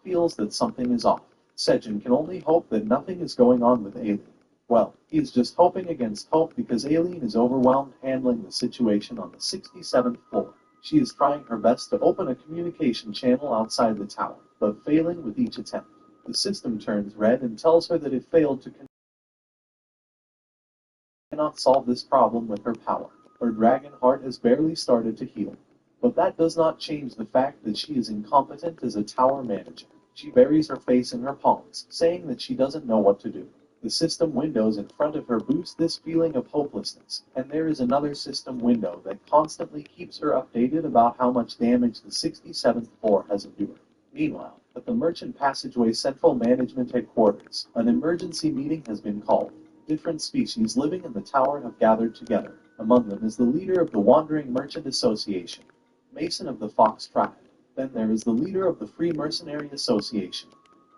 feels that something is off. Sejin can only hope that nothing is going on with Aileen. Well, he is just hoping against hope because Aileen is overwhelmed handling the situation on the 67th floor. She is trying her best to open a communication channel outside the tower, but failing with each attempt. The system turns red and tells her that it failed to cannot solve this problem with her power. Her dragon heart has barely started to heal. But that does not change the fact that she is incompetent as a tower manager. She buries her face in her palms, saying that she doesn't know what to do. The system windows in front of her boost this feeling of hopelessness, and there is another system window that constantly keeps her updated about how much damage the 67th floor has endured. Meanwhile, at the Merchant Passageway Central Management Headquarters, an emergency meeting has been called. Different species living in the tower have gathered together. Among them is the leader of the Wandering Merchant Association, Mason of the Fox Tribe. Then there is the leader of the Free Mercenary Association,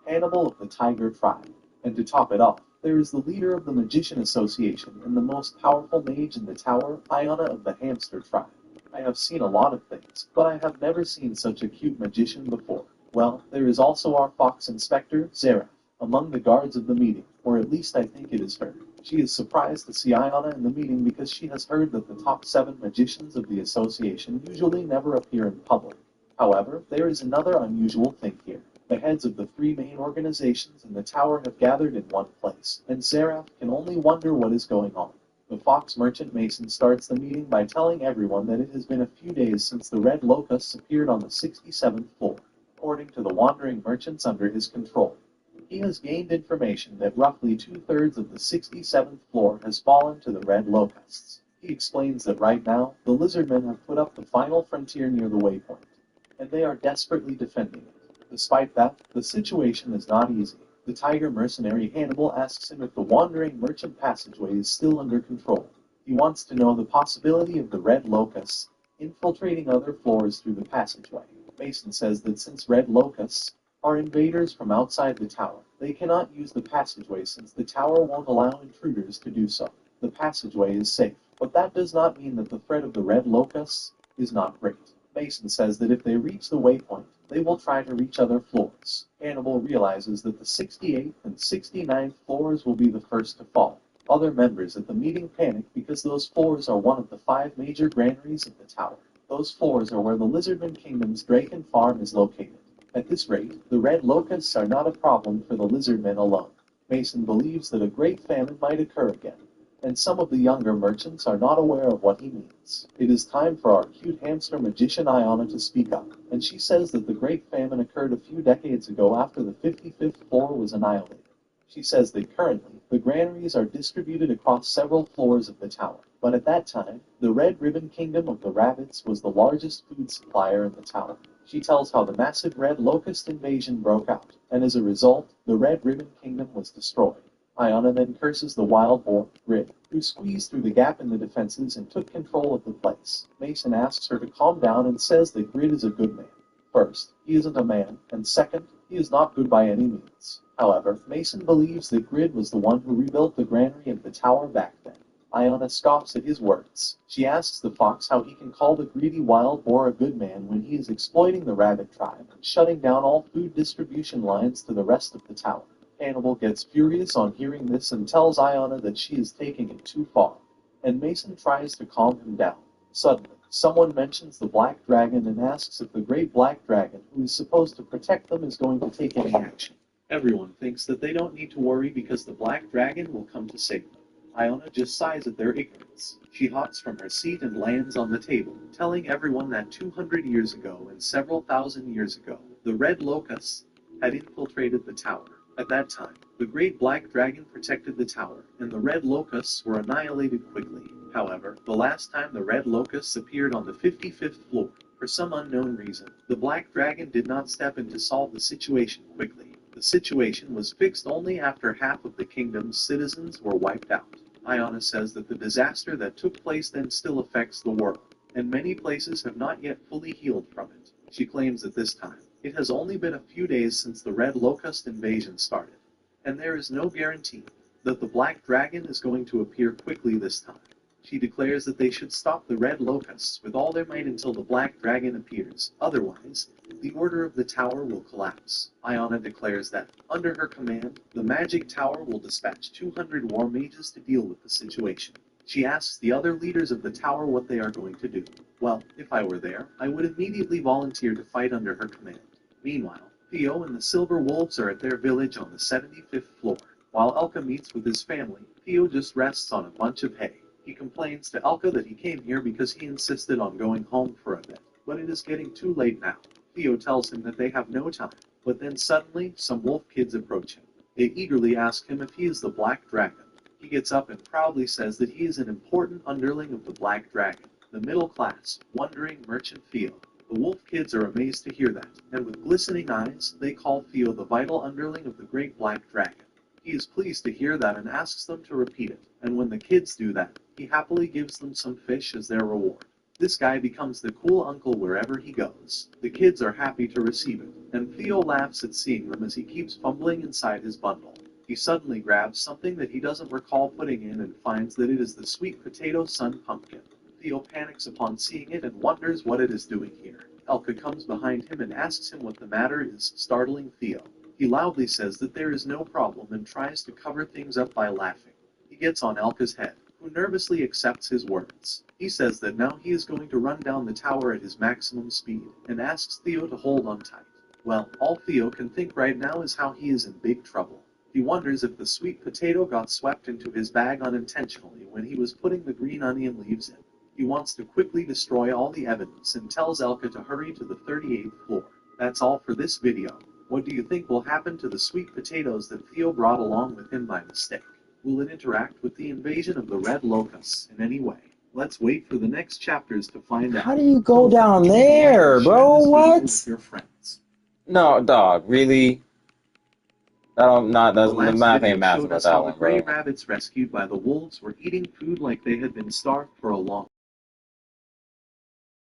Hannibal of the Tiger Tribe. And to top it off, there is the leader of the Magician Association and the most powerful mage in the tower, Iona of the Hamster Tribe. I have seen a lot of things, but I have never seen such a cute magician before. Well, there is also our Fox Inspector, Zareth, among the guards of the meeting, or at least I think it is her. She is surprised to see Iona in the meeting because she has heard that the top 7 magicians of the association usually never appear in public. However, there is another unusual thing here. The heads of the 3 main organizations in the tower have gathered in one place, and Zareth can only wonder what is going on. The Fox Merchant Mason starts the meeting by telling everyone that it has been a few days since the Red Locusts appeared on the 67th floor, according to the wandering merchants under his control. He has gained information that roughly 2/3 of the 67th floor has fallen to the Red Locusts. He explains that right now, the Lizardmen have put up the final frontier near the waypoint, and they are desperately defending it. Despite that, the situation is not easy. The Tiger mercenary Hannibal asks him if the Wandering Merchant Passageway is still under control. He wants to know the possibility of the Red Locusts infiltrating other floors through the passageway. Mason says that since Red Locusts are invaders from outside the tower, they cannot use the passageway since the tower won't allow intruders to do so. The passageway is safe, but that does not mean that the threat of the Red Locusts is not great. Mason says that if they reach the waypoint, they will try to reach other floors. Hannibal realizes that the 68th and 69th floors will be the first to fall. Other members at the meeting panic because those floors are one of the 5 major granaries of the tower. Those floors are where the Lizardman Kingdom's Draken Farm is located. At this rate, the Red Locusts are not a problem for the Lizardmen alone. Mason believes that a great famine might occur again, and some of the younger merchants are not aware of what he means. It is time for our cute hamster magician Iona to speak up, and she says that the Great Famine occurred a few decades ago after the 55th floor was annihilated. She says that currently, the granaries are distributed across several floors of the tower, but at that time, the Red Ribbon Kingdom of the Rabbits was the largest food supplier in the tower. She tells how the massive Red Locust invasion broke out, and as a result, the Red Ribbon Kingdom was destroyed. Iona then curses the wild boar, Grid, who squeezed through the gap in the defenses and took control of the place. Mason asks her to calm down and says that Grid is a good man. First, he isn't a man, and second, he is not good by any means. However, Mason believes that Grid was the one who rebuilt the granary of the tower back then. Iona scoffs at his words. She asks the fox how he can call the greedy wild boar a good man when he is exploiting the rabbit tribe and shutting down all food distribution lines to the rest of the tower. Hannibal gets furious on hearing this and tells Iona that she is taking it too far, and Mason tries to calm him down. Suddenly, someone mentions the Black Dragon and asks if the Great Black Dragon, who is supposed to protect them, is going to take any action. Everyone thinks that they don't need to worry because the Black Dragon will come to save them. Iona just sighs at their ignorance. She hops from her seat and lands on the table, telling everyone that 200 years ago and several thousand years ago, the Red Locusts had infiltrated the tower. At that time, the Great Black Dragon protected the tower, and the Red Locusts were annihilated quickly. However, the last time the Red Locusts appeared on the 55th floor, for some unknown reason, the Black Dragon did not step in to solve the situation quickly. The situation was fixed only after half of the kingdom's citizens were wiped out. Iona says that the disaster that took place then still affects the world, and many places have not yet fully healed from it. She claims that this time, it has only been a few days since the Red Locust invasion started, and there is no guarantee that the Black Dragon is going to appear quickly this time. She declares that they should stop the red locusts with all their might until the black dragon appears. Otherwise, the order of the tower will collapse. Iona declares that, under her command, the magic tower will dispatch 200 war mages to deal with the situation. She asks the other leaders of the tower what they are going to do. Well, if I were there, I would immediately volunteer to fight under her command. Meanwhile, Theo and the Silver Wolves are at their village on the 75th floor. While Elka meets with his family, Theo just rests on a bunch of hay. He complains to Elka that he came here because he insisted on going home for a bit, but it is getting too late now. Theo tells him that they have no time, but then suddenly some wolf kids approach him. They eagerly ask him if he is the Black Dragon. He gets up and proudly says that he is an important underling of the Black Dragon, the middle class, wandering merchant Theo. The wolf kids are amazed to hear that, and with glistening eyes, they call Theo the vital underling of the great Black Dragon. He is pleased to hear that and asks them to repeat it, and when the kids do that, he happily gives them some fish as their reward. This guy becomes the cool uncle wherever he goes. The kids are happy to receive it, and Theo laughs at seeing them as he keeps fumbling inside his bundle. He suddenly grabs something that he doesn't recall putting in and finds that it is the sweet potato sun pumpkin. Theo panics upon seeing it and wonders what it is doing here. Elka comes behind him and asks him what the matter is, startling Theo. He loudly says that there is no problem and tries to cover things up by laughing. He gets on Elka's head, who nervously accepts his words. He says that now he is going to run down the tower at his maximum speed, and asks Theo to hold on tight. Well, all Theo can think right now is how he is in big trouble. He wonders if the sweet potato got swept into his bag unintentionally when he was putting the green onion leaves in. He wants to quickly destroy all the evidence and tells Elka to hurry to the 38th floor. That's all for this video. What do you think will happen to the sweet potatoes that Theo brought along with him by mistake? Will it interact with the invasion of the red locusts in any way? Let's wait for the next chapters to find out. How do you go down there, bro? What? With your friends. No, dog, really? The last math video ain't math showed about us that how the one, gray bro. rabbits rescued by the wolves were eating food like they had been starved for a long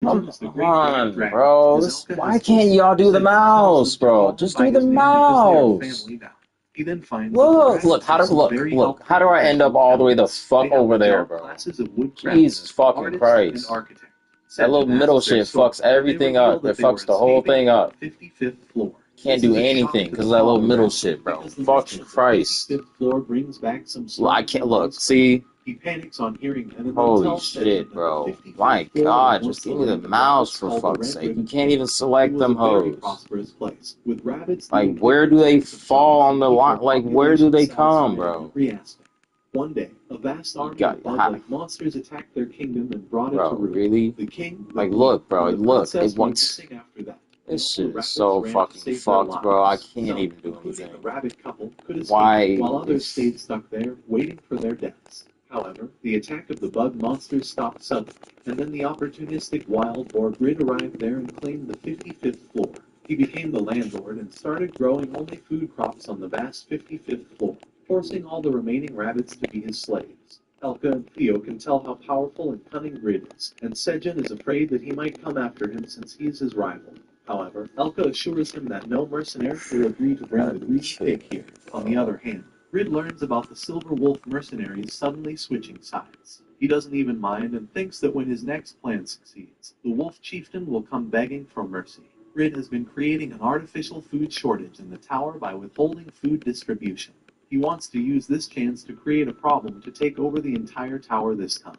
Come the great black on, dragon, bro. as Elka Why has can't told y'all do the Sid tells mouse, them to bro? call him Just by do the his name because they are mouse. family now. He then finds that the Look, rabbits are some very helpful How do I end up professional all the way the talents. fuck They have over the there, job bro? classes of woodcraft, Jesus fucking artist, and Christ. architect. That little Sedgman middle asks their shit story, fucks and they everything reveal up. that It they were fucks the whole escaping thing from up. the 55th floor. Can't This do is a shock anything to because the of that little power middle rabbit, shit, bro. because the Fucking mention of the Christ. 55th floor brings back some I smoke can't look. memories for him. See? He panics on hearing that and then Holy tells Sedgman shit, that the bro. 55th My floor was God, once just the give me the land of mouse rabbits for called the fuck's Red sake. You Ribbon can't even Kingdom. It select was a them very hoes. prosperous place, with rabbits Like, doing where do they different types of fall jobs on to the keep their line? Like, where do population they come, satisfied in bro? every aspect. One day, a vast You army got, of bug-like monsters attacked their kingdom and brought it to bro, ruin. really? The king, the Like, queen, look, bro, and the look. It princess went wants. missing after that, and This all the shit is rabbits so ran to fucking save their fucked, bro. I lives. can't Some, even do including the anything. rabbit couple, could escape, Why? while others stayed stuck there, waiting for their deaths. However, the attack of the bug monsters stopped suddenly, and then the opportunistic wild boar Grid arrived there and claimed the 55th floor. He became the landlord and started growing only food crops on the vast 55th floor, forcing all the remaining rabbits to be his slaves. Elka and Theo can tell how powerful and cunning Grid is, and Sedgen is afraid that he might come after him since he is his rival. However, Elka assures him that no mercenary will agree to bring the greedy pig here. On the other hand, Grid learns about the Silver Wolf mercenaries suddenly switching sides. He doesn't even mind and thinks that when his next plan succeeds, the Wolf Chieftain will come begging for mercy. Grid has been creating an artificial food shortage in the tower by withholding food distribution. He wants to use this chance to create a problem to take over the entire tower this time.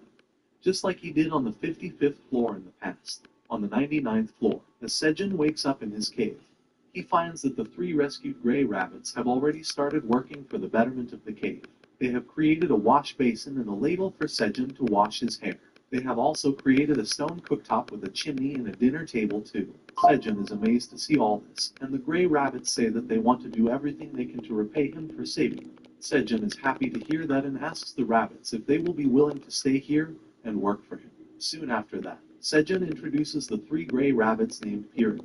Just like he did on the 55th floor in the past. On the 99th floor, as Sedgen wakes up in his cave, he finds that the 3 rescued gray rabbits have already started working for the betterment of the cave. They have created a wash basin and a ladle for Sedgen to wash his hair. They have also created a stone cooktop with a chimney and a dinner table too. Sedgen is amazed to see all this, and the gray rabbits say that they want to do everything they can to repay him for saving them. Sedgen is happy to hear that and asks the rabbits if they will be willing to stay here and work for him. Soon after that, Sedgen introduces the 3 gray rabbits named Pirik,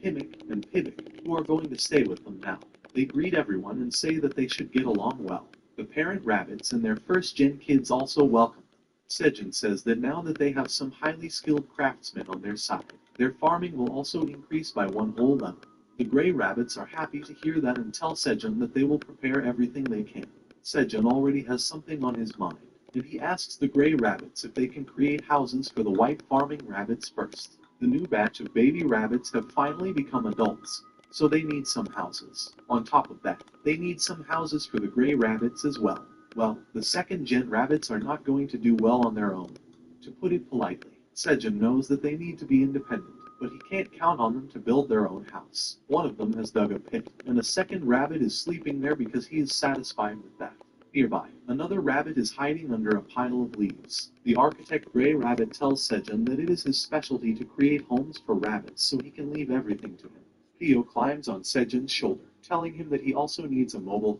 Pimmick, and Pivik, who are going to stay with them now. They greet everyone and say that they should get along well. The parent rabbits and their first-gen kids also welcome them. Sedgen says that now that they have some highly skilled craftsmen on their side, their farming will also increase by 1 whole level. The gray rabbits are happy to hear that and tell Sedgen that they will prepare everything they can. Sedgen already has something on his mind. and he asks the gray rabbits if they can create houses for the white farming rabbits first. The new batch of baby rabbits have finally become adults, so they need some houses. On top of that, they need some houses for the gray rabbits as well. Well, the second gen rabbits are not going to do well on their own. To put it politely, Sejun knows that they need to be independent, but he can't count on them to build their own house. One of them has dug a pit, and a second rabbit is sleeping there because he is satisfied with that. Nearby, another rabbit is hiding under a pile of leaves. The architect Gray Rabbit tells Sejun that it is his specialty to create homes for rabbits so he can leave everything to him. Theo climbs on Sejun's shoulder, telling him that he also needs a mobile.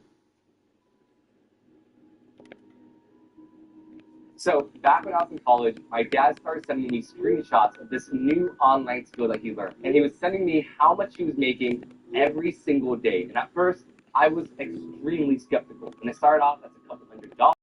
So, back when I was in college, my dad started sending me screenshots of this new online skill that he learned. And he was sending me how much he was making every single day. And at first, I was extremely skeptical. And it started off as a couple $100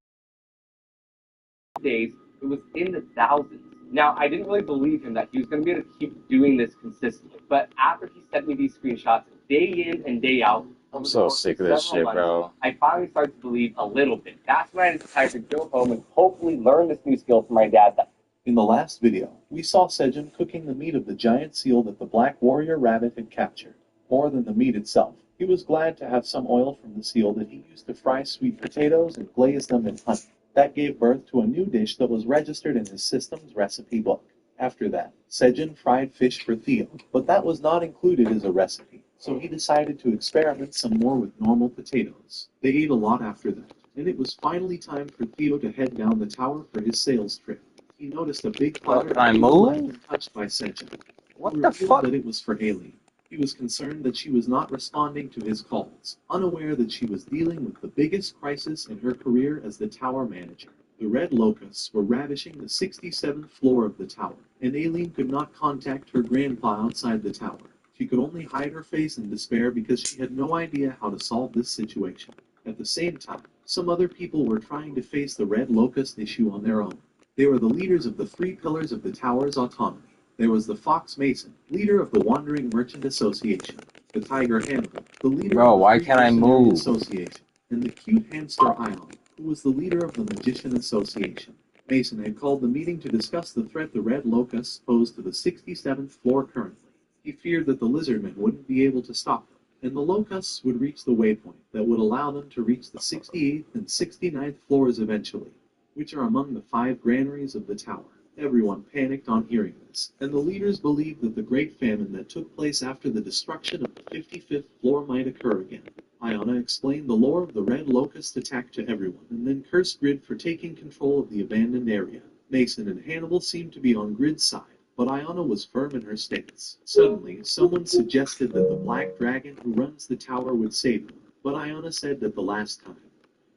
days. It was in the thousands. Now, I didn't really believe him that he was going to be able to keep doing this consistently. But after he sent me these screenshots day in and day out, I'm so sick of this shit, bro. I finally started to believe a little bit. That's when I decided to go home and hopefully learn this new skill from my dad. In the last video, we saw Sejun cooking the meat of the giant seal that the Black Warrior Rabbit had captured. More than the meat itself, he was glad to have some oil from the seal that he used to fry sweet potatoes and glaze them in honey. That gave birth to a new dish that was registered in his system's recipe book. After that, Sejun fried fish for Theo, but that was not included as a recipe, so he decided to experiment some more with normal potatoes. They ate a lot after that, and it was finally time for Theo to head down the tower for his sales trip. He noticed a big platter Can I move? touched by Sejun. What He the revealed fuck? that it was for Aileen. He was concerned that she was not responding to his calls, unaware that she was dealing with the biggest crisis in her career as the tower manager. The red locusts were ravishing the 67th floor of the tower, and Aileen could not contact her grandpa outside the tower. She could only hide her face in despair because she had no idea how to solve this situation. At the same time, some other people were trying to face the red locust issue on their own. They were the leaders of the 3 pillars of the tower's autonomy. There was the Fox Mason, leader of the Wandering Merchant Association, the Tiger Hannibal, the leader Bro, of the why Free can't I Mercenary move? Association, and the cute hamster Ion, who was the leader of the Magician Association. Mason had called the meeting to discuss the threat the red locusts posed to the 67th floor currently. He feared that the lizardmen wouldn't be able to stop them, and the locusts would reach the waypoint that would allow them to reach the 68th and 69th floors eventually, which are among the 5 granaries of the tower. Everyone panicked on hearing this, and the leaders believed that the great famine that took place after the destruction of the 55th floor might occur again. Iona explained the lore of the red locust attack to everyone, and then cursed Grid for taking control of the abandoned area. Mason and Hannibal seemed to be on Grid's side, but Iona was firm in her stance. Suddenly, someone suggested that the black dragon who runs the tower would save them, but Iona said that the last time.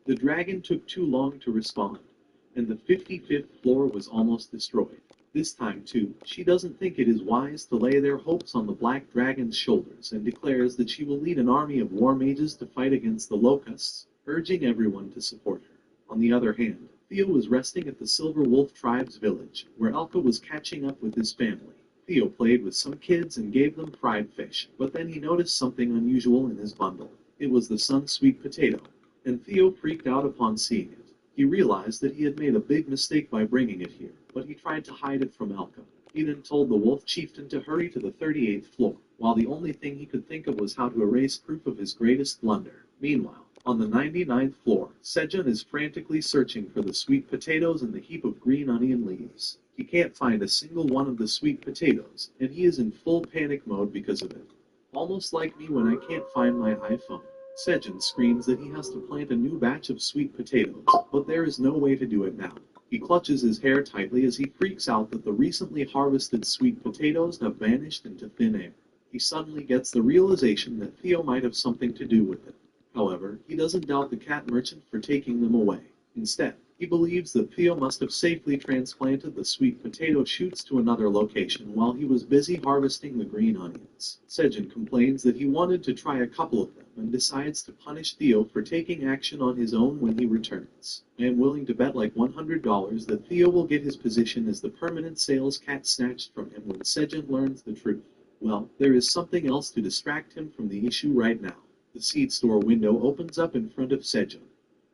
The dragon took too long to respond, and the 55th floor was almost destroyed. This time, too, she doesn't think it is wise to lay their hopes on the Black Dragon's shoulders and declares that she will lead an army of war mages to fight against the locusts, urging everyone to support her. On the other hand, Theo was resting at the Silver Wolf tribe's village, where Elka was catching up with his family. Theo played with some kids and gave them fried fish, but then he noticed something unusual in his bundle. It was the sun's sweet potato, and Theo freaked out upon seeing it. He realized that he had made a big mistake by bringing it here, but he tried to hide it from Elka. He then told the wolf chieftain to hurry to the 38th floor, while the only thing he could think of was how to erase proof of his greatest blunder. Meanwhile, on the 99th floor, Sejun is frantically searching for the sweet potatoes in the heap of green onion leaves. He can't find a single one of the sweet potatoes, and he is in full panic mode because of it. Almost like me when I can't find my iPhone. Sejun screams that he has to plant a new batch of sweet potatoes, but there is no way to do it now. He clutches his hair tightly as he freaks out that the recently harvested sweet potatoes have vanished into thin air. He suddenly gets the realization that Theo might have something to do with it. However, he doesn't doubt the cat merchant for taking them away. Instead, he believes that Theo must have safely transplanted the sweet potato shoots to another location while he was busy harvesting the green onions. Sejun complains that he wanted to try a couple of them and decides to punish Theo for taking action on his own when he returns. I am willing to bet like $100 that Theo will get his position as the permanent sales cat snatched from him when Sejun learns the truth. Well, there is something else to distract him from the issue right now. The seed store window opens up in front of Sejun,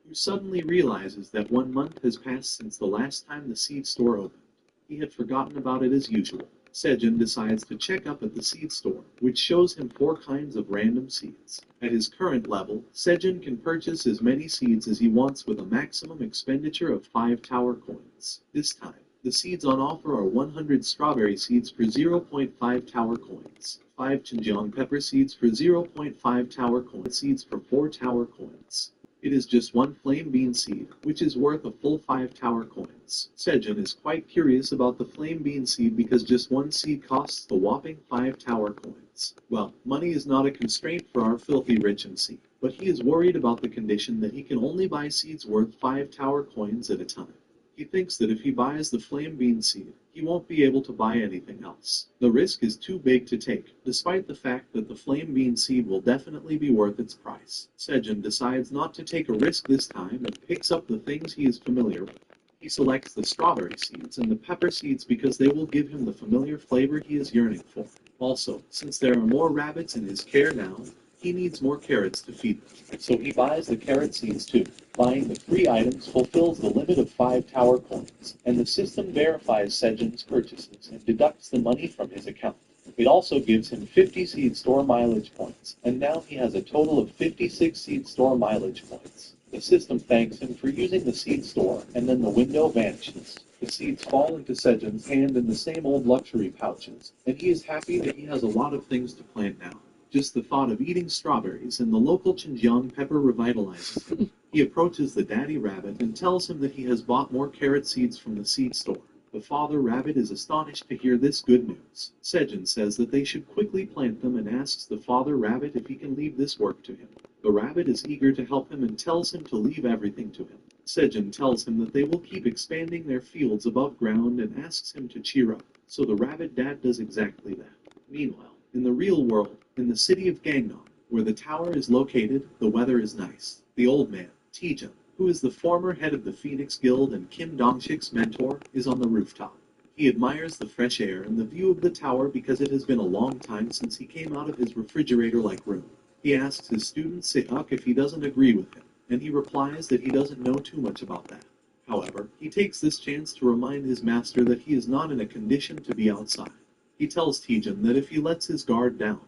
who suddenly realizes that 1 month has passed since the last time the seed store opened. He had forgotten about it as usual. Sejun decides to check up at the seed store, which shows him 4 kinds of random seeds. At his current level, Sejun can purchase as many seeds as he wants with a maximum expenditure of 5 tower coins. This time, the seeds on offer are 100 strawberry seeds for 0.5 tower coins, 5 Xinjiang pepper seeds for 0.5 tower coins, seeds for 4 tower coins. It is just 1 flame bean seed, which is worth a full 5 tower coins. Sejun is quite curious about the flame bean seed because just 1 seed costs the whopping 5 tower coins. Well, money is not a constraint for our filthy rich MC, but he is worried about the condition that he can only buy seeds worth 5 tower coins at a time. He thinks that if he buys the flame bean seed, he won't be able to buy anything else. The risk is too big to take, despite the fact that the flame bean seed will definitely be worth its price. Sejun decides not to take a risk this time and picks up the things he is familiar with. He selects the strawberry seeds and the pepper seeds because they will give him the familiar flavor he is yearning for. Also, since there are more rabbits in his care now, he needs more carrots to feed them. So he buys the carrot seeds too. Buying the 3 items fulfills the limit of 5 tower coins, and the system verifies Sejun's purchases and deducts the money from his account. It also gives him 50 seed store mileage points, and now he has a total of 56 seed store mileage points. The system thanks him for using the seed store, and then the window vanishes. The seeds fall into Sejun's hand in the same old luxury pouches, and he is happy that he has a lot of things to plant now. Just the thought of eating strawberries and the local Xinjiang pepper revitalizes him. He approaches the daddy rabbit and tells him that he has bought more carrot seeds from the seed store. The father rabbit is astonished to hear this good news. Sejun says that they should quickly plant them and asks the father rabbit if he can leave this work to him. The rabbit is eager to help him and tells him to leave everything to him. Sejun tells him that they will keep expanding their fields above ground and asks him to cheer up. So the rabbit dad does exactly that. Meanwhile, in the real world, in the city of Gangnam, where the tower is located, the weather is nice. The old man, Taejun, who is the former head of the Phoenix Guild and Kim Dong-shik's mentor, is on the rooftop. He admires the fresh air and the view of the tower because it has been a long time since he came out of his refrigerator-like room. He asks his student Sehak if he doesn't agree with him, and he replies that he doesn't know too much about that. However, he takes this chance to remind his master that he is not in a condition to be outside. He tells Taejun that if he lets his guard down,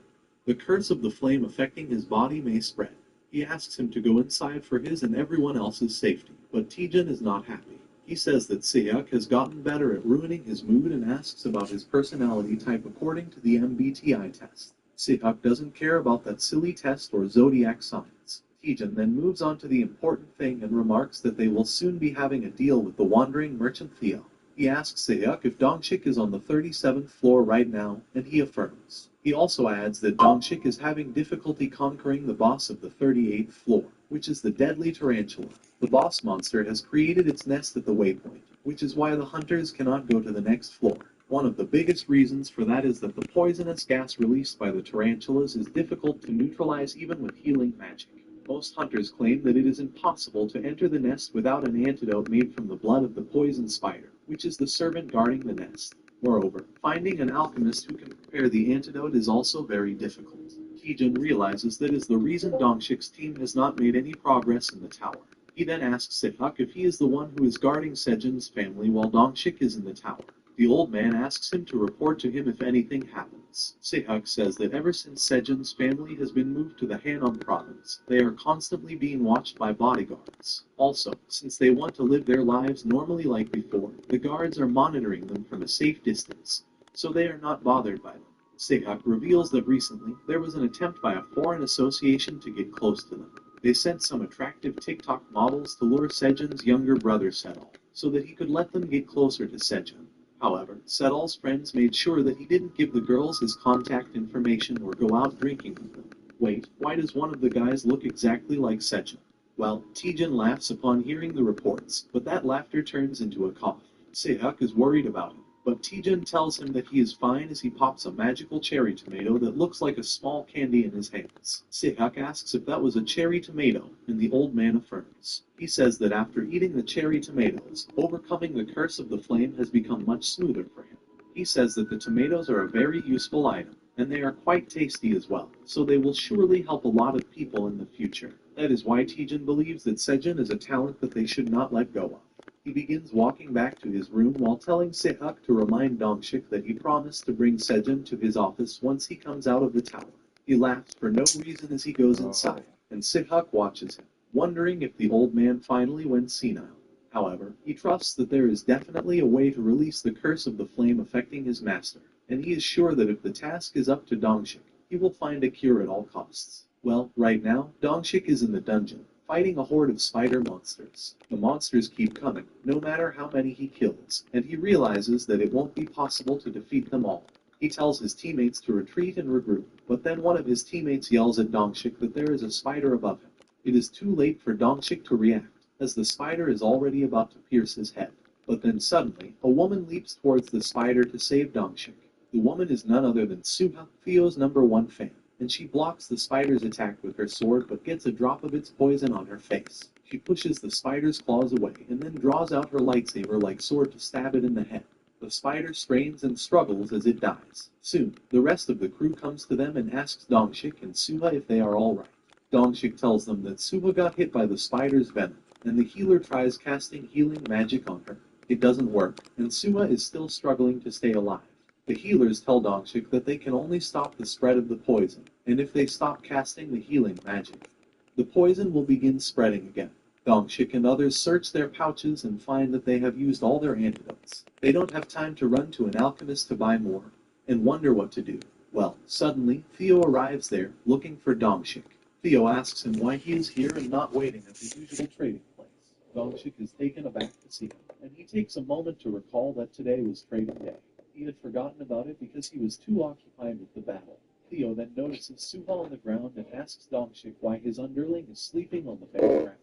the curse of the flame affecting his body may spread. He asks him to go inside for his and everyone else's safety, but Taejun is not happy. He says that Sehak has gotten better at ruining his mood and asks about his personality type according to the MBTI test. Sehak doesn't care about that silly test or zodiac signs. Taejun then moves on to the important thing and remarks that they will soon be having a deal with the wandering merchant Theo. He asks Sehak if Dongshik is on the 37th floor right now, and he affirms. He also adds that Dongshik is having difficulty conquering the boss of the 38th floor, which is the deadly tarantula. The boss monster has created its nest at the waypoint, which is why the hunters cannot go to the next floor. One of the biggest reasons for that is that the poisonous gas released by the tarantulas is difficult to neutralize even with healing magic. Most hunters claim that it is impossible to enter the nest without an antidote made from the blood of the poison spider, which is the servant guarding the nest. Moreover, finding an alchemist who can prepare the antidote is also very difficult. Taejun realizes that is the reason Dongshik's team has not made any progress in the tower. He then asks Sehak if he is the one who is guarding Sejun's family while Dongshik is in the tower. The old man asks him to report to him if anything happens. Sehak says that ever since Sejun's family has been moved to the Hanam province, they are constantly being watched by bodyguards. Also, since they want to live their lives normally like before, the guards are monitoring them from a safe distance, so they are not bothered by them. Sehak reveals that recently, there was an attempt by a foreign association to get close to them. They sent some attractive TikTok models to lure Sejun's younger brother Sedal, so that he could let them get closer to Sejun. However, Sedal's friends made sure that he didn't give the girls his contact information or go out drinking with them. Wait, why does one of the guys look exactly like Sejun? Well, Taejun laughs upon hearing the reports, but that laughter turns into a cough. Sehak is worried about him, but Taejun tells him that he is fine as he pops a magical cherry tomato that looks like a small candy in his hands. Sehak asks if that was a cherry tomato, and the old man affirms. He says that after eating the cherry tomatoes, overcoming the curse of the flame has become much smoother for him. He says that the tomatoes are a very useful item, and they are quite tasty as well, so they will surely help a lot of people in the future. That is why Tejan believes that Sejin is a talent that they should not let go of. He begins walking back to his room while telling Sihak to remind Dongshik that he promised to bring Sejin to his office once he comes out of the tower. He laughs for no reason as he goes inside, and Sihak watches him, wondering if the old man finally went senile. However, he trusts that there is definitely a way to release the curse of the flame affecting his master, and he is sure that if the task is up to Dongshik, he will find a cure at all costs. Well, right now, Dongshik is in the dungeon, fighting a horde of spider monsters. The monsters keep coming, no matter how many he kills, and he realizes that it won't be possible to defeat them all. He tells his teammates to retreat and regroup, but then one of his teammates yells at Dongshik that there is a spider above him. It is too late for Dongshik to react, as the spider is already about to pierce his head. But then suddenly, a woman leaps towards the spider to save Dongshik. The woman is none other than Suha, Theo's #1 fan, and she blocks the spider's attack with her sword but gets a drop of its poison on her face. She pushes the spider's claws away and then draws out her lightsaber-like sword to stab it in the head. The spider strains and struggles as it dies. Soon, the rest of the crew comes to them and asks Dongshik and Suha if they are alright. Dongshik tells them that Suha got hit by the spider's venom, and the healer tries casting healing magic on her. It doesn't work, and Suha is still struggling to stay alive. The healers tell Dongshik that they can only stop the spread of the poison, and if they stop casting the healing magic, the poison will begin spreading again. Dongshik and others search their pouches and find that they have used all their antidotes. They don't have time to run to an alchemist to buy more, and wonder what to do. Well, suddenly, Theo arrives there, looking for Dongshik. Theo asks him why he is here and not waiting at the usual trading place. Dongshik is taken aback to see him, and he takes a moment to recall that today was trading day. He had forgotten about it because he was too occupied with the battle. Theo then notices Suha on the ground and asks Dongshik why his underling is sleeping on the bare ground.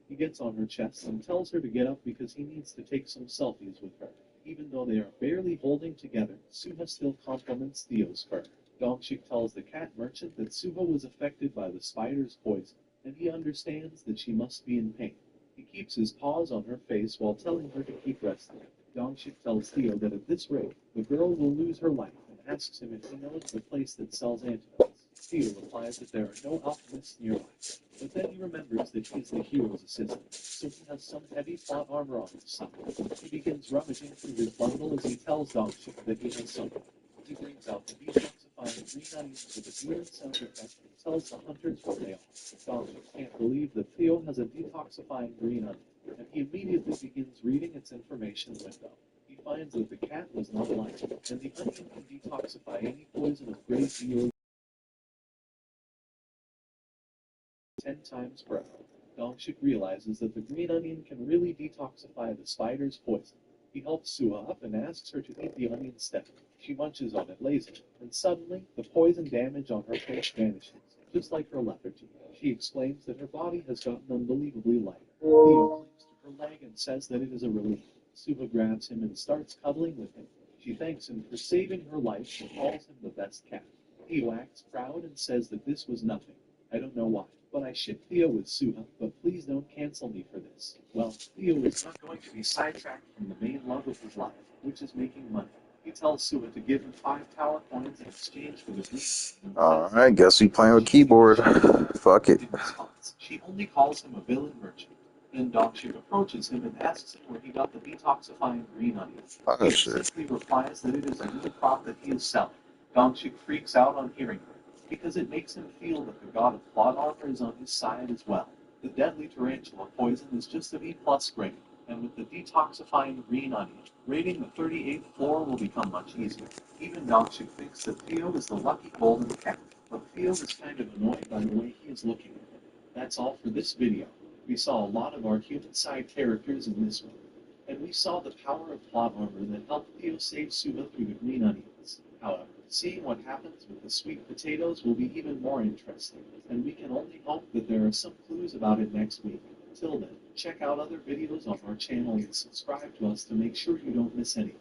He gets on her chest and tells her to get up because he needs to take some selfies with her. Even though they are barely holding together, Suha still compliments Theo's fur. Dongshik tells the cat merchant that Suha was affected by the spider's poison, and he understands that she must be in pain. He keeps his paws on her face while telling her to keep resting. Dongshik tells Theo that at this rate, the girl will lose her life and asks him if he knows the place that sells antidotes. Theo replies that there are no alchemists nearby, but then he remembers that he is the hero's assistant, so he has some heavy plot armor on his side. He begins rummaging through his bundle as he tells Dongshik that he has something. He brings out the detoxifying green onions with a weird sound effect and tells the hunters what they are. Dongshik can't believe that Theo has a detoxifying green onion, and he immediately begins reading its information window. He finds that the cat was not lying, and the onion can detoxify any poison of great deal 10 times per hour. Dongshik realizes that the green onion can really detoxify the spider's poison. He helps Suha up and asks her to eat the onion steadily. She munches on it lazily, and suddenly, the poison damage on her face vanishes, just like her lethargy. She explains that her body has gotten unbelievably lighter. Theo clings to her leg and says that it is a relief. Suha grabs him and starts cuddling with him. She thanks him for saving her life and calls him the best cat. Theo acts proud and says that this was nothing. I don't know why, but I ship Theo with Suha, but please don't cancel me for this. Well, Theo is not going to be sidetracked from the main love of his life, which is making money. He tells Suha to give him 5 tower coins in exchange for the green. Alright, guess we playing with keyboard. Fuck it. In response, she only calls him a villain merchant. Then Dongshik approaches him and asks him where he got the detoxifying green onion. Oh, He shit. simply replies that it is a new crop that he is selling. Dongshik freaks out on hearing her, because it makes him feel that the god of plot armor is on his side as well. The deadly tarantula poison is just a B+ grade, and with the detoxifying green onion, raiding the 38th floor will become much easier. Even Dongshik thinks that Theo is the lucky golden cat, but Theo is kind of annoyed by the way he is looking at him. That's all for this video. We saw a lot of our human side characters in this one, and we saw the power of plot armor that helped Theo save Suha through the green onions. However, seeing what happens with the sweet potatoes will be even more interesting, and we can only hope that there are some clues about it next week. Till then, check out other videos on our channel and subscribe to us to make sure you don't miss anything.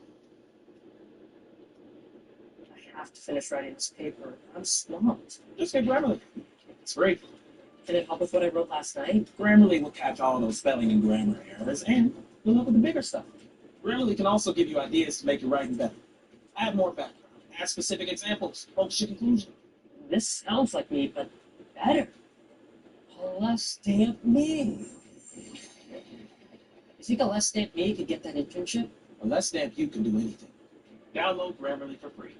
I have to finish writing this paper. I'm swamped. Just get Grammarly. It's free. Can it help with what I wrote last night? Grammarly will catch all of those spelling and grammar errors, and you'll help with the bigger stuff. Grammarly can also give you ideas to make your writing better. Add more background, Add specific examples. Approach to conclusion. This sounds like me, but better. A less stamp me. You think a less stamp me could get that internship? A less stamp you can do anything. Download Grammarly for free.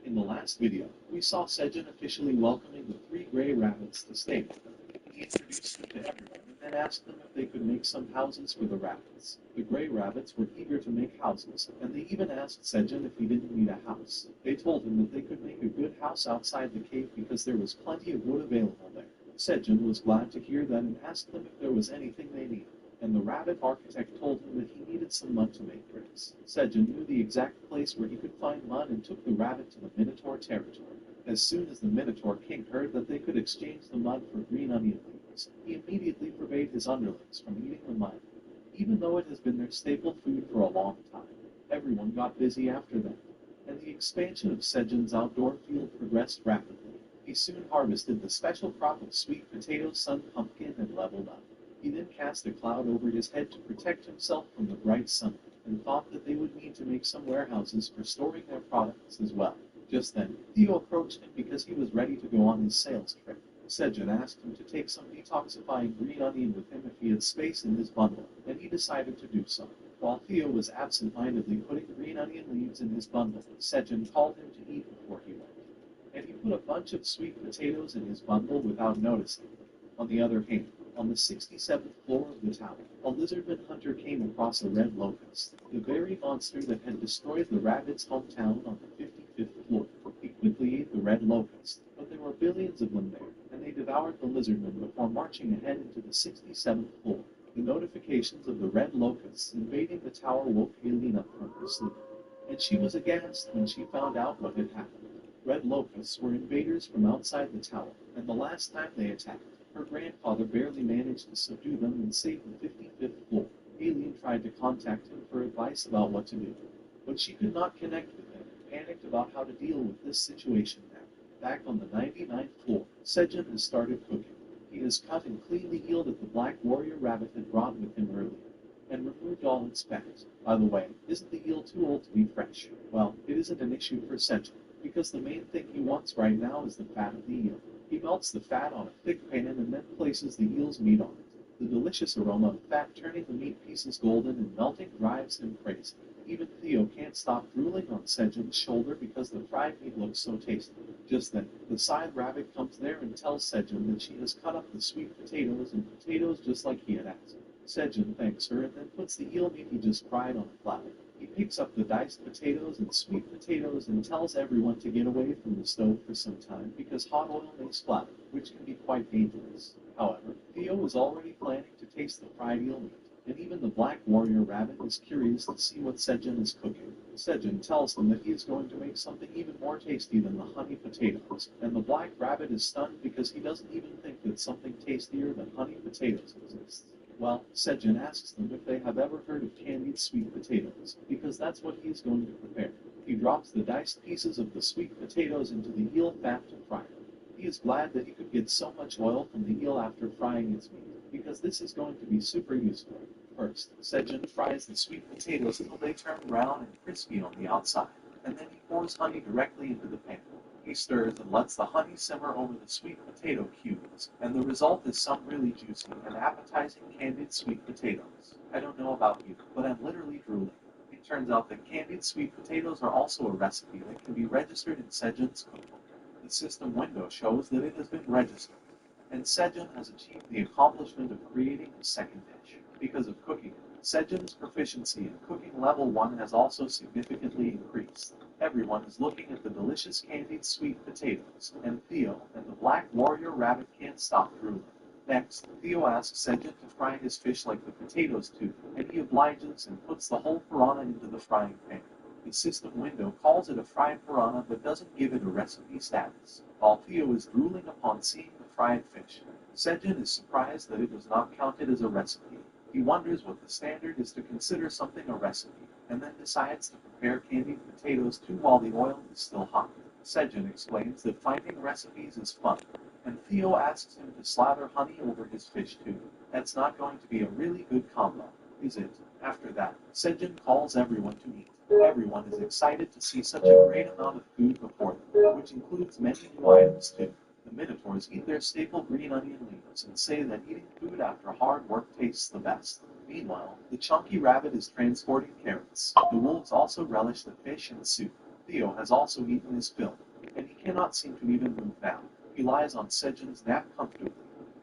In the last video, we saw Sejin officially welcoming the 3 gray rabbits to stay with them. He introduced them to everyone and then asked them if they could make some houses for the rabbits. The gray rabbits were eager to make houses, and they even asked Sejin if he didn't need a house. They told him that they could make a good house outside the cave because there was plenty of wood available there. Sejin was glad to hear that and asked them if there was anything they needed. And the rabbit architect told him that he needed some mud to make bricks. Sejin knew the exact place where he could find mud and took the rabbit to the Minotaur territory. As soon as the Minotaur king heard that they could exchange the mud for green onion leaves, he immediately forbade his underlings from eating the mud, even though it has been their staple food for a long time. Everyone got busy after that, and the expansion of Sejin's outdoor field progressed rapidly. He soon harvested the special crop of sweet potatoes, sun pumpkin, and leveled up. He then cast a cloud over his head to protect himself from the bright sun, and thought that they would need to make some warehouses for storing their products as well. Just then, Theo approached him because he was ready to go on his sales trip. Sejin asked him to take some detoxifying green onion with him if he had space in his bundle, and he decided to do so. While Theo was absent-mindedly putting green onion leaves in his bundle, Sejin called him to eat before he went. And he put a bunch of sweet potatoes in his bundle without noticing. On the other hand, on the 67th floor of the tower, a lizardman hunter came across a red locust, the very monster that had destroyed the rabbit's hometown on the 55th floor. He quickly ate the red locust, but there were billions of them there, and they devoured the lizardman before marching ahead into the 67th floor. The notifications of the red locusts invading the tower woke Aileen up from her sleep, and she was aghast when she found out what had happened. Red locusts were invaders from outside the tower, and the last time they attacked, her grandfather barely managed to subdue them and save the 55th floor. Aileen tried to contact him for advice about what to do, but she could not connect with him and panicked about how to deal with this situation now. Back on the 99th floor, Sejin has started cooking. He has cut and cleaned the eel that the Black Warrior Rabbit had brought with him earlier, and removed all its fat. By the way, isn't the eel too old to be fresh? Well, it isn't an issue for Sejin, because the main thing he wants right now is the fat of the eel. He melts the fat on a thick pan and then places the eel's meat on it. The delicious aroma of fat turning the meat pieces golden and melting drives him crazy. Even Theo can't stop drooling on Sejin's shoulder because the fried meat looks so tasty. Just then, the side rabbit comes there and tells Sejin that she has cut up the sweet potatoes and potatoes just like he had asked. Sejin thanks her and then puts the eel meat he just fried on a platter. He picks up the diced potatoes and sweet potatoes and tells everyone to get away from the stove for some time because hot oil may splatter, which can be quite dangerous. However, Theo was already planning to taste the fried eel meat, and even the Black Warrior Rabbit is curious to see what Sejin is cooking. Sejin tells them that he is going to make something even more tasty than the honey potatoes, and the Black Rabbit is stunned because he doesn't even think that something tastier than honey potatoes exists. Well, Sejin asks them if they have ever heard of candied sweet potatoes, because that's what he is going to prepare. He drops the diced pieces of the sweet potatoes into the eel fat to fry them. He is glad that he could get so much oil from the eel after frying its meat, because this is going to be super useful. First, Sejin fries the sweet potatoes until they turn brown and crispy on the outside, and then he pours honey directly into the pan. He stirs and lets the honey simmer over the sweet potato cubes, and the result is some really juicy and appetizing candied sweet potatoes. I don't know about you, but I'm literally drooling. It turns out that candied sweet potatoes are also a recipe that can be registered in Sejin's cookbook. The system window shows that it has been registered, and Sejin has achieved the accomplishment of creating a second dish. Because of cooking, Sejin's proficiency in cooking level 1 has also significantly increased. Everyone is looking at the delicious candied sweet potatoes, and Theo and the Black Warrior Rabbit can't stop drooling. Next, Theo asks Sejin to fry his fish like the potatoes do, and he obliges and puts the whole piranha into the frying pan. The system window calls it a fried piranha but doesn't give it a recipe status. While Theo is drooling upon seeing the fried fish, Sejin is surprised that it was not counted as a recipe. He wonders what the standard is to consider something a recipe, and then decides to prepare candied potatoes too while the oil is still hot. Sejin explains that finding recipes is fun, and Theo asks him to slather honey over his fish too. That's not going to be a really good combo, is it? After that, Sejin calls everyone to eat. Everyone is excited to see such a great amount of food before them, which includes many new items too. The Minotaurs eat their staple green onion leaves and say that eating food after hard work tastes the best. Meanwhile, the chunky rabbit is transporting carrots. The wolves also relish the fish and soup. Theo has also eaten his fill, and he cannot seem to even move now. He lies on Sejin's nap comfortably,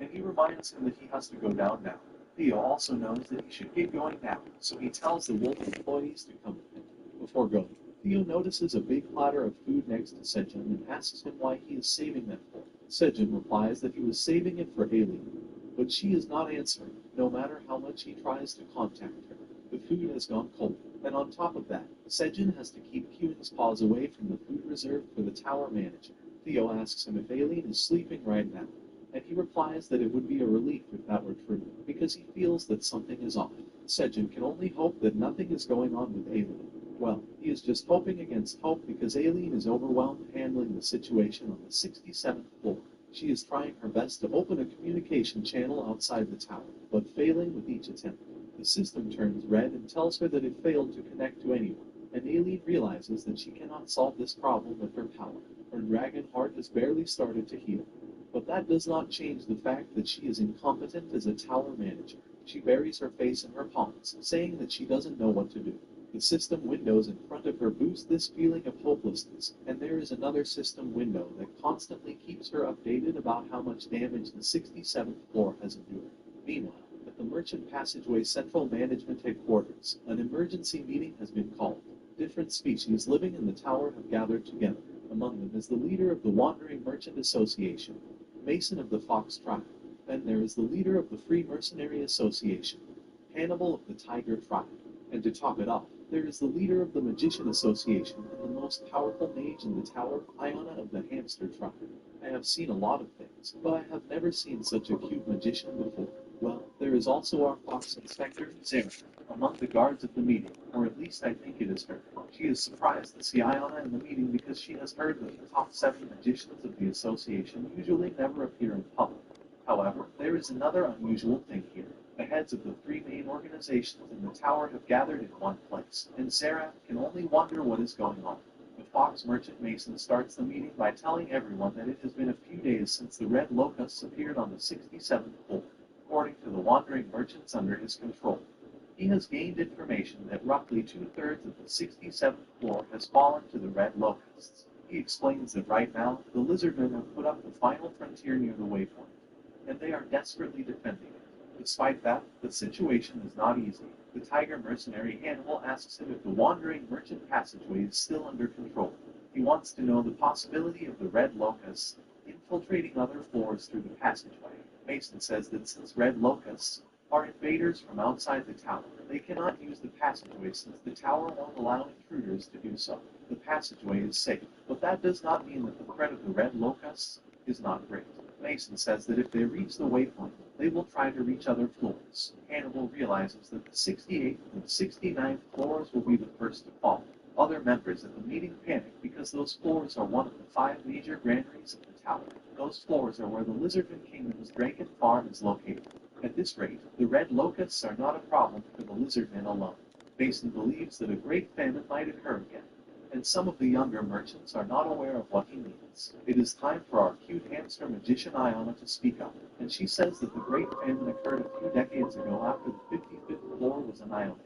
and he reminds him that he has to go down now. Theo also knows that he should get going now, so he tells the wolf employees to come with him. Before going, Theo notices a big platter of food next to Sejin and asks him why he is saving them for. Sejin replies that he was saving it for Aileen, but she is not answering, no matter how much he tries to contact her. The food has gone cold, and on top of that, Sejin has to keep Kewing's paws away from the food reserved for the tower manager. Theo asks him if Aileen is sleeping right now, and he replies that it would be a relief if that were true, because he feels that something is off. Sejin can only hope that nothing is going on with Aileen. Well, he is just hoping against hope because Aileen is overwhelmed handling the situation on the 67th floor. She is trying her best to open a communication channel outside the tower, but failing with each attempt. The system turns red and tells her that it failed to connect to anyone, and Aileen realizes that she cannot solve this problem with her power. Her dragon heart has barely started to heal. But that does not change the fact that she is incompetent as a tower manager. She buries her face in her palms, saying that she doesn't know what to do. The system windows in front of her boost this feeling of hopelessness, and there is another system window that constantly keeps her updated about how much damage the 67th floor has endured. Meanwhile, at the Merchant Passageway Central Management Headquarters, an emergency meeting has been called. Different species living in the tower have gathered together. Among them is the leader of the Wandering Merchant Association, Mason of the Fox Tribe. Then there is the leader of the Free Mercenary Association, Hannibal of the Tiger Tribe. And to top it off, there is the leader of the Magician Association and the most powerful mage in the tower, Iona of the Hamster Tribe. I have seen a lot of things, but I have never seen such a cute magician before. Well, there is also our Fox Inspector, Zara, among the guards at the meeting, or at least I think it is her. She is surprised to see Iona in the meeting because she has heard that the top 7 magicians of the association usually never appear in public. However, there is another unusual thing here. The heads of the 3 main organizations in the tower have gathered in one place, and Sarah can only wonder what is going on. The Fox Merchant Mason starts the meeting by telling everyone that it has been a few days since the Red Locusts appeared on the 67th floor, according to the wandering merchants under his control. He has gained information that roughly 2/3 of the 67th floor has fallen to the Red Locusts. He explains that right now, the Lizardmen have put up the final frontier near the waypoint, and they are desperately defending it. Despite that, the situation is not easy. The Tiger mercenary Hannibal asks him if the Wandering Merchant Passageway is still under control. He wants to know the possibility of the Red Locusts infiltrating other floors through the passageway. Mason says that since Red Locusts are invaders from outside the tower, they cannot use the passageway since the tower won't allow intruders to do so. The passageway is safe, but that does not mean that the threat of the Red Locusts is not great. Mason says that if they reach the waypoint, they will try to reach other floors. Hannibal realizes that the 68th and 69th floors will be the first to fall. Other members of the meeting panic because those floors are one of the 5 major granaries of the tower. Those floors are where the Lizardman Kingdom's Draken Farm is located. At this rate, the Red Locusts are not a problem for the Lizardmen alone. Mason believes that a great famine might occur again, and some of the younger merchants are not aware of what he means. It is time for our cute hamster magician Iona to speak up, and she says that the Great Famine occurred a few decades ago after the 55th floor was annihilated.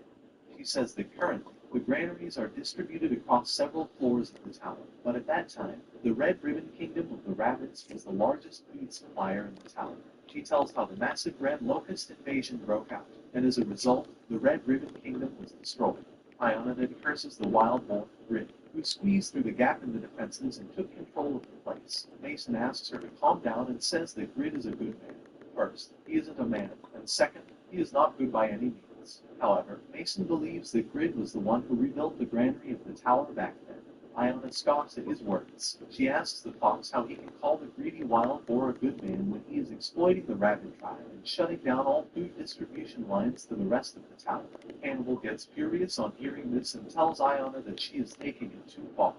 She says that currently, the granaries are distributed across several floors of the tower, but at that time, the Red Ribbon Kingdom of the Rabbits was the largest food supplier in the tower. She tells how the massive Red Locust invasion broke out, and as a result, the Red Ribbon Kingdom was destroyed. Iona then curses the wild wolf, Grid, who squeezed through the gap in the defenses and took control of the place. Mason asks her to calm down and says that Grid is a good man. First, he isn't a man, and second, he is not good by any means. However, Mason believes that Grid was the one who rebuilt the granary of the tower back then. Iona scoffs at his words. She asks the fox how he can call the greedy wild boar a good man when he is exploiting the rabbit tribe and shutting down all food distribution lines to the rest of the tower. Hannibal gets furious on hearing this and tells Iona that she is taking it too far,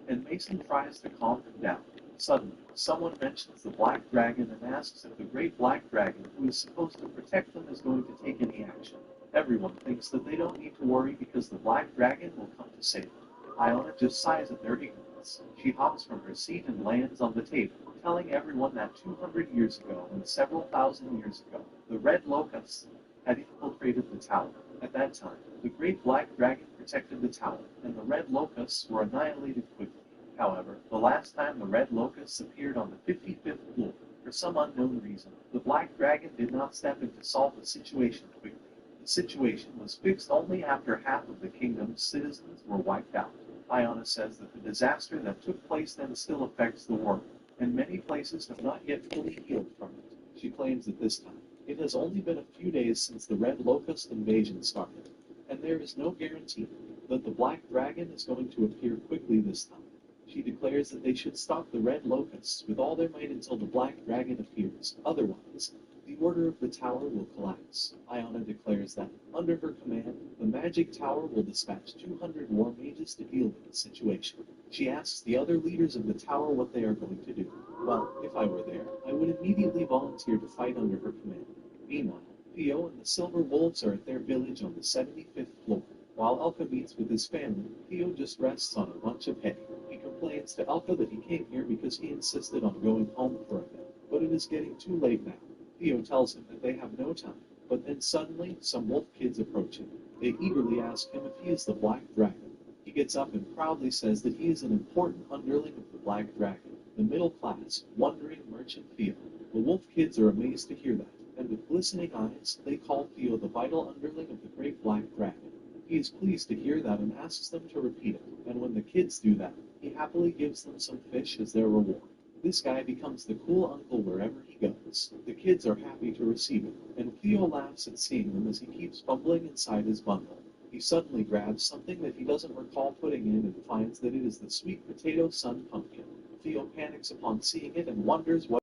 and Mason tries to calm him down. Suddenly, someone mentions the Black Dragon and asks if the Great Black Dragon, who is supposed to protect them, is going to take any action. Everyone thinks that they don't need to worry because the Black Dragon will come to save them. Iona just sighs at their ignorance. She hops from her seat and lands on the table, telling everyone that 200 years ago and several thousand years ago, the Red Locusts had infiltrated the tower. At that time, the Great Black Dragon protected the tower, and the Red Locusts were annihilated quickly. However, the last time the Red Locusts appeared on the 55th floor, for some unknown reason, the Black Dragon did not step in to solve the situation quickly. The situation was fixed only after half of the kingdom's citizens were wiped out. Iona says that the disaster that took place then still affects the world, and many places have not yet fully healed from it. She claims that this time, it has only been a few days since the Red Locust invasion started, and there is no guarantee that the Black Dragon is going to appear quickly this time. She declares that they should stop the Red Locusts with all their might until the Black Dragon appears. Otherwise, the Order of the Tower will collapse. Iona declares that, under her command, the Magic Tower will dispatch 200 war mages to deal with the situation. She asks the other leaders of the tower what they are going to do. Well, if I were there, I would immediately volunteer to fight under her command. Meanwhile, Theo and the Silver Wolves are at their village on the 75th floor. While Elka meets with his family, Theo just rests on a bunch of hay. He complains to Elka that he came here because he insisted on going home for a bit, but it is getting too late now. Theo tells him that they have no time, but then suddenly some wolf kids approach him. They eagerly ask him if he is the Black Dragon. He gets up and proudly says that he is an important underling of the Black Dragon, the middle class, wandering merchant Theo. The wolf kids are amazed to hear that, and with glistening eyes, they call Theo the vital underling of the Great Black Dragon. He is pleased to hear that and asks them to repeat it, and when the kids do that, he happily gives them some fish as their reward. This guy becomes the cool uncle wherever he goes. The kids are happy to receive him, and Theo laughs at seeing them as he keeps fumbling inside his bundle. He suddenly grabs something that he doesn't recall putting in and finds that it is the sweet potato sun pumpkin. Theo panics upon seeing it and wonders what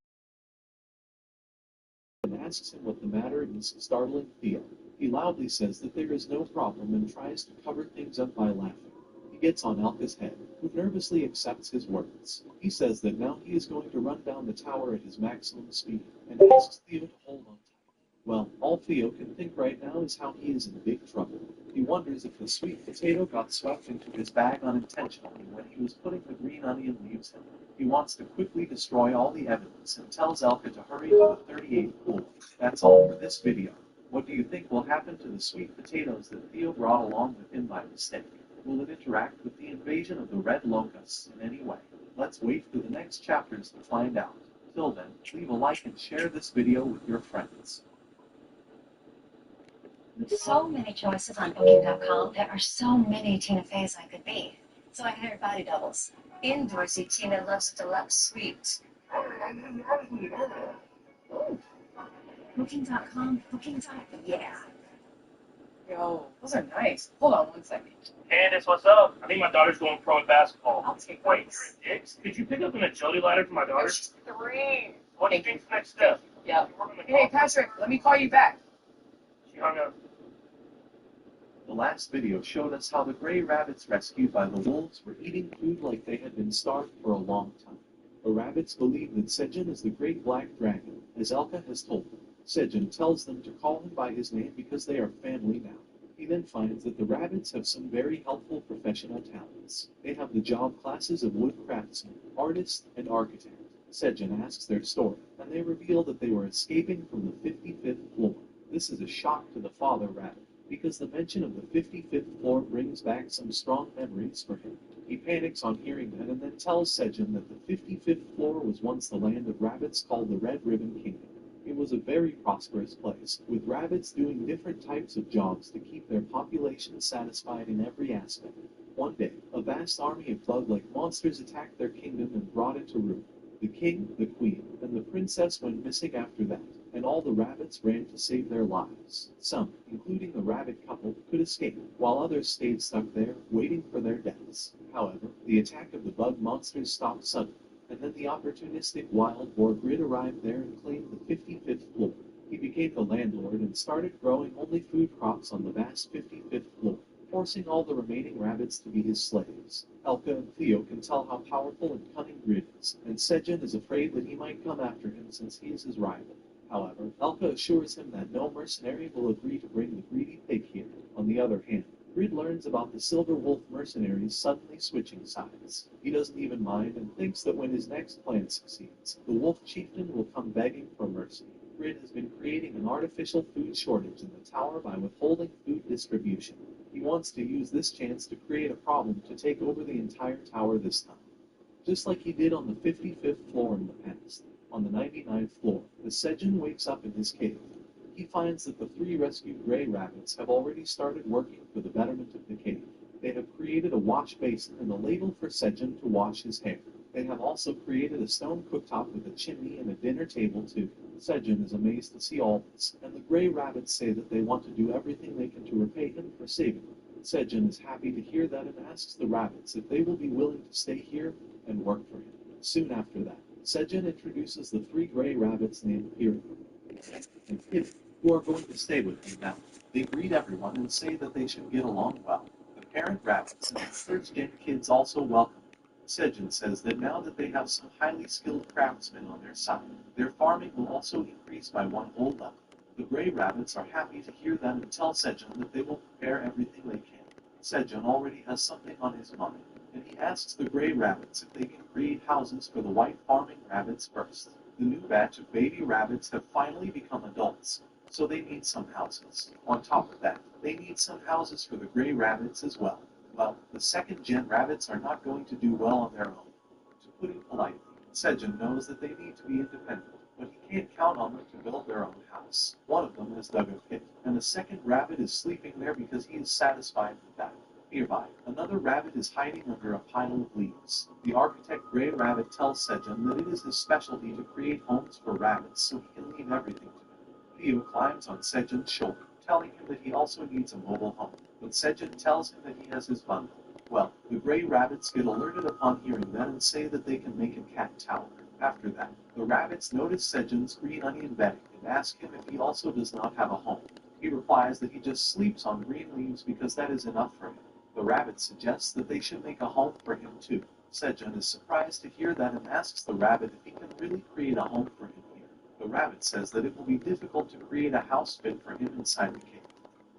and asks him what the matter is, startling Theo. He loudly says that there is no problem and tries to cover things up by laughing. He gets on Elka's head, who nervously accepts his words. He says that now he is going to run down the tower at his maximum speed, and asks Theo to hold on tight. Well, all Theo can think right now is how he is in big trouble. He wonders if the sweet potato got swept into his bag unintentionally when he was putting the green onion leaves in. He wants to quickly destroy all the evidence and tells Elka to hurry to the 38th floor. That's all for this video. What do you think will happen to the sweet potatoes that Theo brought along with him by mistake? Will it interact with the invasion of the Red Locusts in any way? Let's wait for the next chapters to find out. Till then, leave a like and share this video with your friends. With so many choices on Booking.com, there are so many Tina Feys I could be. So I hired body doubles. Indoorsy Tina loves deluxe suite. Ooh. Booking.com, yeah. Yo, those are nice. Hold on one second. Candace, what's up? I think my daughter's going pro in basketball. I'll take Wait, those. you're a dick? Did you pick up an agility ladder for my daughter? There's 3. What do you think's the next step? Yeah. You're working the Hey, Patrick, let me call you back. She hung up. The last video showed us how the gray rabbits rescued by the wolves were eating food like they had been starved for a long time. The rabbits believe that Sejin is the Great Black Dragon, as Elka has told them. Sejin tells them to call him by his name because they are family now. He then finds that the rabbits have some very helpful professional talents. They have the job classes of wood craftsman, artist, and architect. Sejin asks their story, and they reveal that they were escaping from the 55th floor. This is a shock to the father rabbit, because the mention of the 55th floor brings back some strong memories for him. He panics on hearing that and then tells Sejin that the 55th floor was once the land of rabbits called the Red Ribbon Kingdom. It was a very prosperous place, with rabbits doing different types of jobs to keep their population satisfied in every aspect. One day, a vast army of bug-like monsters attacked their kingdom and brought it to ruin. The king, the queen, and the princess went missing after that, and all the rabbits ran to save their lives. Some, including the rabbit couple, could escape, while others stayed stuck there, waiting for their deaths. However, the attack of the bug monsters stopped suddenly, and then the opportunistic wild boar Grid arrived there and claimed the 55th floor. He became the landlord and started growing only food crops on the vast 55th floor, forcing all the remaining rabbits to be his slaves. Elka and Theo can tell how powerful and cunning Grid is, and Sejin is afraid that he might come after him since he is his rival. However, Elka assures him that no mercenary will agree to bring the greedy pig here. On the other hand, Grid learns about the Silver Wolf mercenaries suddenly switching sides. He doesn't even mind and thinks that when his next plan succeeds, the Wolf Chieftain will come begging for mercy. Grid has been creating an artificial food shortage in the tower by withholding food distribution. He wants to use this chance to create a problem to take over the entire tower this time. Just like he did on the 55th floor in the past. On the 99th floor, the Sejin wakes up in his cave. He finds that the 3 rescued gray rabbits have already started working for the betterment of the cave. They have created a wash basin and a ladle for Sejin to wash his hair. They have also created a stone cooktop with a chimney and a dinner table too. Sejin is amazed to see all this, and the gray rabbits say that they want to do everything they can to repay him for saving them. Sejin is happy to hear that and asks the rabbits if they will be willing to stay here and work for him. Soon after that, Sejin introduces the 3 gray rabbits named Hero and Pip, who are going to stay with him now. They greet everyone and say that they should get along well. The parent rabbits and the first-gen kids also welcome him. Sejin says that now that they have some highly skilled craftsmen on their side, their farming will also increase by 1 whole level. The gray rabbits are happy to hear them and tell Sejin that they will prepare everything they can. Sejin already has something on his mind, and he asks the gray rabbits if they can create houses for the white farming rabbits first. The new batch of baby rabbits have finally become adults, so they need some houses. On top of that, they need some houses for the gray rabbits as well. Well, the second-gen rabbits are not going to do well on their own. To put it politely, Sejin knows that they need to be independent, but he can't count on them to build their own house. One of them has dug a pit, and the second rabbit is sleeping there because he is satisfied with that. Nearby, another rabbit is hiding under a pile of leaves. The architect Gray Rabbit tells Sejin that it is his specialty to create homes for rabbits so he can leave everything to them. Theo climbs on Sejin's shoulder, telling him that he also needs a mobile home, but Sejin tells him that he has his bundle. Well, the gray rabbits get alerted upon hearing that and say that they can make a cat tower. After that, the rabbits notice Sejin's green onion bedding and ask him if he also does not have a home. He replies that he just sleeps on green leaves because that is enough for him. The rabbit suggests that they should make a home for him too. Sejin is surprised to hear that and asks the rabbit if he can really create a home for him here. The rabbit says that it will be difficult to create a house fit for him inside the cave,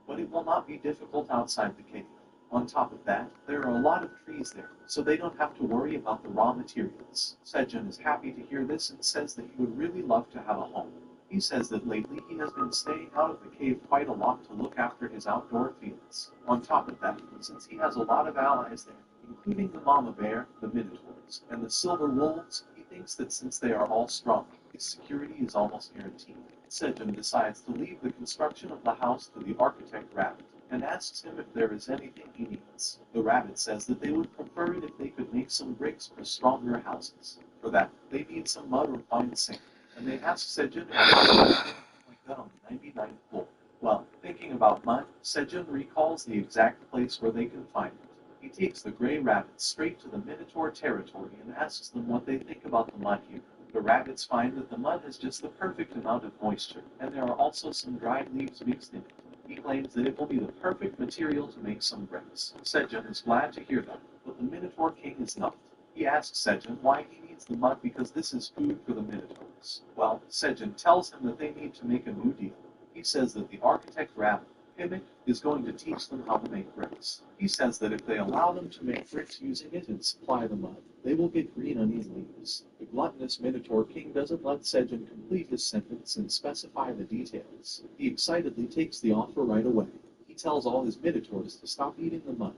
but it will not be difficult outside the cave. On top of that, there are a lot of trees there, so they don't have to worry about the raw materials. Sejin is happy to hear this and says that he would really love to have a home. He says that lately he has been staying out of the cave quite a lot to look after his outdoor fields. On top of that, since he has a lot of allies there, including the mama bear, the minotaurs, and the silver wolves, he thinks that since they are all strong, his security is almost guaranteed. Sejin decides to leave the construction of the house to the architect rabbit and asks him if there is anything he needs. The rabbit says that they would prefer it if they could make some bricks for stronger houses. For that, they need some mud or fine sand, and they ask Sejin if like that on the 99th floor. Well, thinking about mud, Sejin recalls the exact place where they can find it. He takes the gray rabbits straight to the Minotaur territory and asks them what they think about the mud here. The rabbits find that the mud has just the perfect amount of moisture, and there are also some dried leaves mixed in it. He claims that it will be the perfect material to make some bricks. Sejin is glad to hear that, but the Minotaur King is not. He asks Sejin why he needs the mud because this is food for the Minotaurs. Well, Sejin tells him that they need to make a new deal. He says that the architect rabbit, Pimmick, is going to teach them how to make bricks. He says that if they allow them to make bricks using it and supply the mud, they will get green onion leaves. The gluttonous Minotaur King doesn't let Sejin complete his sentence and specify the details. He excitedly takes the offer right away. He tells all his Minotaurs to stop eating the mud,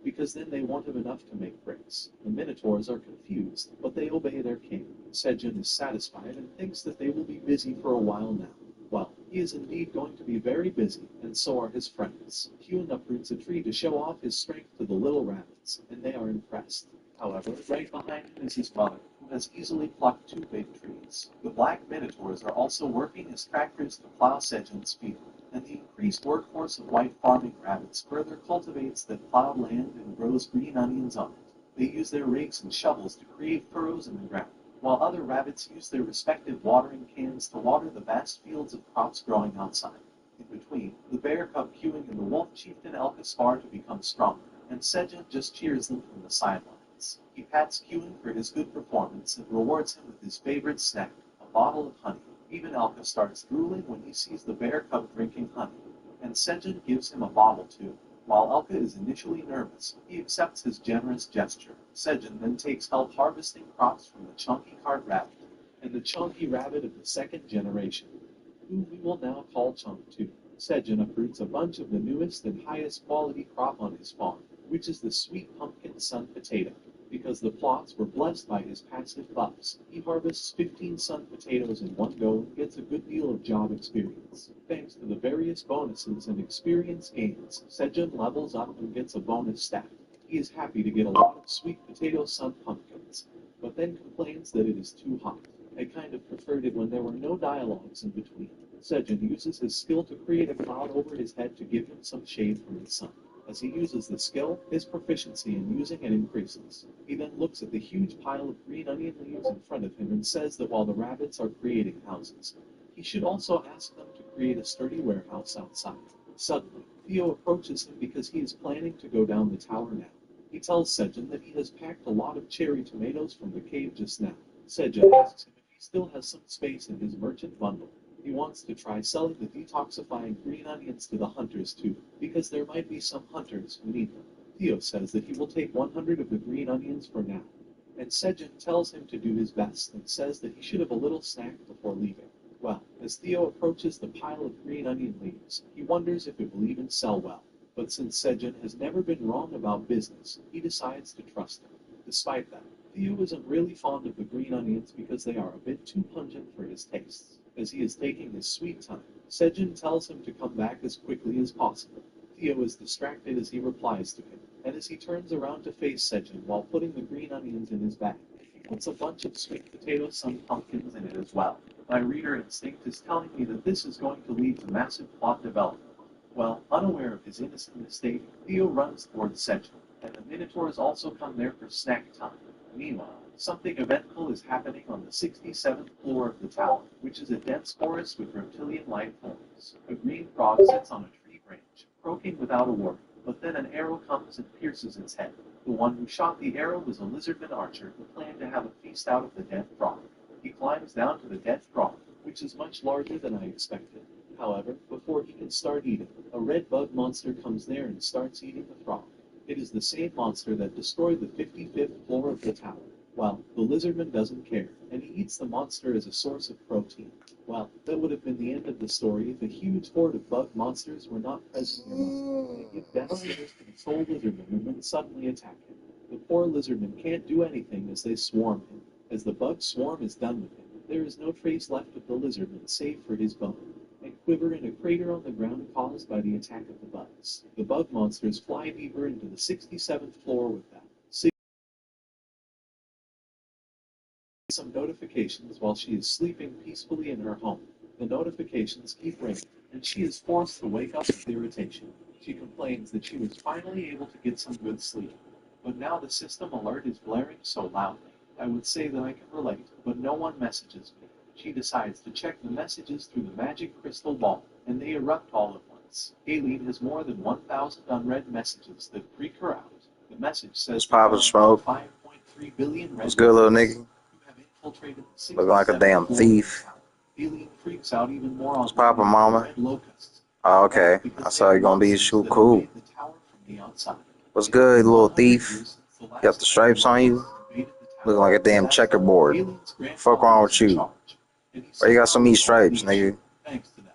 because then they won't have enough to make bricks. The Minotaurs are confused, but they obey their king. Sejin is satisfied and thinks that they will be busy for a while now. Well, he is indeed going to be very busy, and so are his friends. Hewin uproots a tree to show off his strength to the little rabbits, and they are impressed. However, right behind him is his mother, who has easily plucked 2 big trees. The black Minotaurs are also working as tractors to plow Sejin's field, and the increased workforce of white farming rabbits further cultivates that plowed land and grows green onions on it. They use their rakes and shovels to create furrows in the ground, while other rabbits use their respective watering cans to water the vast fields of crops growing outside. In between, the bear cub Hewing and the wolf chieftain Elka spar to become stronger, and Sejin just cheers them from the sidelines. He pats Kewin for his good performance and rewards him with his favorite snack, a bottle of honey. Even Alka starts drooling when he sees the bear cub drinking honey, and Sejin gives him a bottle too. While Alka is initially nervous, he accepts his generous gesture. Sejin then takes help harvesting crops from the Chunky Cart Rabbit, and the Chunky Rabbit of the second generation, whom we will now call Chunk 2. Sejin uproots a bunch of the newest and highest quality crop on his farm, which is the sweet pumpkin sun potato. Because the plots were blessed by his passive buffs, he harvests 15 sun potatoes in one go and gets a good deal of job experience. Thanks to the various bonuses and experience gains, Sejin levels up and gets a bonus stat. He is happy to get a lot of sweet potato sun pumpkins, but then complains that it is too hot. I kind of preferred it when there were no dialogues in between. Sejin uses his skill to create a cloud over his head to give him some shade from the sun. As he uses the skill, his proficiency in using it increases. He then looks at the huge pile of green onion leaves in front of him and says that while the rabbits are creating houses, he should also ask them to create a sturdy warehouse outside. Suddenly, Theo approaches him because he is planning to go down the tower now. He tells Sejin that he has packed a lot of cherry tomatoes from the cave just now. Sejin asks him if he still has some space in his merchant bundle. He wants to try selling the detoxifying green onions to the hunters too, because there might be some hunters who need them. Theo says that he will take 100 of the green onions for now, and Sejin tells him to do his best and says that he should have a little snack before leaving. Well, as Theo approaches the pile of green onion leaves, he wonders if it will even sell well. But since Sejin has never been wrong about business, he decides to trust him. Despite that, Theo isn't really fond of the green onions because they are a bit too pungent for his tastes. As he is taking his sweet time, Sejin tells him to come back as quickly as possible. Theo is distracted as he replies to him, and as he turns around to face Sejin while putting the green onions in his bag, he puts a bunch of sweet potato sun pumpkins in it as well. My reader instinct is telling me that this is going to lead to massive plot development. Well, unaware of his innocent mistake, Theo runs towards Sejin, and the Minotaurs also come there for snack time. Meanwhile, something eventful is happening on the 67th floor of the tower, which is a dense forest with reptilian life forms. A green frog sits on a tree branch, croaking without a word, but then an arrow comes and pierces its head. The one who shot the arrow was a lizardman archer who planned to have a feast out of the dead frog. He climbs down to the dead frog, which is much larger than I expected. However, before he can start eating, a red bug monster comes there and starts eating the frog. It is the same monster that destroyed the 55th floor of the tower. Well, the lizardman doesn't care, and he eats the monster as a source of protein. Well, that would have been the end of the story if a huge horde of bug monsters were not present nearby. They give death stares to the sole lizardman and then suddenly attack him. The poor lizardman can't do anything as they swarm him. As the bug swarm is done with him, there is no trace left of the lizardman save for his bone, and quiver in a crater on the ground caused by the attack of the bugs. The bug monsters fly deeper into the 67th floor with them. Some notifications while she is sleeping peacefully in her home. The notifications keep ringing, and she is forced to wake up with irritation. She complains that she was finally able to get some good sleep, but now the system alert is blaring so loudly. I would say that I can relate, but no one messages me. She decides to check the messages through the magic crystal ball, and they erupt all at once. Aileen has more than 1,000 unread messages that freak her out. The message says Poppin' Smoke. 5.3 billion red What's good, little nigga? messages. Infiltrated the Looking like a 67th damn floor. thief. Aileen freaks out even more on What's poppin', mama? red locusts. Oh, okay. I saw you gonna be shoot cool. What's good, little thief? You got the stripes on you? Looking like a damn checkerboard. Fuck wrong with you? Why you got so many stripes, nigga?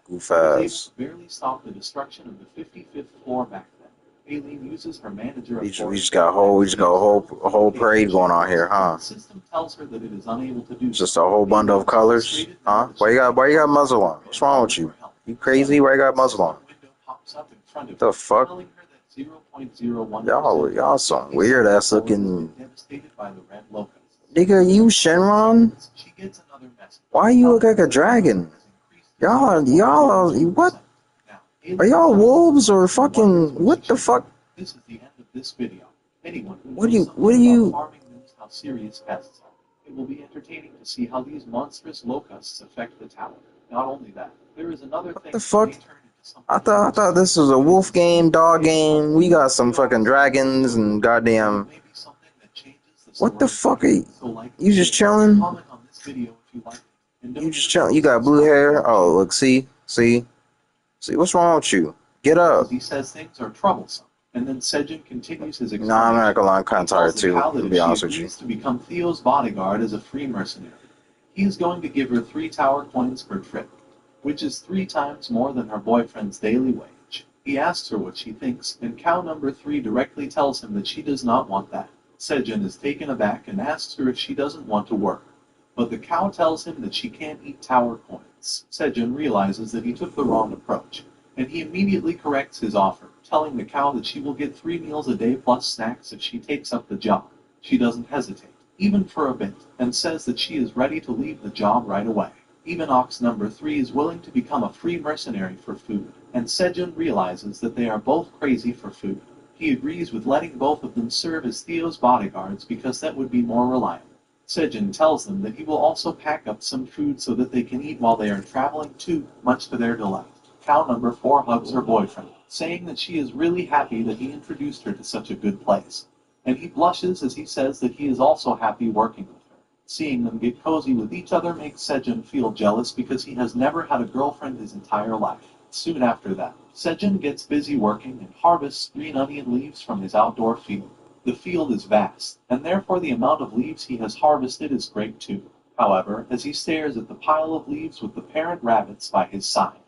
Goof ass. Barely stopped the destruction of the 55th floor back then. Aileen uses her manager. We just got a whole parade going on here, huh? The system tells her that it is unable to do Just a whole bundle of colors, huh? Why you got muzzle on? What's wrong with you? You crazy? Why you got muzzle on? What the fuck? Y'all some weird ass looking. Nigga, you Shenron? Why you look like a dragon? Y'all, what? Are y'all wolves or fucking, what the fuck? This is the end of this video. Anyone who What knows do something you- about farming knows how serious pests are. It will be entertaining to see how these monstrous locusts affect the tower. Not only that, there is another thing the fuck? that may turn into I thought this was a wolf game, dog game. We got some fucking dragons and goddamn. What the fuck are you? You just chilling? You just chilling? You got blue hair? Oh, look, see, what's wrong with you? Get up. He says things are troublesome, and then Sejin continues his explanation. Nah, I'm not gonna lie, I'm kind of tired too, to be honest with you. She agrees to become Theo's bodyguard as a free mercenary. He is going to give her 3 tower coins per trip, which is 3 times more than her boyfriend's daily wage. He asks her what she thinks, and cow number 3 directly tells him that she does not want that. Sejin is taken aback and asks her if she doesn't want to work, but the cow tells him that she can't eat tower coins. Sejin realizes that he took the wrong approach, and he immediately corrects his offer, telling the cow that she will get 3 meals a day plus snacks if she takes up the job. She doesn't hesitate, even for a bit, and says that she is ready to leave the job right away. Even ox number 3 is willing to become a free mercenary for food, and Sejin realizes that they are both crazy for food. He agrees with letting both of them serve as Theo's bodyguards because that would be more reliable. Sejin tells them that he will also pack up some food so that they can eat while they are traveling too, much to their delight. Cow number 4 hugs her boyfriend, saying that she is really happy that he introduced her to such a good place. And he blushes as he says that he is also happy working with her. Seeing them get cozy with each other makes Sejin feel jealous because he has never had a girlfriend his entire life. Soon after that, Sejin gets busy working and harvests green onion leaves from his outdoor field. The field is vast, and therefore the amount of leaves he has harvested is great too. However, as he stares at the pile of leaves with the parent rabbits by his side,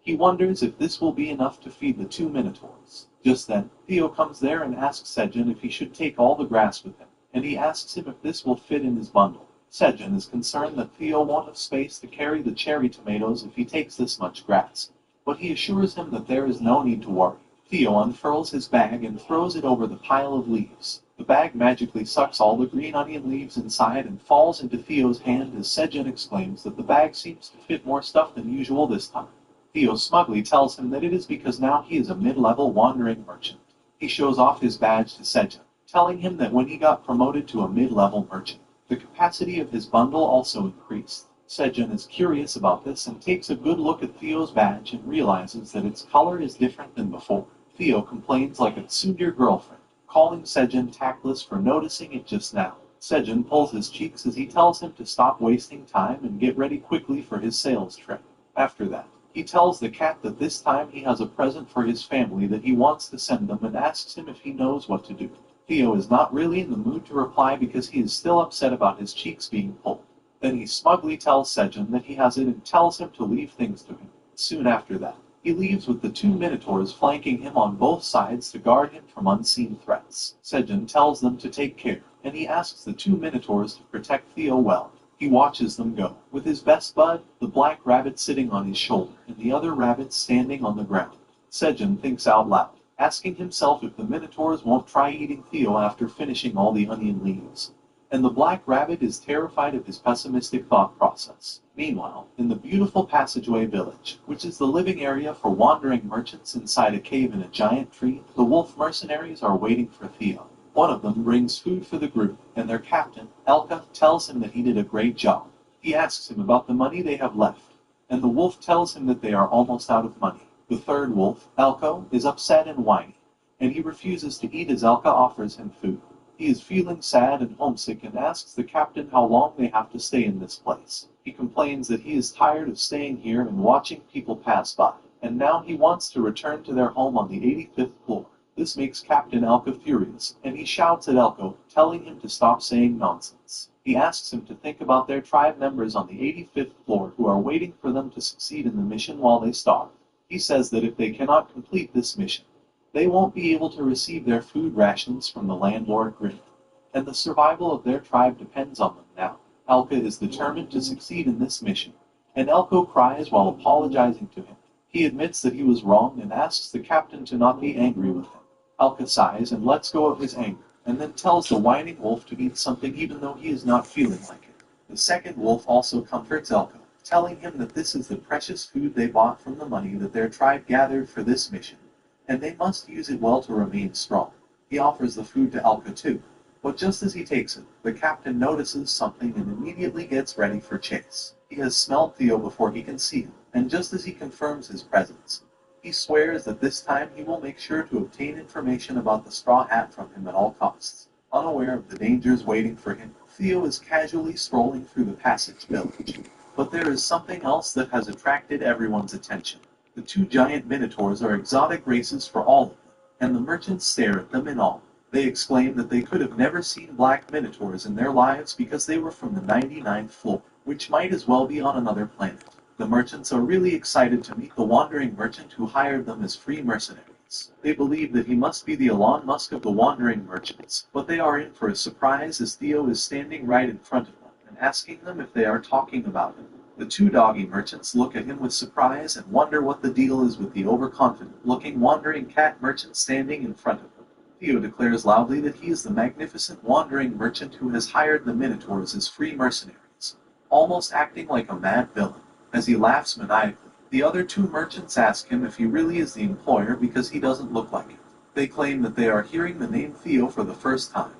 he wonders if this will be enough to feed the 2 minotaurs. Just then, Theo comes there and asks Sejin if he should take all the grass with him, and he asks him if this will fit in his bundle. Sejin is concerned that Theo won't have space to carry the cherry tomatoes if he takes this much grass, but he assures him that there is no need to worry. Theo unfurls his bag and throws it over the pile of leaves. The bag magically sucks all the green onion leaves inside and falls into Theo's hand as Sejin exclaims that the bag seems to fit more stuff than usual this time. Theo smugly tells him that it is because now he is a mid-level wandering merchant. He shows off his badge to Sejin, telling him that when he got promoted to a mid-level merchant, the capacity of his bundle also increased. Sejin is curious about this and takes a good look at Theo's badge and realizes that its color is different than before. Theo complains like a tsundere girlfriend, calling Sejin tactless for noticing it just now. Sejin pulls his cheeks as he tells him to stop wasting time and get ready quickly for his sales trip. After that, he tells the cat that this time he has a present for his family that he wants to send them and asks him if he knows what to do. Theo is not really in the mood to reply because he is still upset about his cheeks being pulled. Then he smugly tells Sejin that he has it and tells him to leave things to him. Soon after that, he leaves with the 2 minotaurs flanking him on both sides to guard him from unseen threats. Sejin tells them to take care, and he asks the 2 minotaurs to protect Theo well. He watches them go, with his best bud, the black rabbit sitting on his shoulder, and the other rabbits standing on the ground. Sejin thinks out loud, asking himself if the minotaurs won't try eating Theo after finishing all the onion leaves. And the black rabbit is terrified of his pessimistic thought process. Meanwhile, in the beautiful Passageway Village, which is the living area for wandering merchants inside a cave in a giant tree, the wolf mercenaries are waiting for Theo. One of them brings food for the group, and their captain, Elka, tells him that he did a great job. He asks him about the money they have left, and the wolf tells him that they are almost out of money. The third wolf, Elko, is upset and whiny, and he refuses to eat as Elka offers him food. He is feeling sad and homesick and asks the captain how long they have to stay in this place. He complains that he is tired of staying here and watching people pass by, and now he wants to return to their home on the 85th floor. This makes Captain Elka furious, and he shouts at Elko, telling him to stop saying nonsense. He asks him to think about their tribe members on the 85th floor who are waiting for them to succeed in the mission while they starve. He says that if they cannot complete this mission, they won't be able to receive their food rations from the landlord Grim, and the survival of their tribe depends on them now. Elka is determined to succeed in this mission, and Elko cries while apologizing to him. He admits that he was wrong and asks the captain to not be angry with him. Elka sighs and lets go of his anger, and then tells the whining wolf to eat something even though he is not feeling like it. The second wolf also comforts Elka, telling him that this is the precious food they bought from the money that their tribe gathered for this mission, and they must use it well to remain strong. He offers the food to Elka too, but just as he takes it, the captain notices something and immediately gets ready for chase. He has smelled Theo before he can see him, and just as he confirms his presence, He swears that this time he will make sure to obtain information about the straw hat from him at all costs. Unaware of the dangers waiting for him, Theo is casually strolling through the Passage Village. But there is something else that has attracted everyone's attention. The two giant minotaurs are exotic races for all of them, and the merchants stare at them in awe. They exclaim that they could have never seen black minotaurs in their lives because they were from the 99th floor, which might as well be on another planet. The merchants are really excited to meet the wandering merchant who hired them as free mercenaries. They believe that he must be the Elon Musk of the wandering merchants, but they are in for a surprise as Theo is standing right in front of them and asking them if they are talking about him. The two doggy merchants look at him with surprise and wonder what the deal is with the overconfident-looking wandering cat merchant standing in front of them. Theo declares loudly that he is the magnificent wandering merchant who has hired the Minotaurs as free mercenaries, almost acting like a mad villain. As he laughs maniacally, the other two merchants ask him if he really is the employer because he doesn't look like it. They claim that they are hearing the name Theo for the first time,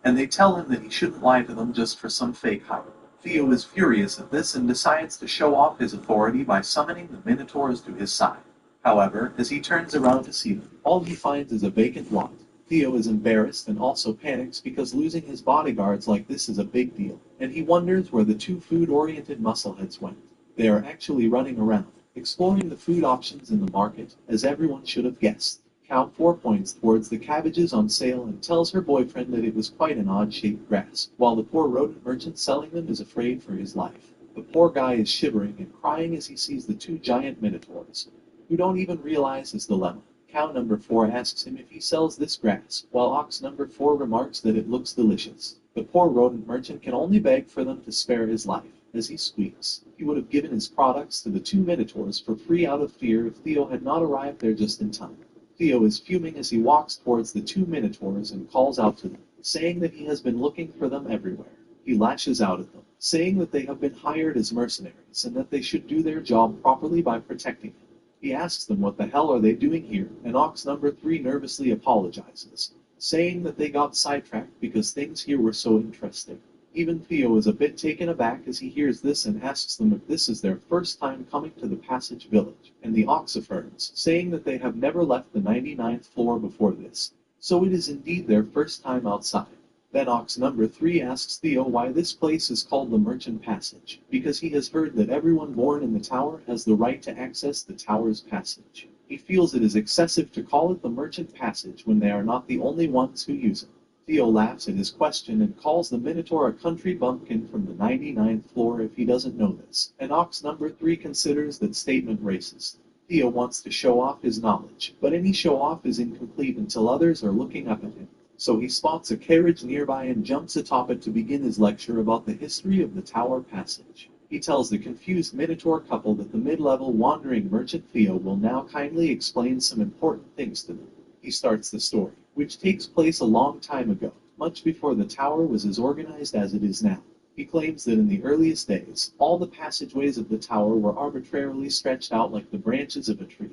and they tell him that he shouldn't lie to them just for some fake hire. Theo is furious at this and decides to show off his authority by summoning the Minotaurs to his side. However, as he turns around to see them, all he finds is a vacant lot. Theo is embarrassed and also panics because losing his bodyguards like this is a big deal, and he wonders where the two food-oriented muscleheads went. They are actually running around, exploring the food options in the market, as everyone should have guessed. Cow 4 points towards the cabbages on sale and tells her boyfriend that it was quite an odd-shaped grass, while the poor rodent merchant selling them is afraid for his life. The poor guy is shivering and crying as he sees the two giant minotaurs, who don't even realize his dilemma. Cow number 4 asks him if he sells this grass, while ox number 4 remarks that it looks delicious. The poor rodent merchant can only beg for them to spare his life. As he squeaks, he would have given his products to the two minotaurs for free out of fear if Theo had not arrived there just in time. Theo is fuming as he walks towards the two minotaurs and calls out to them, saying that he has been looking for them everywhere. He lashes out at them, saying that they have been hired as mercenaries and that they should do their job properly by protecting him. He asks them what the hell are they doing here, and ox number 3 nervously apologizes, saying that they got sidetracked because things here were so interesting. Even Theo is a bit taken aback as he hears this and asks them if this is their first time coming to the Passage Village, and the ox affirms, saying that they have never left the 99th floor before this, so it is indeed their first time outside. Then ox number 3 asks Theo why this place is called the Merchant Passage, because he has heard that everyone born in the tower has the right to access the tower's passage. He feels it is excessive to call it the Merchant Passage when they are not the only ones who use it. Theo laughs at his question and calls the Minotaur a country bumpkin from the 99th floor if he doesn't know this, and ox number 3 considers that statement racist. Theo wants to show off his knowledge, but any show-off is incomplete until others are looking up at him. So he spots a carriage nearby and jumps atop it to begin his lecture about the history of the Tower Passage. He tells the confused Minotaur couple that the mid-level wandering merchant Theo will now kindly explain some important things to them. He starts the story, which takes place a long time ago, much before the tower was as organized as it is now. He claims that in the earliest days, all the passageways of the tower were arbitrarily stretched out like the branches of a tree,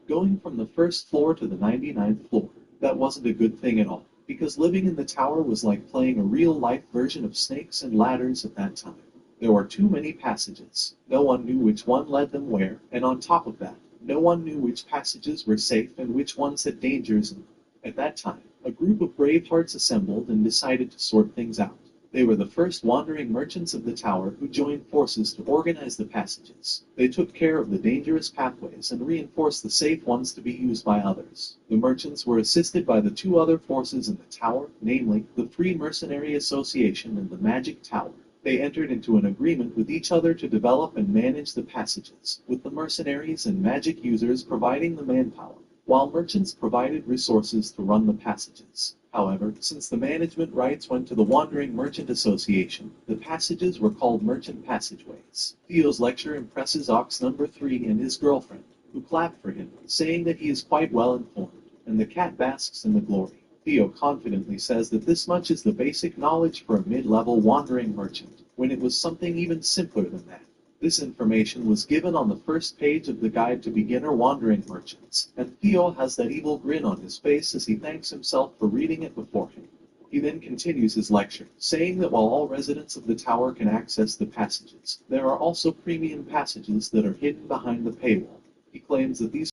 going from the first floor to the 99th floor. That wasn't a good thing at all, because living in the tower was like playing a real-life version of snakes and ladders at that time. There were too many passages. No one knew which one led them where, and on top of that, no one knew which passages were safe and which ones had dangers in them. At that time, a group of brave hearts assembled and decided to sort things out. They were the first wandering merchants of the tower who joined forces to organize the passages. They took care of the dangerous pathways and reinforced the safe ones to be used by others. The merchants were assisted by the two other forces in the tower, namely, the Free Mercenary Association and the Magic Tower. They entered into an agreement with each other to develop and manage the passages, with the mercenaries and magic users providing the manpower, while merchants provided resources to run the passages. However, since the management rights went to the Wandering Merchant Association, the passages were called Merchant Passageways. Theo's lecture impresses ox number 3 and his girlfriend, who clap for him, saying that he is quite well informed, and the cat basks in the glory. Theo confidently says that this much is the basic knowledge for a mid-level wandering merchant, when it was something even simpler than that. This information was given on the first page of the Guide to Beginner Wandering Merchants, and Theo has that evil grin on his face as he thanks himself for reading it before him. He then continues his lecture, saying that while all residents of the tower can access the passages, there are also premium passages that are hidden behind the paywall. He claims that these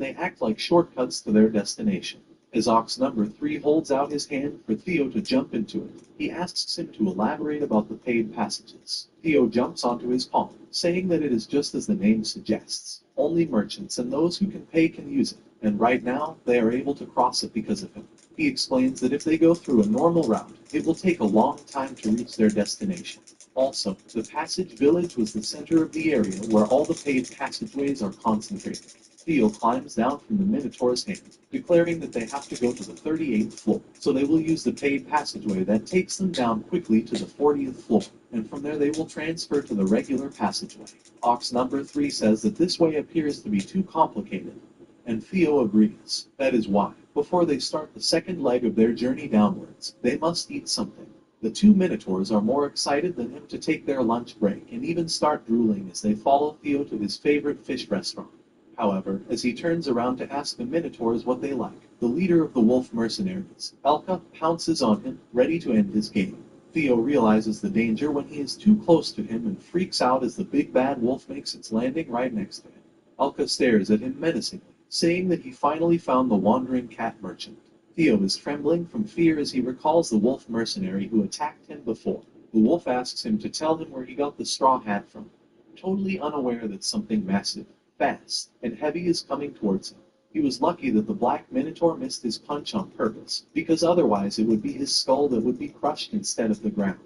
they act like shortcuts to their destination. As Ox number 3 holds out his hand for Theo to jump into it, he asks him to elaborate about the paid passages. Theo jumps onto his palm, saying that it is just as the name suggests. Only merchants and those who can pay can use it, and right now, they are able to cross it because of him. He explains that if they go through a normal route, it will take a long time to reach their destination. Also, the Passage Village was the center of the area where all the paid passageways are concentrated. Theo climbs down from the Minotaur's hand, declaring that they have to go to the 38th floor, so they will use the paid passageway that takes them down quickly to the 40th floor, and from there they will transfer to the regular passageway. Ox number 3 says that this way appears to be too complicated, and Theo agrees. That is why, before they start the second leg of their journey downwards, they must eat something. The two Minotaurs are more excited than him to take their lunch break and even start drooling as they follow Theo to his favorite fish restaurant. However, as he turns around to ask the Minotaurs what they like, the leader of the wolf mercenaries, Elka, pounces on him, ready to end his game. Theo realizes the danger when he is too close to him and freaks out as the big bad wolf makes its landing right next to him. Elka stares at him menacingly, saying that he finally found the wandering cat merchant. Theo is trembling from fear as he recalls the wolf mercenary who attacked him before. The wolf asks him to tell him where he got the straw hat from, totally unaware that something massive, fast, and heavy is coming towards him. He was lucky that the black minotaur missed his punch on purpose, because otherwise it would be his skull that would be crushed instead of the ground.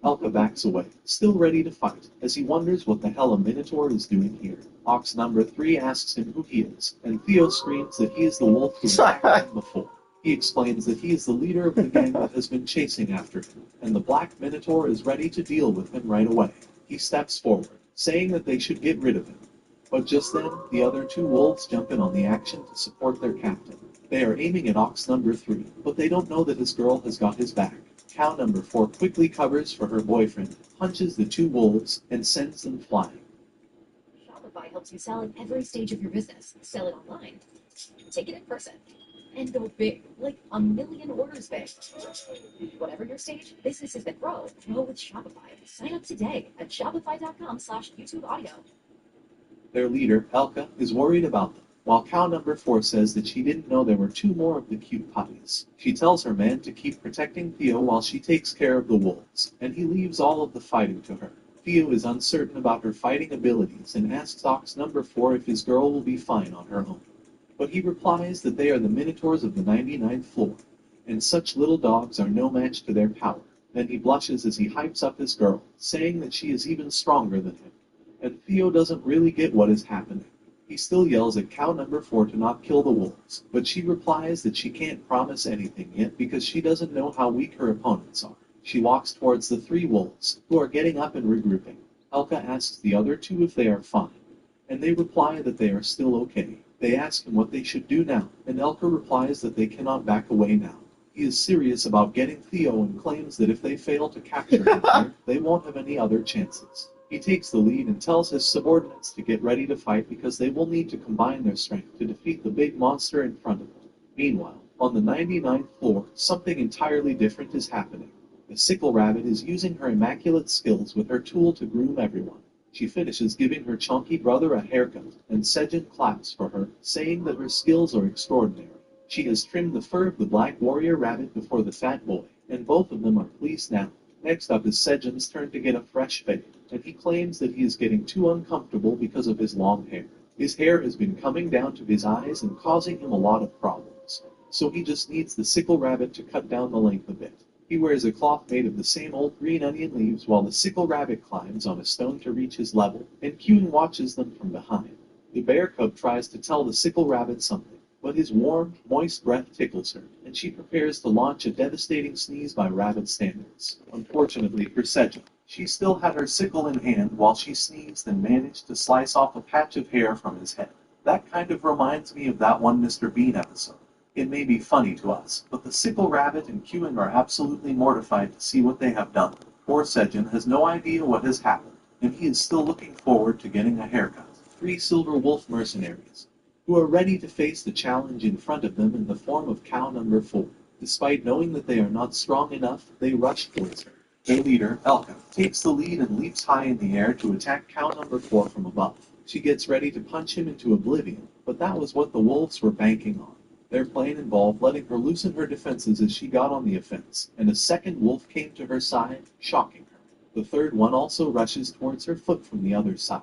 Elka backs away, still ready to fight, as he wonders what the hell a minotaur is doing here. Ox number 3 asks him who he is, and Theo screams that he is the wolf who attacked him before. He explains that he is the leader of the gang that has been chasing after him, and the black minotaur is ready to deal with him right away. He steps forward, saying that they should get rid of him. But just then, the other two wolves jump in on the action to support their captain. They are aiming at Ox number 3, but they don't know that his girl has got his back. Cow number 4 quickly covers for her boyfriend, punches the two wolves, and sends them flying. Shopify helps you sell at every stage of your business. Sell it online, take it in person, and go big, like a million orders big. Whatever your stage, businesses that grow with Shopify. Sign up today at shopify.com/YouTube-audio. Their leader, Elka, is worried about them, while cow number 4 says that she didn't know there were 2 more of the cute puppies. She tells her man to keep protecting Theo while she takes care of the wolves, and he leaves all of the fighting to her. Theo is uncertain about her fighting abilities and asks Ox number 4 if his girl will be fine on her own. But he replies that they are the minotaurs of the 99th floor, and such little dogs are no match to their power. Then he blushes as he hypes up his girl, saying that she is even stronger than him. And Theo doesn't really get what is happening. He still yells at cow number 4 to not kill the wolves, but she replies that she can't promise anything yet because she doesn't know how weak her opponents are. She walks towards the 3 wolves, who are getting up and regrouping. Elka asks the other 2 if they are fine, and they reply that they are still okay. They ask him what they should do now, and Elka replies that they cannot back away now. He is serious about getting Theo and claims that if they fail to capture him here, they won't have any other chances. He takes the lead and tells his subordinates to get ready to fight because they will need to combine their strength to defeat the big monster in front of them. Meanwhile, on the 99th floor, something entirely different is happening. The sickle rabbit is using her immaculate skills with her tool to groom everyone. She finishes giving her chunky brother a haircut, and Sejin claps for her, saying that her skills are extraordinary. She has trimmed the fur of the black warrior rabbit before the fat boy, and both of them are pleased now. Next up is Sejin's turn to get a fresh fade, and he claims that he is getting too uncomfortable because of his long hair. His hair has been coming down to his eyes and causing him a lot of problems, so he just needs the sickle rabbit to cut down the length a bit. He wears a cloth made of the same old green onion leaves while the sickle rabbit climbs on a stone to reach his level, and Kuhn watches them from behind. The bear cub tries to tell the sickle rabbit something, but his warm, moist breath tickles her, and she prepares to launch a devastating sneeze by rabbit standards. Unfortunately for Sejin, she still had her sickle in hand while she sneezed and managed to slice off a patch of hair from his head. That kind of reminds me of that one Mr. Bean episode. It may be funny to us, but the sickle rabbit and Kuhn are absolutely mortified to see what they have done. Poor Sejin has no idea what has happened, and he is still looking forward to getting a haircut. 3 silver wolf mercenaries, who are ready to face the challenge in front of them in the form of cow number 4. Despite knowing that they are not strong enough, they rush towards her. Their leader, Elka, takes the lead and leaps high in the air to attack cow number 4 from above. She gets ready to punch him into oblivion, but that was what the wolves were banking on. Their plan involved letting her loosen her defenses as she got on the offense, and a second wolf came to her side, shocking her. The third one also rushes towards her foot from the other side.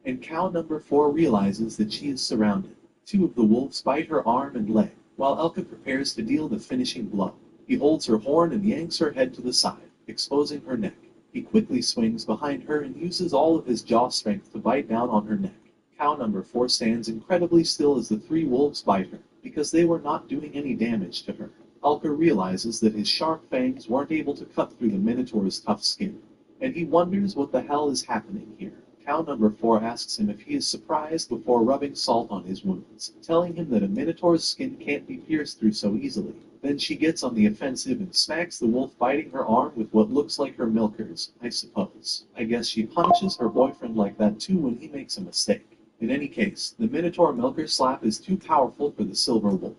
And cow number 4 realizes that she is surrounded. 2 of the wolves bite her arm and leg, while Elka prepares to deal the finishing blow. He holds her horn and yanks her head to the side, exposing her neck. He quickly swings behind her and uses all of his jaw strength to bite down on her neck. Cow number 4 stands incredibly still as the 3 wolves bite her, because they were not doing any damage to her. Elka realizes that his sharp fangs weren't able to cut through the Minotaur's tough skin, and he wonders what the hell is happening here. Cow number 4 asks him if he is surprised before rubbing salt on his wounds, telling him that a Minotaur's skin can't be pierced through so easily. Then she gets on the offensive and smacks the wolf biting her arm with what looks like her milkers, I suppose. I guess she punishes her boyfriend like that too when he makes a mistake. In any case, the Minotaur milker slap is too powerful for the silver wolf,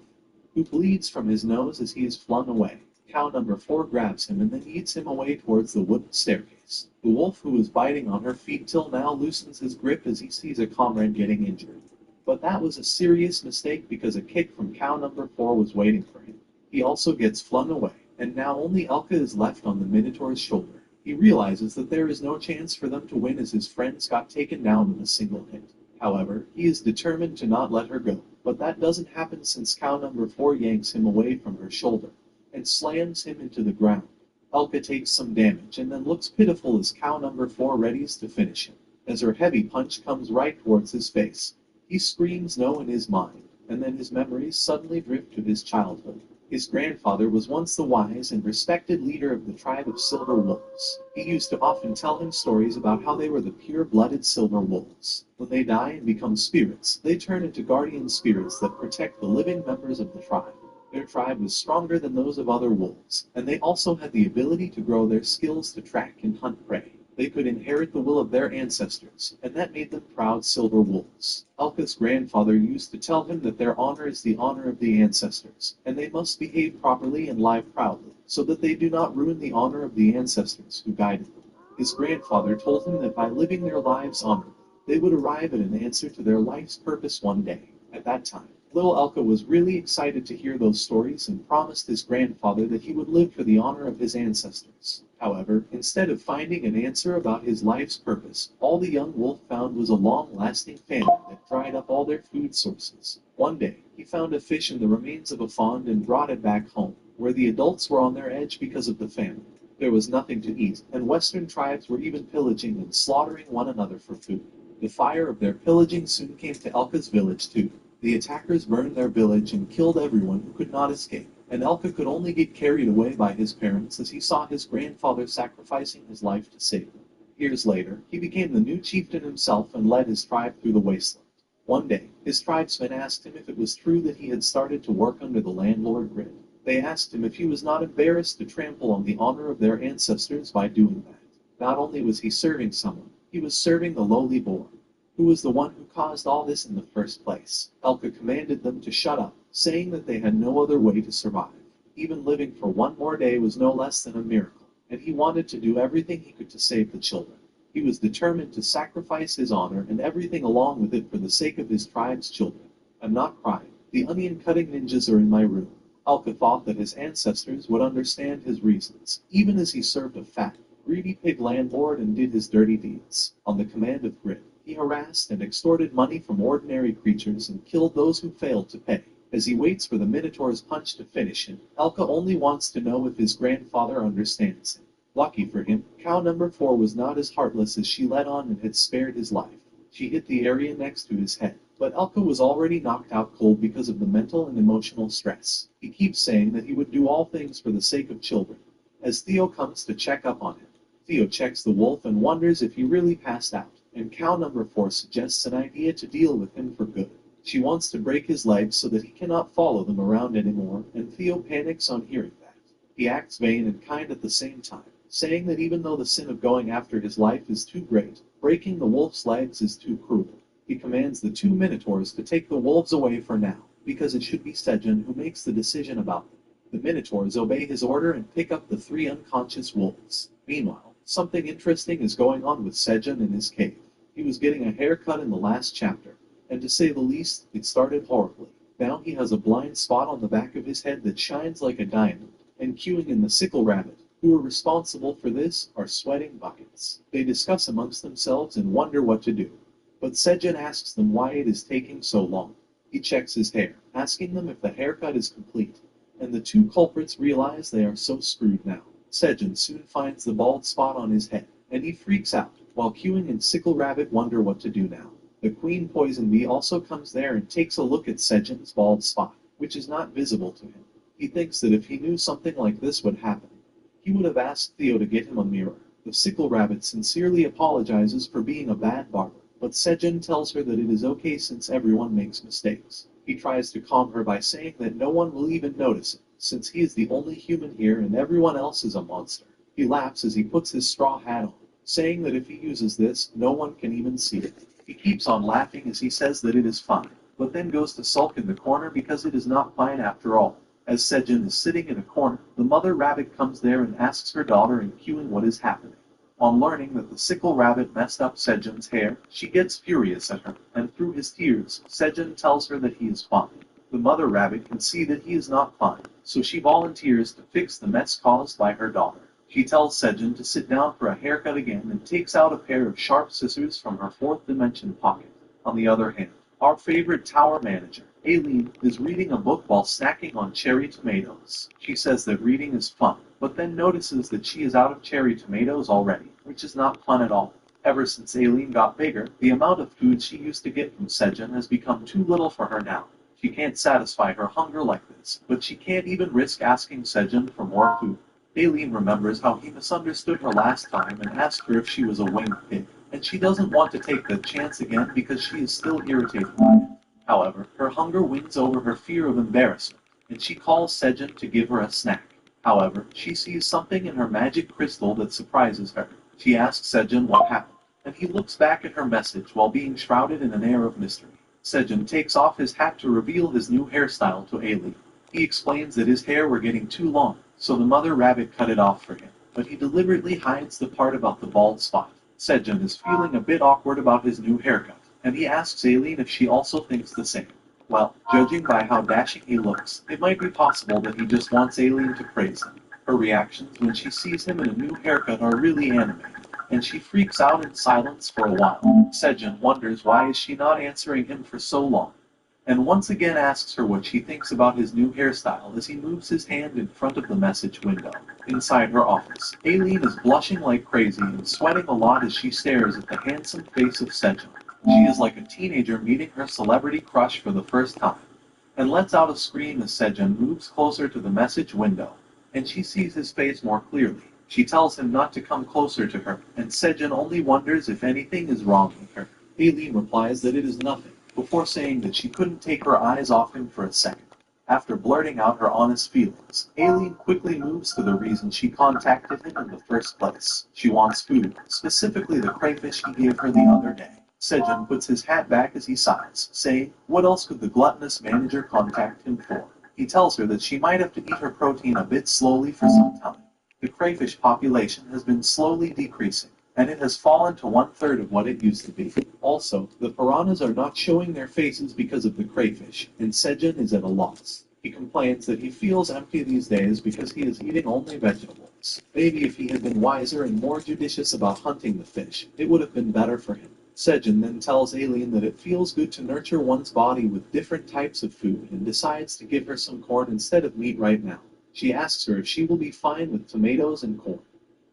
who bleeds from his nose as he is flung away. Cow number 4 grabs him and then eats him away towards the wooden staircase. The wolf, who was biting on her feet till now, loosens his grip as he sees a comrade getting injured. But that was a serious mistake because a kick from cow number 4 was waiting for him. He also gets flung away, and now only Elka is left on the Minotaur's shoulder. He realizes that there is no chance for them to win as his friends got taken down in a single hit. However, he is determined to not let her go, but that doesn't happen since cow number 4 yanks him away from her shoulder and slams him into the ground. Elka takes some damage and then looks pitiful as cow number 4 readies to finish him. As her heavy punch comes right towards his face, he screams no in his mind, and then his memories suddenly drift to his childhood. His grandfather was once the wise and respected leader of the tribe of Silver Wolves. He used to often tell him stories about how they were the pure-blooded Silver Wolves. When they die and become spirits, they turn into guardian spirits that protect the living members of the tribe. Their tribe was stronger than those of other wolves, and they also had the ability to grow their skills to track and hunt prey. They could inherit the will of their ancestors, and that made them proud silver wolves. Elka's grandfather used to tell him that their honor is the honor of the ancestors, and they must behave properly and live proudly, so that they do not ruin the honor of the ancestors who guided them. His grandfather told him that by living their lives honorably, they would arrive at an answer to their life's purpose one day. At that time, little Elka was really excited to hear those stories and promised his grandfather that he would live for the honor of his ancestors. However, instead of finding an answer about his life's purpose, all the young wolf found was a long-lasting famine that dried up all their food sources. One day, he found a fish in the remains of a pond and brought it back home, where the adults were on their edge because of the famine. There was nothing to eat, and western tribes were even pillaging and slaughtering one another for food. The fire of their pillaging soon came to Elka's village too. The attackers burned their village and killed everyone who could not escape, and Elka could only get carried away by his parents as he saw his grandfather sacrificing his life to save them. Years later, he became the new chieftain himself and led his tribe through the wasteland. One day, his tribesmen asked him if it was true that he had started to work under the landlord Grid. They asked him if he was not embarrassed to trample on the honor of their ancestors by doing that. Not only was he serving someone, he was serving the lowly born, who was the one who caused all this in the first place. Elka commanded them to shut up, saying that they had no other way to survive. Even living for one more day was no less than a miracle, and he wanted to do everything he could to save the children. He was determined to sacrifice his honor and everything along with it for the sake of his tribe's children. I'm not crying. The onion-cutting ninjas are in my room. Elka thought that his ancestors would understand his reasons, even as he served a fat, greedy pig landlord and did his dirty deeds. On the command of Grid, he harassed and extorted money from ordinary creatures and killed those who failed to pay. As he waits for the Minotaur's punch to finish him, Elka only wants to know if his grandfather understands him. Lucky for him, cow number 4 was not as heartless as she let on and had spared his life. She hit the area next to his head, but Elka was already knocked out cold because of the mental and emotional stress. He keeps saying that he would do all things for the sake of children. As Theo comes to check up on him, Theo checks the wolf and wonders if he really passed out, and cow number 4 suggests an idea to deal with him for good. She wants to break his legs so that he cannot follow them around anymore, and Theo panics on hearing that. He acts vain and kind at the same time, saying that even though the sin of going after his life is too great, breaking the wolf's legs is too cruel. He commands the 2 Minotaurs to take the wolves away for now, because it should be Sejan who makes the decision about them. The Minotaurs obey his order and pick up the 3 unconscious wolves. Meanwhile, something interesting is going on with Sejan in his cave. He was getting a haircut in the last chapter, and to say the least, it started horribly. Now he has a blind spot on the back of his head that shines like a diamond, and Queuing and the Sickle Rabbit, who are responsible for this, are sweating buckets. They discuss amongst themselves and wonder what to do. But Sejin asks them why it is taking so long. He checks his hair, asking them if the haircut is complete, and the two culprits realize they are so screwed now. Sejin soon finds the bald spot on his head, and he freaks out, while Queuing and Sickle Rabbit wonder what to do now. The Queen Poison Bee also comes there and takes a look at Sejin's bald spot, which is not visible to him. He thinks that if he knew something like this would happen, he would have asked Theo to get him a mirror. The Sickle Rabbit sincerely apologizes for being a bad barber, but Sejin tells her that it is okay since everyone makes mistakes. He tries to calm her by saying that no one will even notice it, since he is the only human here and everyone else is a monster. He laughs as he puts his straw hat on, saying that if he uses this, no one can even see it. He keeps on laughing as he says that it is fine, but then goes to sulk in the corner because it is not fine after all. As Sejin is sitting in a corner, the mother rabbit comes there and asks her daughter and Queuing what is happening. On learning that the Sickle Rabbit messed up Sejin's hair, she gets furious at her, and through his tears, Sejin tells her that he is fine. The mother rabbit can see that he is not fine, so she volunteers to fix the mess caused by her daughter. She tells Sejin to sit down for a haircut again and takes out a pair of sharp scissors from her fourth dimension pocket. On the other hand, our favorite tower manager, Aileen, is reading a book while snacking on cherry tomatoes. She says that reading is fun, but then notices that she is out of cherry tomatoes already, which is not fun at all. Ever since Aileen got bigger, the amount of food she used to get from Sejin has become too little for her now. She can't satisfy her hunger like this, but she can't even risk asking Sejin for more food. Aileen remembers how he misunderstood her last time and asked her if she was a winged pig, and she doesn't want to take that chance again because she is still irritated by it. However, her hunger wins over her fear of embarrassment, and she calls Sejin to give her a snack. However, she sees something in her magic crystal that surprises her. She asks Sejin what happened, and he looks back at her message while being shrouded in an air of mystery. Sejin takes off his hat to reveal his new hairstyle to Aileen. He explains that his hair were getting too long, so the mother rabbit cut it off for him, but he deliberately hides the part about the bald spot. Sejin is feeling a bit awkward about his new haircut, and he asks Aileen if she also thinks the same. Well, judging by how dashing he looks, it might be possible that he just wants Aileen to praise him. Her reactions when she sees him in a new haircut are really animated, and she freaks out in silence for a while. Sejin wonders why is she not answering him for so long, and once again asks her what she thinks about his new hairstyle as he moves his hand in front of the message window. Inside her office, Aileen is blushing like crazy and sweating a lot as she stares at the handsome face of Sejin. She is like a teenager meeting her celebrity crush for the first time, and lets out a scream as Sejin moves closer to the message window, and she sees his face more clearly. She tells him not to come closer to her, and Sejin only wonders if anything is wrong with her. Aileen replies that it is nothing, before saying that she couldn't take her eyes off him for a second. After blurting out her honest feelings, Aileen quickly moves to the reason she contacted him in the first place. She wants food, specifically the crayfish he gave her the other day. Sejin puts his hat back as he sighs, saying, what else could the gluttonous manager contact him for? He tells her that she might have to eat her protein a bit slowly for some time. The crayfish population has been slowly decreasing, and it has fallen to 1/3 of what it used to be. Also, the piranhas are not showing their faces because of the crayfish, and Sejin is at a loss. He complains that he feels empty these days because he is eating only vegetables. Maybe if he had been wiser and more judicious about hunting the fish, it would have been better for him. Sejin then tells Aileen that it feels good to nurture one's body with different types of food and decides to give her some corn instead of meat right now. She asks her if she will be fine with tomatoes and corn,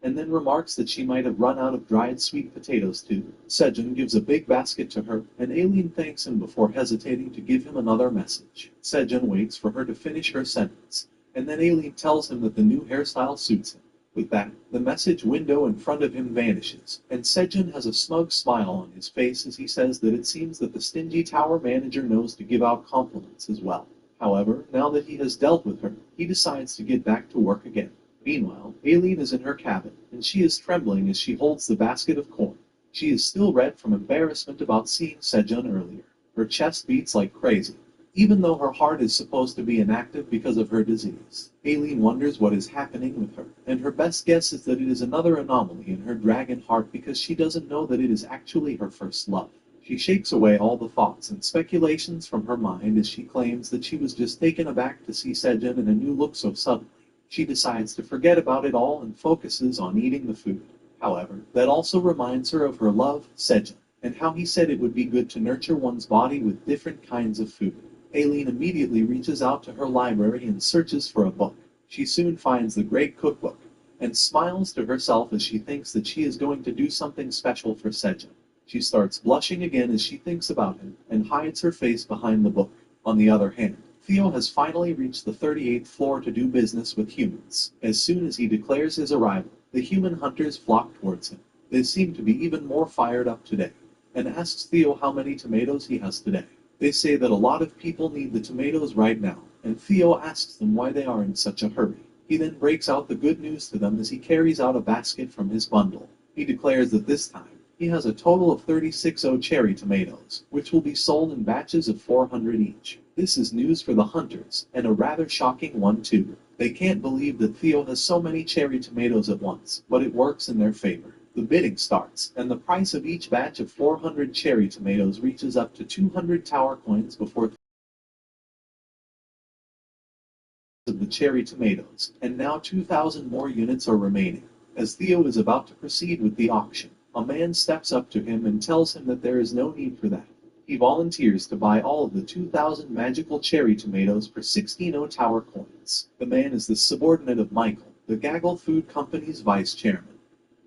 and then remarks that she might have run out of dried sweet potatoes too. Sejin gives a big basket to her, and Aileen thanks him before hesitating to give him another message. Sejin waits for her to finish her sentence, and then Aileen tells him that the new hairstyle suits him. With that, the message window in front of him vanishes, and Sejin has a smug smile on his face as he says that it seems that the stingy tower manager knows to give out compliments as well. However, now that he has dealt with her, he decides to get back to work again. Meanwhile, Aileen is in her cabin, and she is trembling as she holds the basket of corn. She is still red from embarrassment about seeing Sejin earlier. Her chest beats like crazy. even though her heart is supposed to be inactive because of her disease. Aileen wonders what is happening with her, and her best guess is that it is another anomaly in her dragon heart because she doesn't know that it is actually her first love. She shakes away all the thoughts and speculations from her mind as she claims that she was just taken aback to see Sejun in a new look so suddenly. She decides to forget about it all and focuses on eating the food. However, that also reminds her of her love, Sejun, and how he said it would be good to nurture one's body with different kinds of food. Aileen immediately reaches out to her library and searches for a book. She soon finds the Great Cookbook, and smiles to herself as she thinks that she is going to do something special for Sejun. She starts blushing again as she thinks about him, and hides her face behind the book. On the other hand, Theo has finally reached the 38th floor to do business with humans. As soon as he declares his arrival, the human hunters flock towards him. They seem to be even more fired up today, and asks Theo how many tomatoes he has today. They say that a lot of people need the tomatoes right now, and Theo asks them why they are in such a hurry. He then breaks out the good news to them as he carries out a basket from his bundle. He declares that this time, he has a total of 36 cherry tomatoes, which will be sold in batches of 400 each. This is news for the hunters, and a rather shocking one too. They can't believe that Theo has so many cherry tomatoes at once, but it works in their favor. The bidding starts, and the price of each batch of 400 cherry tomatoes reaches up to 200 tower coins before of the cherry tomatoes, and now 2,000 more units are remaining. As Theo is about to proceed with the auction, a man steps up to him and tells him that there is no need for that. He volunteers to buy all of the 2,000 magical cherry tomatoes for 16 tower coins. The man is the subordinate of Michael, the Gaggle Food Company's vice chairman,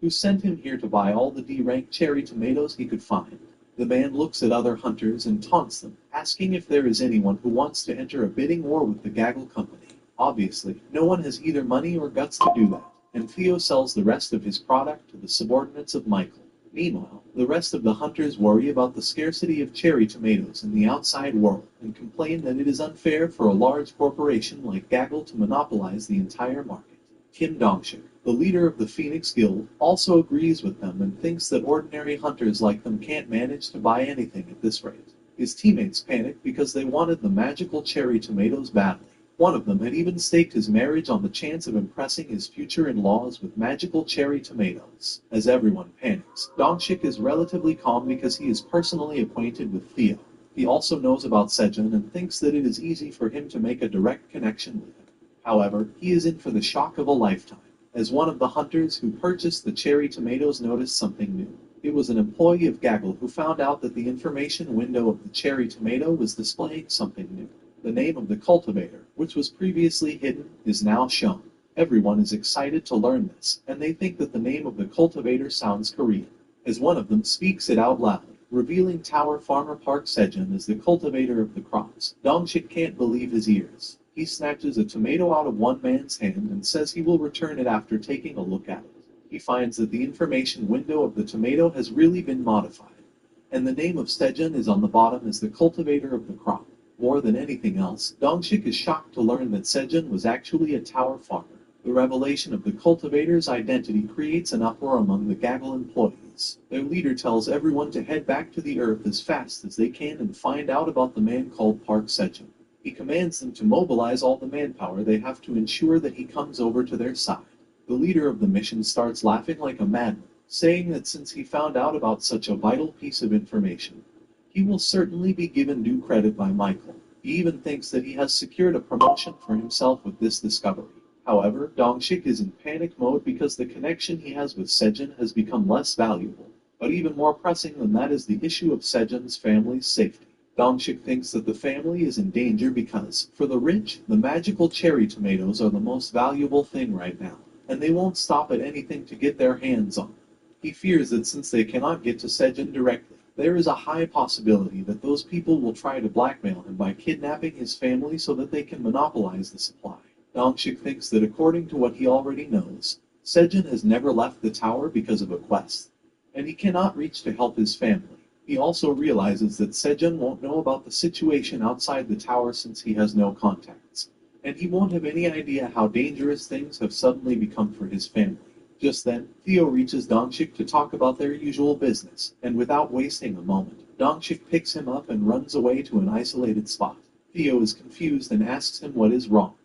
who sent him here to buy all the D-rank cherry tomatoes he could find. The man looks at other hunters and taunts them, asking if there is anyone who wants to enter a bidding war with the Gaggle Company. Obviously, no one has either money or guts to do that, and Theo sells the rest of his product to the subordinates of Michael. Meanwhile, the rest of the hunters worry about the scarcity of cherry tomatoes in the outside world and complain that it is unfair for a large corporation like Gaggle to monopolize the entire market. Kim Dongshik, the leader of the Phoenix Guild, also agrees with them and thinks that ordinary hunters like them can't manage to buy anything at this rate. His teammates panic because they wanted the magical cherry tomatoes badly. One of them had even staked his marriage on the chance of impressing his future in-laws with magical cherry tomatoes. As everyone panics, Dongshik is relatively calm because he is personally acquainted with Theo. He also knows about Sejun and thinks that it is easy for him to make a direct connection with him. However, he is in for the shock of a lifetime, as one of the hunters who purchased the cherry tomatoes noticed something new. It was an employee of Gaggle who found out that the information window of the cherry tomato was displaying something new. The name of the cultivator, which was previously hidden, is now shown. Everyone is excited to learn this, and they think that the name of the cultivator sounds Korean, as one of them speaks it out loud, revealing Tower Farmer Park Sejun as the cultivator of the crops. Dongshik can't believe his ears. He snatches a tomato out of one man's hand and says he will return it after taking a look at it. He finds that the information window of the tomato has really been modified, and the name of Sejun is on the bottom as the cultivator of the crop. More than anything else, Dongshik is shocked to learn that Sejun was actually a tower farmer. The revelation of the cultivator's identity creates an uproar among the Gaggle employees. Their leader tells everyone to head back to the Earth as fast as they can and find out about the man called Park Sejun. He commands them to mobilize all the manpower they have to ensure that he comes over to their side. The leader of the mission starts laughing like a madman, saying that since he found out about such a vital piece of information, he will certainly be given due credit by Michael. He even thinks that he has secured a promotion for himself with this discovery. However, Dongshik is in panic mode because the connection he has with Sejun has become less valuable. But even more pressing than that is the issue of Sejun's family's safety. Dongshik thinks that the family is in danger because, for the rich, the magical cherry tomatoes are the most valuable thing right now, and they won't stop at anything to get their hands on them. He fears that since they cannot get to Sejun directly, there is a high possibility that those people will try to blackmail him by kidnapping his family so that they can monopolize the supply. Dongshik thinks that according to what he already knows, Sejun has never left the tower because of a quest, and he cannot reach to help his family. He also realizes that Sejun won't know about the situation outside the tower since he has no contacts, and he won't have any idea how dangerous things have suddenly become for his family. Just then, Theo reaches Dongshik to talk about their usual business, and without wasting a moment, Dongshik picks him up and runs away to an isolated spot. Theo is confused and asks him what is wrong.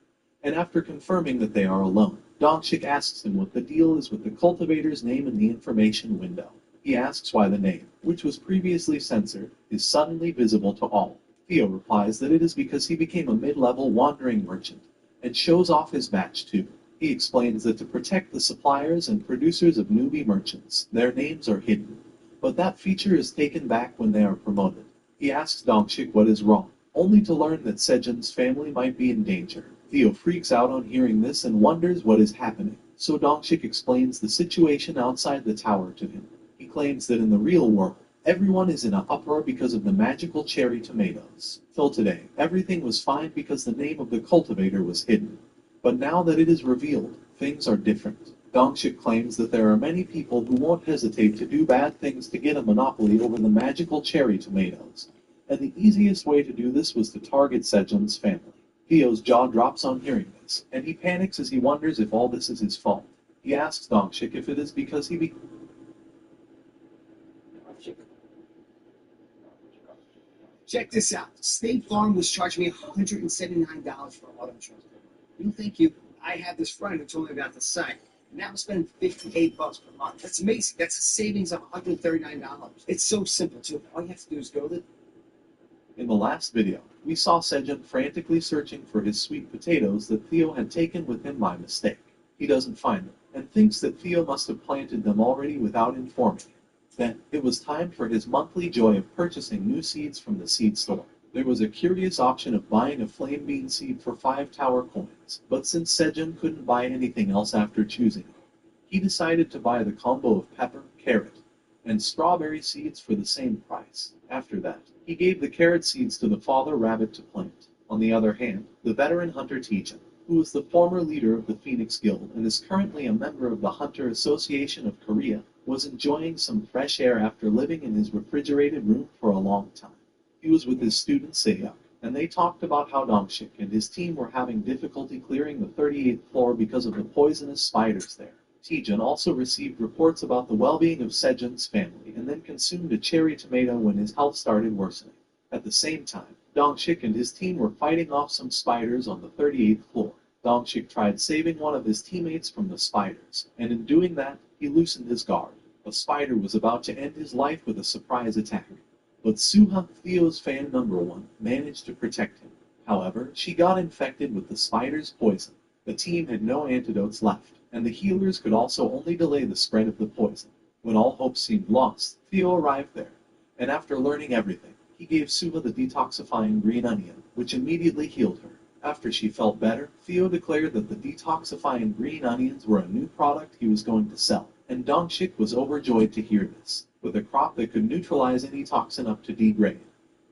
And after confirming that they are alone, Dongshik asks him what the deal is with the cultivator's name in the information window. He asks why the name, which was previously censored, is suddenly visible to all. Theo replies that it is because he became a mid-level wandering merchant, and shows off his badge too. He explains that to protect the suppliers and producers of newbie merchants, their names are hidden, but that feature is taken back when they are promoted. He asks Dongshik what is wrong, only to learn that Sejun's family might be in danger. Theo freaks out on hearing this and wonders what is happening, so Dongshik explains the situation outside the tower to him. He claims that in the real world, everyone is in an uproar because of the magical cherry tomatoes. Till today, everything was fine because the name of the cultivator was hidden. But now that it is revealed, things are different. Dongshik claims that there are many people who won't hesitate to do bad things to get a monopoly over the magical cherry tomatoes, and the easiest way to do this was to target Sejun's family. Theo's jaw drops on hearing this, and he panics as he wonders if all this is his fault. He asks Dongshik if it is because he Check this out. State Farm was charging me $179 for auto insurance. You think I had this friend who told me about the site, and now I'm spending $58 per month. That's amazing. That's a savings of $139. It's so simple too. All you have to do is go to. In the last video, we saw Sejun frantically searching for his sweet potatoes that Theo had taken with him by mistake. He doesn't find them, and thinks that Theo must have planted them already without informing him. Then, it was time for his monthly joy of purchasing new seeds from the seed store. There was a curious option of buying a flame bean seed for 5 tower coins, but since Sejun couldn't buy anything else after choosing it, he decided to buy the combo of pepper, carrot, and strawberry seeds for the same price. After that, he gave the carrot seeds to the father rabbit to plant. On the other hand, the veteran hunter Tejan, who is the former leader of the Phoenix Guild and is currently a member of the Hunter Association of Korea, was enjoying some fresh air after living in his refrigerated room for a long time. He was with his student Seyuk, and they talked about how Dongshik and his team were having difficulty clearing the 38th floor because of the poisonous spiders there. Tejan also received reports about the well-being of Sejun's family and then consumed a cherry tomato when his health started worsening. At the same time, Dongshik and his team were fighting off some spiders on the 38th floor. Dongshik tried saving one of his teammates from the spiders, and in doing that, he loosened his guard. A spider was about to end his life with a surprise attack. But Suha, Theo's fan number 1, managed to protect him. However, she got infected with the spider's poison. The team had no antidotes left, and the healers could also only delay the spread of the poison. When all hope seemed lost, Theo arrived there, and after learning everything, he gave Suha the detoxifying green onion, which immediately healed her. After she felt better, Theo declared that the detoxifying green onions were a new product he was going to sell, and Dongshik was overjoyed to hear this. With a crop that could neutralize any toxin up to D grade,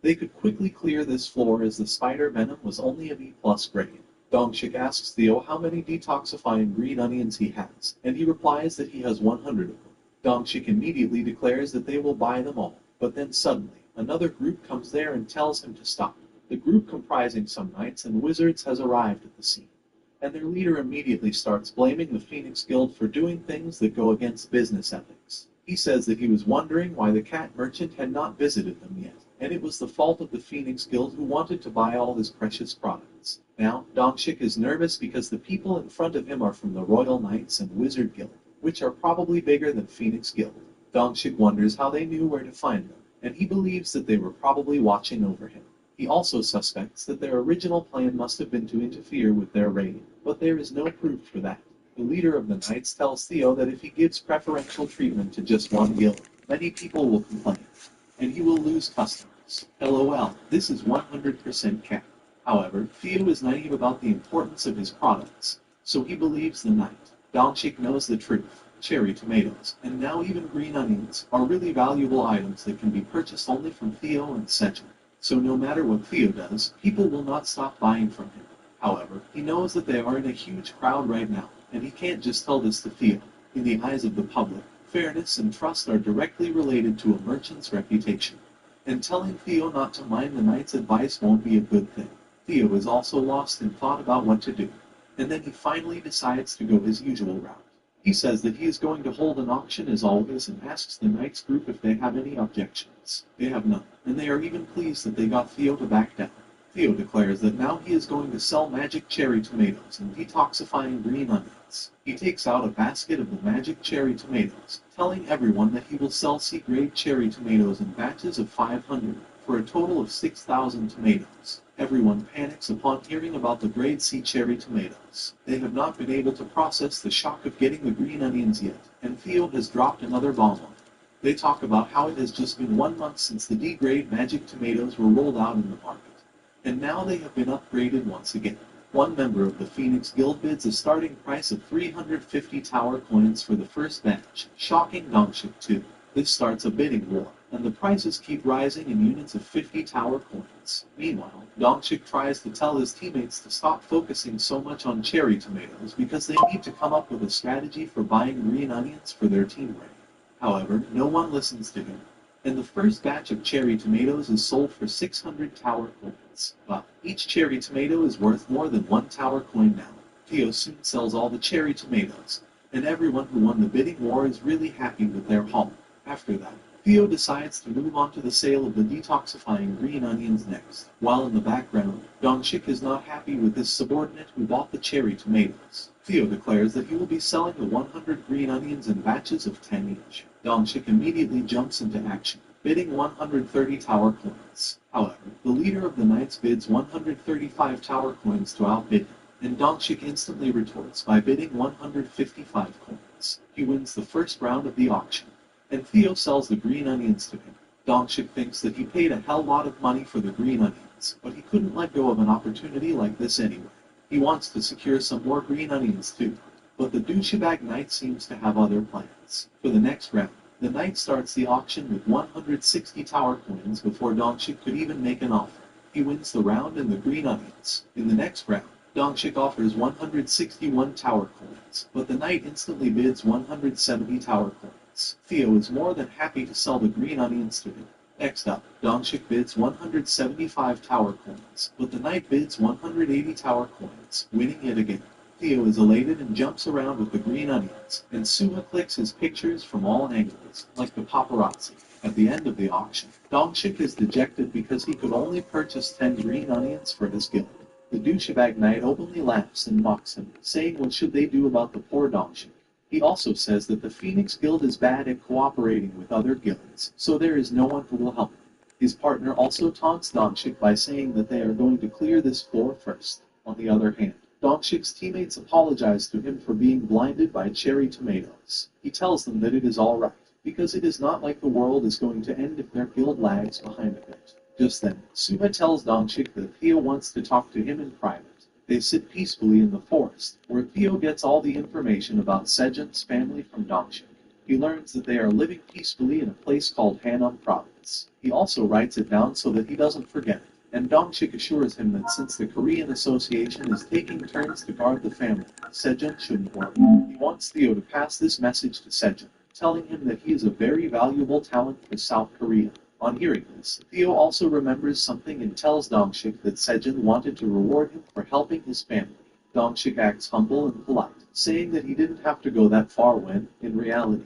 they could quickly clear this floor as the spider venom was only a B+ grade. Dongshik asks Theo how many detoxifying green onions he has, and he replies that he has 100 of them. Dongshik immediately declares that they will buy them all, but then suddenly, another group comes there and tells him to stop. The group comprising some knights and wizards has arrived at the scene, and their leader immediately starts blaming the Phoenix Guild for doing things that go against business ethics. He says that he was wondering why the cat merchant had not visited them yet, and it was the fault of the Phoenix Guild who wanted to buy all his precious products. Now, Dongshik is nervous because the people in front of him are from the Royal Knights and Wizard Guild, which are probably bigger than Phoenix Guild. Dongshik wonders how they knew where to find them, and he believes that they were probably watching over him. He also suspects that their original plan must have been to interfere with their raid, but there is no proof for that. The leader of the Knights tells Theo that if he gives preferential treatment to just one guild, many people will complain, and he will lose customers. LOL, this is 100% cap. However, Theo is naive about the importance of his products, so he believes the Knight. Dongshik knows the truth. Cherry tomatoes, and now even green onions, are really valuable items that can be purchased only from Theo and Sejun. So no matter what Theo does, people will not stop buying from him. However, he knows that they are in a huge crowd right now, and he can't just tell this to Theo. In the eyes of the public, fairness and trust are directly related to a merchant's reputation, and telling Theo not to mind the Knight's advice won't be a good thing. Theo is also lost in thought about what to do, and then he finally decides to go his usual route. He says that he is going to hold an auction as always and asks the Knights group if they have any objections. They have none, and they are even pleased that they got Theo to back down. Theo declares that now he is going to sell magic cherry tomatoes and detoxifying green onions. He takes out a basket of the magic cherry tomatoes, telling everyone that he will sell C-grade cherry tomatoes in batches of 500, for a total of 6,000 tomatoes. Everyone panics upon hearing about the grade C cherry tomatoes. They have not been able to process the shock of getting the green onions yet, and Theo has dropped another bomb on them. They talk about how it has just been 1 month since the D-grade magic tomatoes were rolled out in the market, and now they have been upgraded once again. One member of the Phoenix Guild bids a starting price of 350 tower coins for the first batch, shocking Dongshik too. This starts a bidding war, and the prices keep rising in units of 50 tower coins. Meanwhile, Dongshik tries to tell his teammates to stop focusing so much on cherry tomatoes because they need to come up with a strategy for buying green onions for their team raid. However, no one listens to him, and the first batch of cherry tomatoes is sold for 600 tower coins. But each cherry tomato is worth more than 1 tower coin now. Theo soon sells all the cherry tomatoes, and everyone who won the bidding war is really happy with their haul. After that, Theo decides to move on to the sale of the detoxifying green onions next. While in the background, Dongshik is not happy with his subordinate who bought the cherry tomatoes. Theo declares that he will be selling the 100 green onions in batches of 10 each. Dongshik immediately jumps into action, bidding 130 tower coins. However, the leader of the Knights bids 135 tower coins to outbid him, and Dongshik instantly retorts by bidding 155 coins. He wins the first round of the auction, and Theo sells the green onions to him. Dongshik thinks that he paid a hell lot of money for the green onions, but he couldn't let go of an opportunity like this anyway. He wants to secure some more green onions too, but the douchebag Knight seems to have other plans. For the next round, the Knight starts the auction with 160 tower coins before Dongshik could even make an offer. He wins the round in the green onions. In the next round, Dongshik offers 161 tower coins, but the Knight instantly bids 170 tower coins. Theo is more than happy to sell the green onions to him. Next up, Dongshik bids 175 tower coins, but the Knight bids 180 tower coins, winning it again. Theo is elated and jumps around with the green onions, and Suma clicks his pictures from all angles, like the paparazzi. At the end of the auction, Dongshik is dejected because he could only purchase 10 green onions for his guild. The douchebag Knight openly laughs and mocks him, saying what should they do about the poor Dongshik. He also says that the Phoenix Guild is bad at cooperating with other guilds, so there is no one who will help him. His partner also taunts Dongshik by saying that they are going to clear this floor first. On the other hand, Dongshik's teammates apologize to him for being blinded by cherry tomatoes. He tells them that it is alright, because it is not like the world is going to end if their guild lags behind a bit. Just then, Suma tells Dongshik that Theo wants to talk to him in private. They sit peacefully in the forest, where Theo gets all the information about Sejun's family from Dongshik. He learns that they are living peacefully in a place called Hanam Province. He also writes it down so that he doesn't forget it, and Dongshik assures him that since the Korean Association is taking turns to guard the family, Sejun shouldn't worry. He wants Theo to pass this message to Sejun, telling him that he is a very valuable talent for South Korea. On hearing this, Theo also remembers something and tells Dongshik that Sejun wanted to reward him for helping his family. Dongshik acts humble and polite, saying that he didn't have to go that far when, in reality,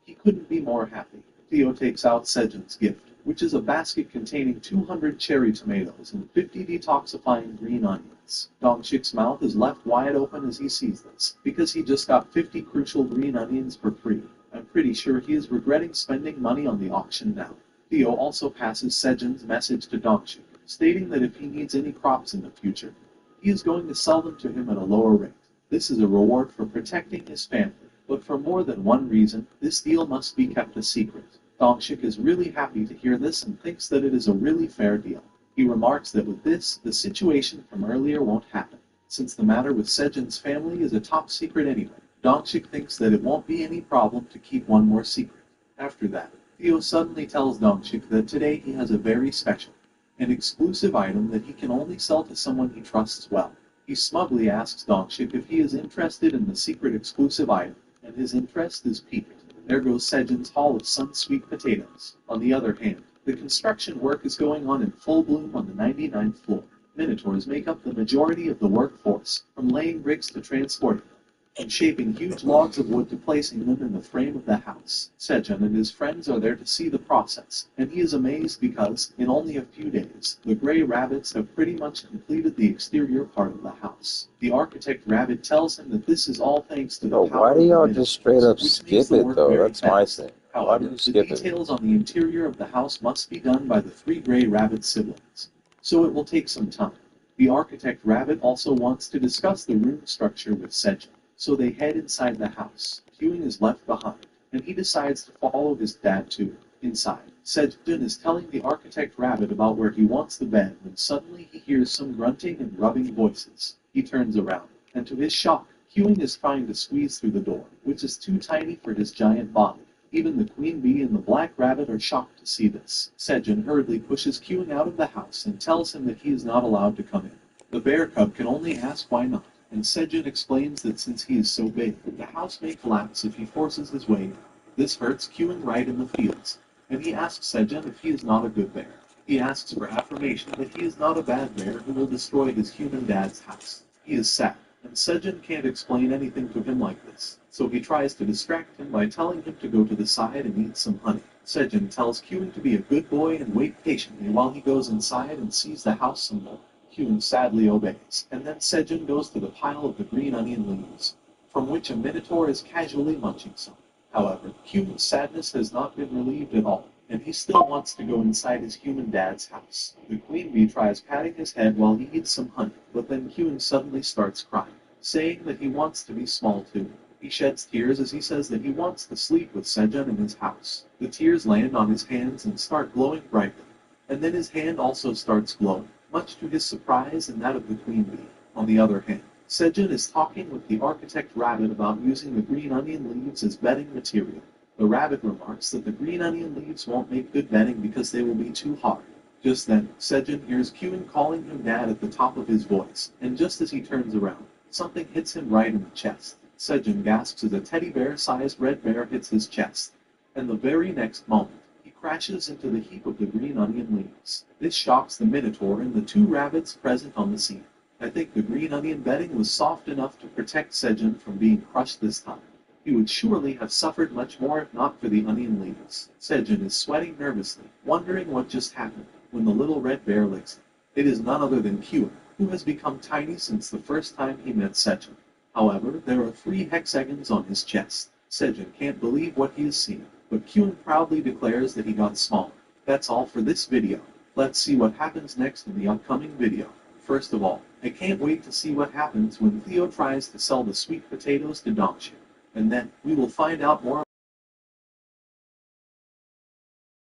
he couldn't be more happy. Theo takes out Sejun's gift, which is a basket containing 200 cherry tomatoes and 50 detoxifying green onions. Dongshik's mouth is left wide open as he sees this, because he just got 50 crucial green onions for free. I'm pretty sure he is regretting spending money on the auction now. Theo also passes Sejun's message to Dongshik, stating that if he needs any crops in the future, he is going to sell them to him at a lower rate. This is a reward for protecting his family, but for more than one reason, this deal must be kept a secret. Dongshik is really happy to hear this and thinks that it is a really fair deal. He remarks that with this, the situation from earlier won't happen, since the matter with Sejun's family is a top secret anyway. Dongshik thinks that it won't be any problem to keep one more secret. After that, Theo suddenly tells Dongshik that today he has a very special and exclusive item that he can only sell to someone he trusts well. He smugly asks Dongshik if he is interested in the secret exclusive item, and his interest is piqued. There goes Sejun's haul of sun sweet potatoes. On the other hand, the construction work is going on in full bloom on the 99th floor. Minotaurs make up the majority of the workforce, from laying bricks to transporting them. and shaping huge logs of wood to placing them in the frame of the house. Sejun and his friends are there to see the process, and he is amazed because, in only a few days, the gray rabbits have pretty much completed the exterior part of the house. The architect rabbit tells him that this is all thanks to the Yo, power why do of the y'all miniatures, just straight up which makes skip the it work though? very That's my fast. thing. Why However, do you the skip it? details on the interior of the house must be done by the three gray rabbit siblings, so it will take some time. The architect rabbit also wants to discuss the room structure with Sejun, so they head inside the house. Hyun is left behind, and he decides to follow his dad too. Inside, Sejun is telling the architect rabbit about where he wants the bed when suddenly he hears some grunting and rubbing voices. He turns around, and to his shock, Hyun is trying to squeeze through the door, which is too tiny for his giant body. Even the queen bee and the black rabbit are shocked to see this. Sejun hurriedly pushes Kyung out of the house and tells him that he is not allowed to come in. The bear cub can only ask why not, and Sejun explains that since he is so big, the house may collapse if he forces his way in. This hurts Kyung right in the feels, and he asks Sejun if he is not a good bear. He asks for affirmation that he is not a bad bear who will destroy his human dad's house. He is sad, and Sejun can't explain anything to him like this, so he tries to distract him by telling him to go to the side and eat some honey. Sejun tells Kyung to be a good boy and wait patiently while he goes inside and sees the house some more. Kyung sadly obeys, and then Sejun goes to the pile of the green onion leaves, from which a minotaur is casually munching some. However, Kyung's sadness has not been relieved at all, and he still wants to go inside his human dad's house. The queen bee tries patting his head while he eats some honey, but then Kyung suddenly starts crying, saying that he wants to be small too. He sheds tears as he says that he wants to sleep with Sejun in his house. The tears land on his hands and start glowing brightly, and then his hand also starts glowing, much to his surprise and that of the queen bee. On the other hand, Sejun is talking with the architect rabbit about using the green onion leaves as bedding material. The rabbit remarks that the green onion leaves won't make good bedding because they will be too hard. Just then, Sejun hears Kyung calling him dad at the top of his voice, and just as he turns around, something hits him right in the chest. Sejun gasps as a teddy bear-sized red bear hits his chest, and the very next moment, he crashes into the heap of the green onion leaves. This shocks the minotaur and the two rabbits present on the scene. I think the green onion bedding was soft enough to protect Sejun from being crushed this time. He would surely have suffered much more if not for the onion leaves. Sejun is sweating nervously, wondering what just happened, when the little red bear licks him. It is none other than Kyung, who has become tiny since the first time he met Sejun. However, there are 3 hexagons on his chest. Sejun can't believe what he is seeing, but Kyung proudly declares that he got smaller. That's all for this video. Let's see what happens next in the upcoming video. First of all, I can't wait to see what happens when Theo tries to sell the sweet potatoes to Dongxue. And then, we will find out more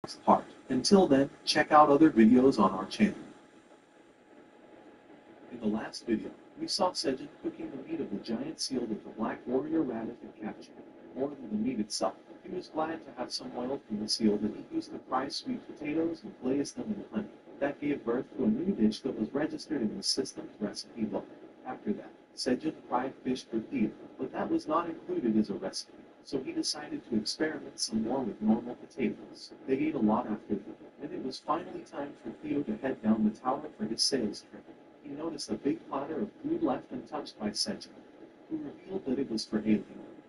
next part. Until then, check out other videos on our channel. In the last video, we saw Sejun cooking the meat of the giant seal that the black warrior rabbit had captured. More than the meat itself, he was glad to have some oil from the seal that he used to fry sweet potatoes and glaze them in honey. That gave birth to a new dish that was registered in the system's recipe book. After that, Sejun fried fish for Theo, but that was not included as a recipe, so he decided to experiment some more with normal potatoes. They ate a lot after that, and it was finally time for Theo to head down the tower for his sales trip. He noticed a big platter of food left untouched by Sejun, who revealed that it was for Aileen.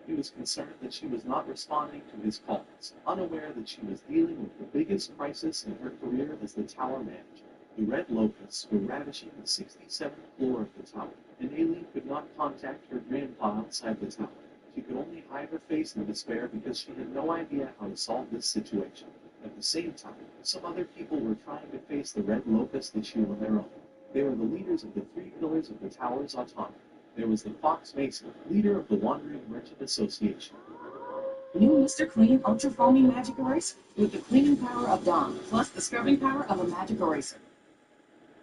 He was concerned that she was not responding to his calls, unaware that she was dealing with the biggest crisis in her career as the tower manager. The red locusts were ravishing the 67th floor of the tower, and Aileen could not contact her grandpa outside the tower. She could only hide her face in despair because she had no idea how to solve this situation. At the same time, some other people were trying to face the red locust issue on their own. They were the leaders of the 3 pillars of the tower's autonomy. There was the Fox Mason, leader of the Wandering Merchant Association. New Mr. Clean Ultra Foaming Magic Eraser with the cleaning power of Dawn, plus the scrubbing power of a magic eraser.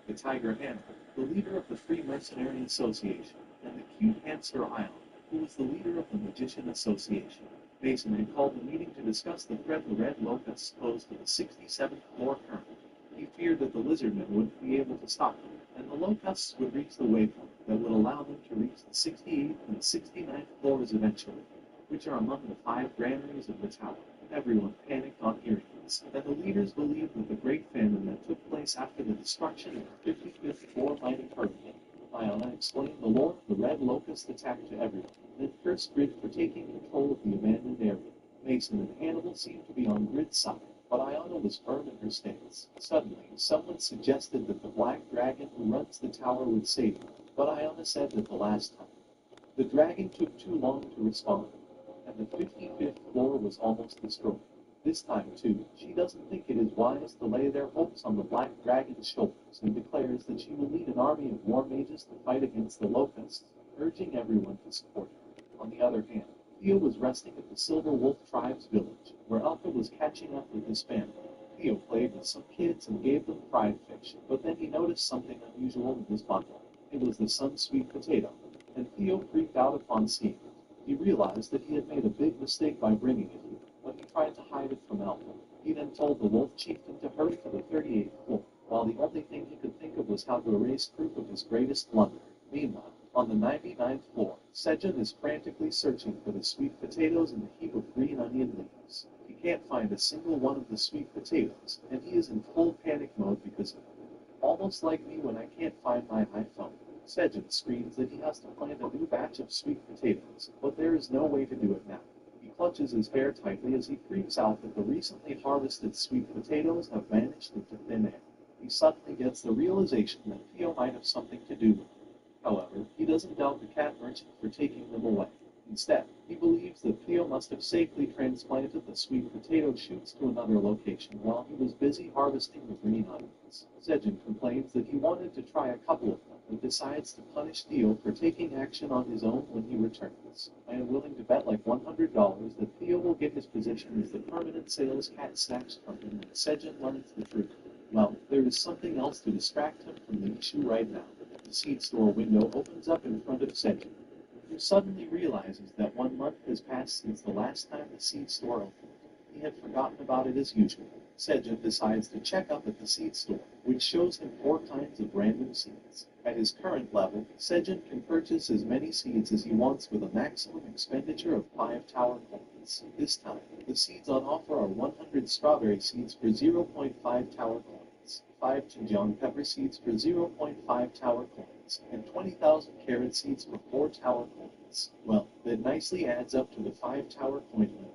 The Tiger Hannibal, the leader of the Free Mercenary Association, and the Cute Hamster Island, who was the leader of the Magician Association. Mason had called the meeting to discuss the threat the red locusts posed to the 67th floor colonel. He feared that the lizardmen wouldn't be able to stop them, and the locusts would reach the waypoint that would allow them to reach the 68th and 69th floors eventually, which are among the 5 granaries of the tower. Everyone panicked on hearing this, and the leaders believed that the great famine that took place after the destruction of the 55th floor might have hurt them. Iona explained the lore of the red locust attack to everyone, then cursed Grid for taking control of the abandoned area. Mason and Hannibal seemed to be on Grid's side, but Iona was firm in her stance. Suddenly, someone suggested that the black dragon who runs the tower would save her, but Iona said that the last time. The dragon took too long to respond, and the 55th floor was almost destroyed. This time, too, she doesn't think it is wise to lay their hopes on the black dragon's shoulders and declares that she will lead an army of war mages to fight against the locusts, urging everyone to support her. On the other hand, Theo was resting at the Silver Wolf tribe's village, where Alpha was catching up with his family. Theo played with some kids and gave them fried fish, but then he noticed something unusual in his bundle. It was the sun's sweet potato, and Theo freaked out upon seeing it. He realized that he had made a big mistake by bringing it here, but he tried to hide it from Alpha. He then told the Wolf Chieftain to hurry to the 38th floor, while the only thing he could think of was how to erase proof of his greatest blunder. Meanwhile, on the 99th floor, Sejun is frantically searching for the sweet potatoes in the heap of green onion leaves. He can't find a single one of the sweet potatoes, and he is in full panic mode because of it. Almost like me when I can't find my iPhone. Sejun screams that he has to plant a new batch of sweet potatoes, but there is no way to do it now. He clutches his hair tightly as he freaks out that the recently harvested sweet potatoes have vanished into thin air. He suddenly gets the realization that Theo might have something to do with it. However, he doesn't doubt the cat merchant for taking them away. Instead, he believes that Theo must have safely transplanted the sweet potato shoots to another location while he was busy harvesting the green onions. Sejun complains that he wanted to try a couple of them, and decides to punish Theo for taking action on his own when he returns. I am willing to bet like $100 that Theo will get his position as the permanent sales cat snacks company when Sejun learns the truth. Well, there is something else to distract him from the issue right now. The seed store window opens up in front of Sejun, who suddenly realizes that 1 month has passed since the last time the seed store opened. He had forgotten about it as usual. Sejun decides to check up at the seed store, which shows him 4 kinds of random seeds. At his current level, Sejun can purchase as many seeds as he wants with a maximum expenditure of 5 tower coins. This time, the seeds on offer are 100 strawberry seeds for 0.5 tower coins, 5 Xinjiang pepper seeds for 0.5 tower coins, and 20,000 carrot seeds for 4 tower coins. Well, that nicely adds up to the 5 tower coin limit.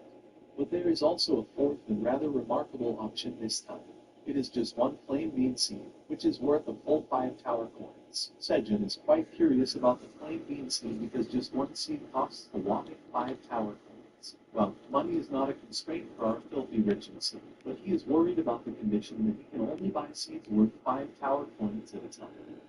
But there is also a fourth and rather remarkable option this time. It is just 1 flame bean seed, which is worth a full 5 tower coins. Sejun is quite curious about the flame bean seed because just 1 seed costs a whopping 5 tower coins. Well, money is not a constraint for our filthy rich MC, but he is worried about the condition that he can only buy seeds worth 5 tower coins at a time.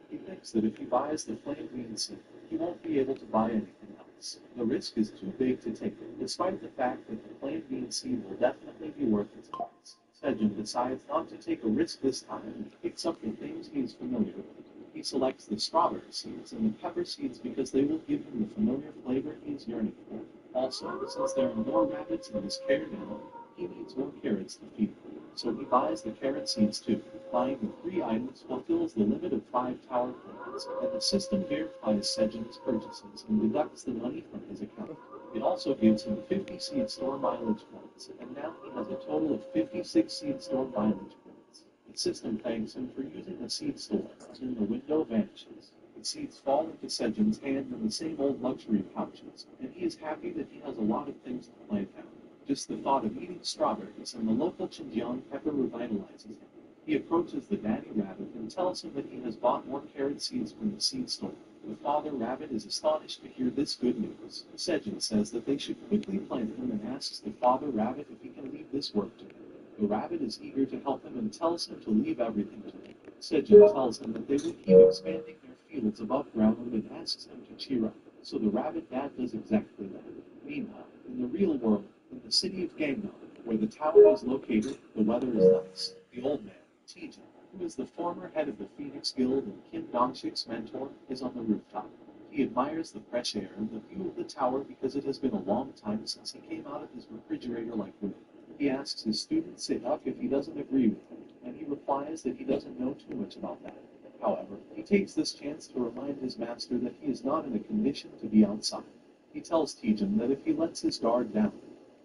He thinks that if he buys the flame bean seed, he won't be able to buy anything else. The risk is too big to take, despite the fact that the flame bean seed will definitely be worth its price. Sejun decides not to take a risk this time and picks up the things he is familiar with. He selects the strawberry seeds and the pepper seeds because they will give him the familiar flavor he is yearning for. Also, since there are more rabbits in his care now, he needs more carrots to feed them. So he buys the carrot seeds too. Buying the 3 items fulfills the limit of 5 tower coins, and the system verifies Sejun's purchases and deducts the money from his account. It also gives him 50 seed store mileage points, and now he has a total of 56 seed store mileage points. The system thanks him for using the seed store, and the window vanishes. The seeds fall into Sejun's hand in the same old luxury pouches, and he is happy that he has a lot of things to plant now. Just the thought of eating strawberries and the local Xinjiang pepper revitalizes him. He approaches the daddy rabbit and tells him that he has bought more carrot seeds from the seed store. The father rabbit is astonished to hear this good news. Sejun says that they should quickly plant them and asks the father rabbit if he can leave this work to him. The rabbit is eager to help him and tells him to leave everything to him. Sejun tells him that they will keep expanding their fields above ground and asks him to cheer up. So the rabbit dad does exactly that. Meanwhile, in the real world, in the city of Gangnam, where the tower is located, the weather is nice. The old man, Tijin, who is the former head of the Phoenix Guild and Kim Dongshik's mentor, is on the rooftop. He admires the fresh air and the view of the tower because it has been a long time since he came out of his refrigerator like room. He asks his student Sit-Up if he doesn't agree with him, and he replies that he doesn't know too much about that. However, he takes this chance to remind his master that he is not in a condition to be outside. He tells Tijin that if he lets his guard down,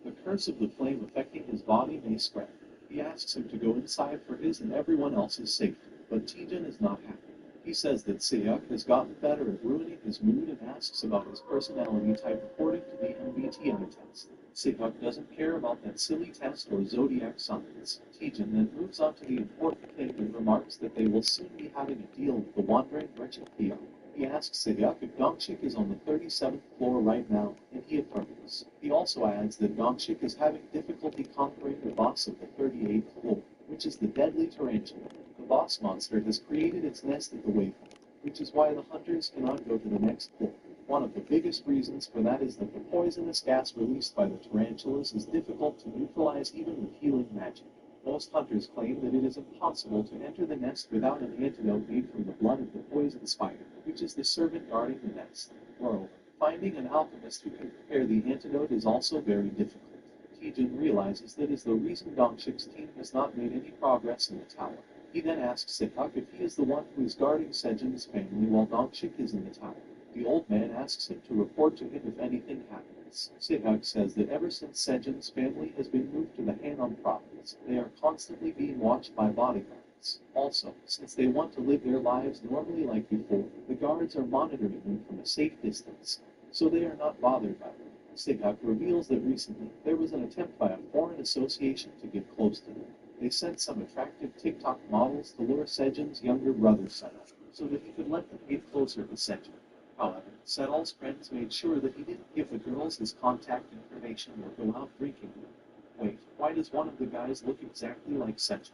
the curse of the flame affecting his body may spread. He asks him to go inside for his and everyone else's safety, but Tijin is not happy. He says that Sejak has gotten better at ruining his mood and asks about his personality type according to the MBTI test. Sejak doesn't care about that silly test or zodiac signs. Tejan then moves on to the important thing and remarks that they will soon be having a deal with the wandering merchant Theo. He asks Sejak if Dongshik is on the 37th floor right now, and he affirms. He also adds that Dongshik is having difficulty conquering the boss of the 38th floor, which is the deadly tarantula. The boss monster has created its nest at the waypoint, which is why the hunters cannot go to the next floor. One of the biggest reasons for that is that the poisonous gas released by the tarantulas is difficult to neutralize even with healing magic. Most hunters claim that it is impossible to enter the nest without an antidote made from the blood of the poison spider, which is the servant guarding the nest. Moreover, finding an alchemist who can prepare the antidote is also very difficult. Tejan realizes that is the reason Dongshik's team has not made any progress in the tower. He then asks Sejak if he is the one who is guarding Sejun's family while Dongshik is in the tower. The old man asks him to report to him if anything happens. Sejak says that ever since Sejun's family has been moved to the Hanan province, they are constantly being watched by bodyguards. Also, since they want to live their lives normally like before, the guards are monitoring them from a safe distance, so they are not bothered by them. Sejak reveals that recently there was an attempt by a foreign association to get close to them. They sent some attractive TikTok models to lure Sejun's younger brother Sedal, so that he could let them get closer to Sejun. However, Sedal's friends made sure that he didn't give the girls his contact information or go out drinking with them. Wait, why does one of the guys look exactly like Sejun?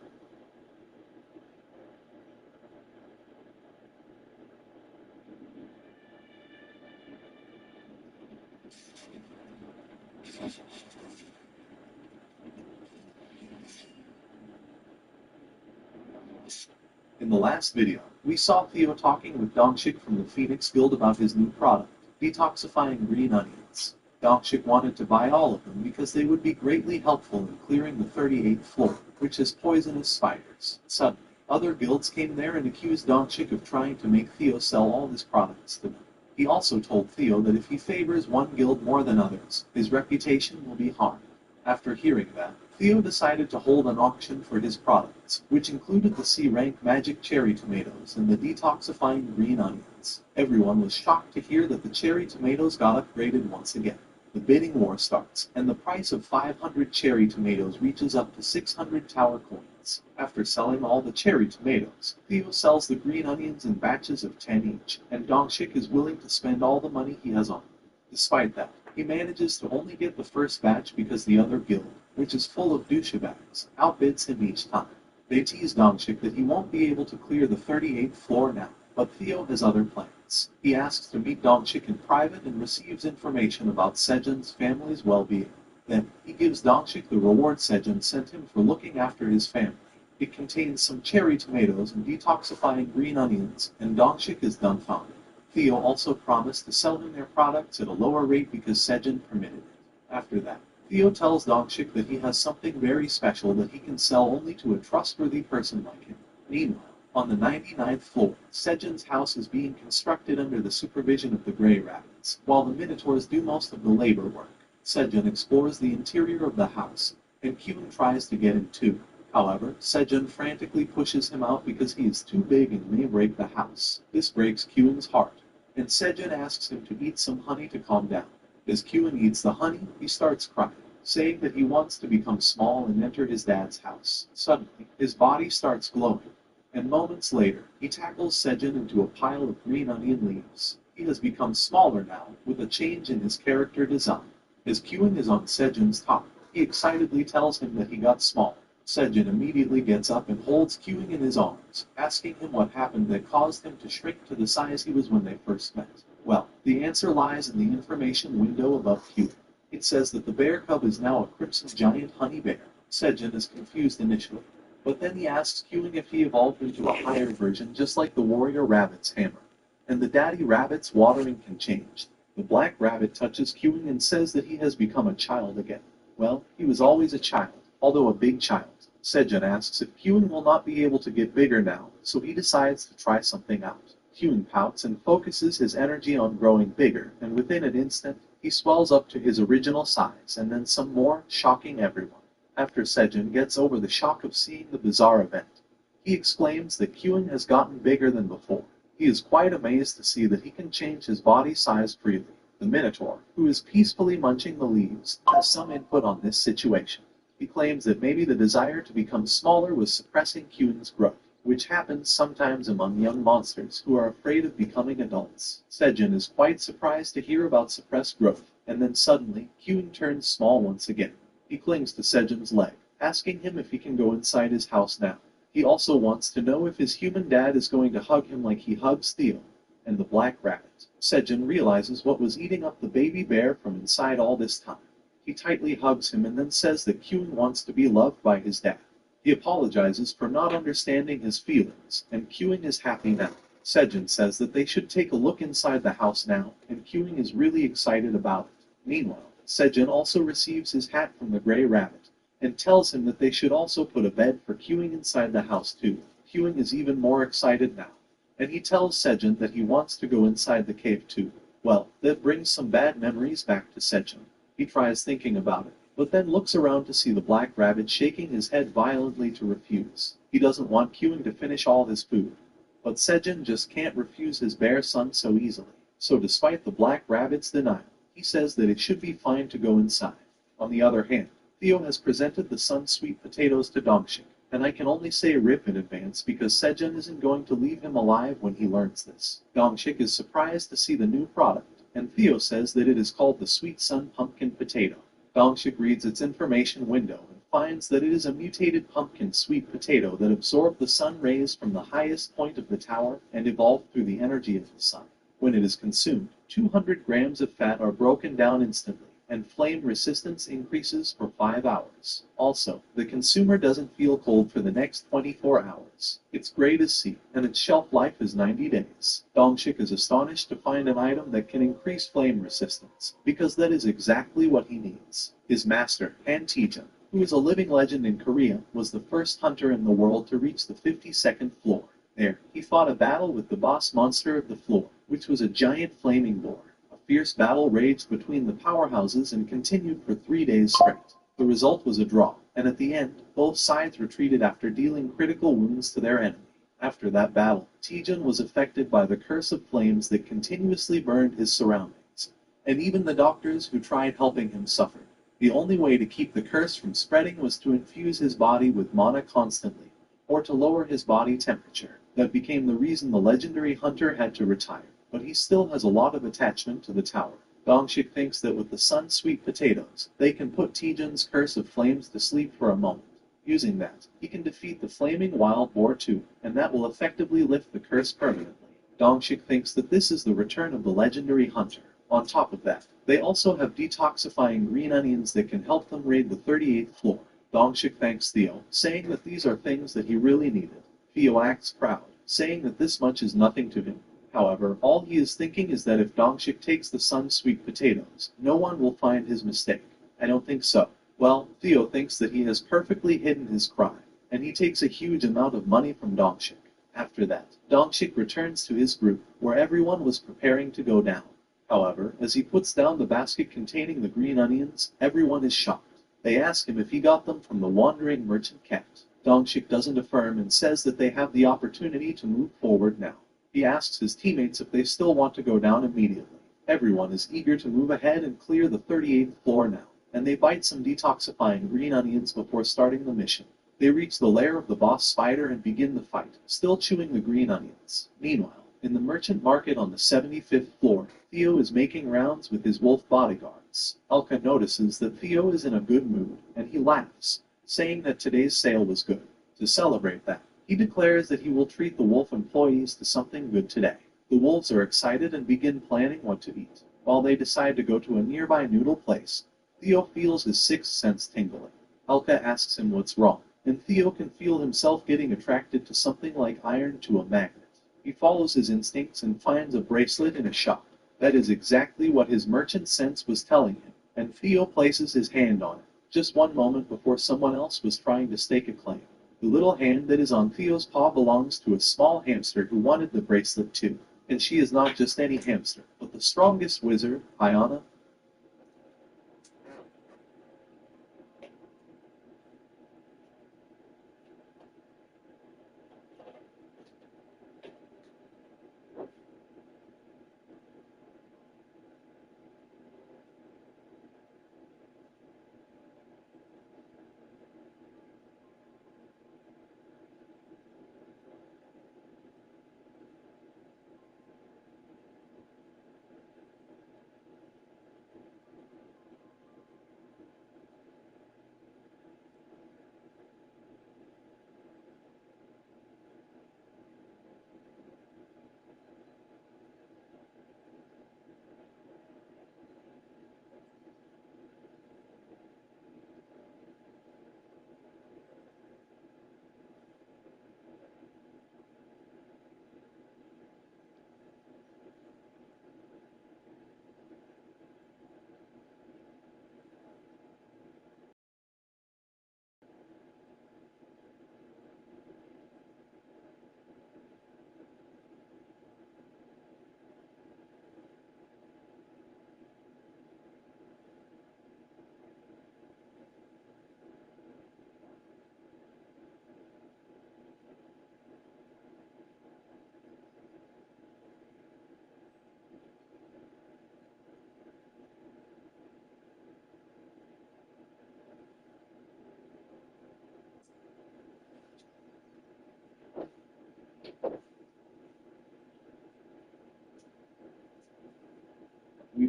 In the last video, we saw Theo talking with Dongshik from the Phoenix Guild about his new product, detoxifying green onions. Dongshik wanted to buy all of them because they would be greatly helpful in clearing the 38th floor, which has poisonous spiders. Suddenly, other guilds came there and accused Dongshik of trying to make Theo sell all his products to them. He also told Theo that if he favors one guild more than others, his reputation will be harmed. After hearing that, Theo decided to hold an auction for his products, which included the C-rank magic cherry tomatoes and the detoxifying green onions. Everyone was shocked to hear that the cherry tomatoes got upgraded once again. The bidding war starts, and the price of 500 cherry tomatoes reaches up to 600 tower coins. After selling all the cherry tomatoes, Theo sells the green onions in batches of 10 each, and Dongshik is willing to spend all the money he has on them. Despite that, he manages to only get the first batch because the other guild, which is full of douchebags, outbids him each time. They tease Dongshik that he won't be able to clear the 38th floor now, but Theo has other plans. He asks to meet Dongshik in private and receives information about Sejun's family's well-being. Then, he gives Dongshik the reward Sejun sent him for looking after his family. It contains some cherry tomatoes and detoxifying green onions, and Dongshik is dumbfounded. Theo also promised to sell him their products at a lower rate because Sejun permitted it. After that, Theo tells Dongshik that he has something very special that he can sell only to a trustworthy person like him. Meanwhile, on the 99th floor, Sejun's house is being constructed under the supervision of the Grey Rabbits, while the Minotaurs do most of the labor work. Sejun explores the interior of the house, and Kyun tries to get in too. However, Sejun frantically pushes him out because he is too big and may break the house. This breaks Kyun's heart, and Sejun asks him to eat some honey to calm down. As Kyun eats the honey, he starts crying, saying that he wants to become small and enter his dad's house. Suddenly, his body starts glowing, and moments later, he tackles Sejun into a pile of green onion leaves. He has become smaller now, with a change in his character design. As Kyun is on Sejun's top, he excitedly tells him that he got smaller. Sejun immediately gets up and holds Kyun in his arms, asking him what happened that caused him to shrink to the size he was when they first met. Well, the answer lies in the information window above Kyun. It says that the bear cub is now a crimson giant honey bear. Sejun is confused initially, but then he asks Kyun if he evolved into a higher version just like the warrior rabbit's hammer. And the daddy rabbit's watering can change. The black rabbit touches Kyun and says that he has become a child again. Well, he was always a child, although a big child. Sejun asks if Kyun will not be able to get bigger now, so he decides to try something out. Kyun pouts and focuses his energy on growing bigger, and within an instant, he swells up to his original size, and then some more, shocking everyone. After Sejun gets over the shock of seeing the bizarre event, he exclaims that Kyun has gotten bigger than before. He is quite amazed to see that he can change his body size freely. The Minotaur, who is peacefully munching the leaves, has some input on this situation. He claims that maybe the desire to become smaller was suppressing Quen's growth, which happens sometimes among young monsters who are afraid of becoming adults. Sejin is quite surprised to hear about suppressed growth, and then suddenly, Quen turns small once again. He clings to Sejin's leg, asking him if he can go inside his house now. He also wants to know if his human dad is going to hug him like he hugs Theo and the black rabbit. Sejin realizes what was eating up the baby bear from inside all this time. He tightly hugs him and then says that Quen wants to be loved by his dad. He apologizes for not understanding his feelings, and Quen is happy now. Sejin says that they should take a look inside the house now, and Quen is really excited about it. Meanwhile, Sejin also receives his hat from the gray rabbit, and tells him that they should also put a bed for Quen inside the house too. Quen is even more excited now, and he tells Sejin that he wants to go inside the cave too. Well, that brings some bad memories back to Sejin. He tries thinking about it, but then looks around to see the black rabbit shaking his head violently to refuse. He doesn't want Quen to finish all his food, but Sejin just can't refuse his bear son so easily. So despite the black rabbit's denial, he says that it should be fine to go inside. On the other hand, Theo has presented the sun's sweet potatoes to Dongshik, and I can only say rip in advance because Sejin isn't going to leave him alive when he learns this. Dongshik is surprised to see the new product, and Theo says that it is called the Sweet Sun Pumpkin Potato. Dongshik reads its information window and finds that it is a mutated pumpkin sweet potato that absorbed the sun rays from the highest point of the tower and evolved through the energy of the sun. When it is consumed, 200 grams of fat are broken down instantly, and flame resistance increases for 5 hours. Also, the consumer doesn't feel cold for the next 24 hours. Its grade is C, and its shelf life is 90 days. Dongshik is astonished to find an item that can increase flame resistance, because that is exactly what he needs. His master, Han Taejin, who is a living legend in Korea, was the first hunter in the world to reach the 52nd floor. There, he fought a battle with the boss monster of the floor, which was a giant flaming boar. A fierce battle raged between the powerhouses and continued for 3 days straight. The result was a draw, and at the end, both sides retreated after dealing critical wounds to their enemy. After that battle, Taejin was affected by the curse of flames that continuously burned his surroundings, and even the doctors who tried helping him suffered. The only way to keep the curse from spreading was to infuse his body with mana constantly, or to lower his body temperature. That became the reason the legendary hunter had to retire, but he still has a lot of attachment to the tower. Dongshik thinks that with the sun's sweet potatoes, they can put Taejin's curse of flames to sleep for a moment. Using that, he can defeat the flaming wild boar too, and that will effectively lift the curse permanently. Dongshik thinks that this is the return of the legendary hunter. On top of that, they also have detoxifying green onions that can help them raid the 38th floor. Dongshik thanks Theo, saying that these are things that he really needed. Theo acts proud, saying that this much is nothing to him. However, all he is thinking is that if Dongshik takes the sun's sweet potatoes, no one will find his mistake. I don't think so. Well, Theo thinks that he has perfectly hidden his crime, and he takes a huge amount of money from Dongshik. After that, Dongshik returns to his group, where everyone was preparing to go down. However, as he puts down the basket containing the green onions, everyone is shocked. They ask him if he got them from the wandering merchant cat. Dongshik doesn't affirm and says that they have the opportunity to move forward now. He asks his teammates if they still want to go down immediately. Everyone is eager to move ahead and clear the 38th floor now, and they bite some detoxifying green onions before starting the mission. They reach the lair of the boss spider and begin the fight, still chewing the green onions. Meanwhile, in the merchant market on the 75th floor, Theo is making rounds with his wolf bodyguards. Elka notices that Theo is in a good mood, and he laughs, saying that today's sale was good. To celebrate that, he declares that he will treat the wolf employees to something good today. The wolves are excited and begin planning what to eat. While they decide to go to a nearby noodle place, Theo feels his sixth sense tingling. Elka asks him what's wrong, and Theo can feel himself getting attracted to something like iron to a magnet. He follows his instincts and finds a bracelet in a shop. That is exactly what his merchant sense was telling him, and Theo places his hand on it, just one moment before someone else was trying to stake a claim. The little hand that is on Theo's paw belongs to a small hamster who wanted the bracelet too. And she is not just any hamster, but the strongest wizard, Iona.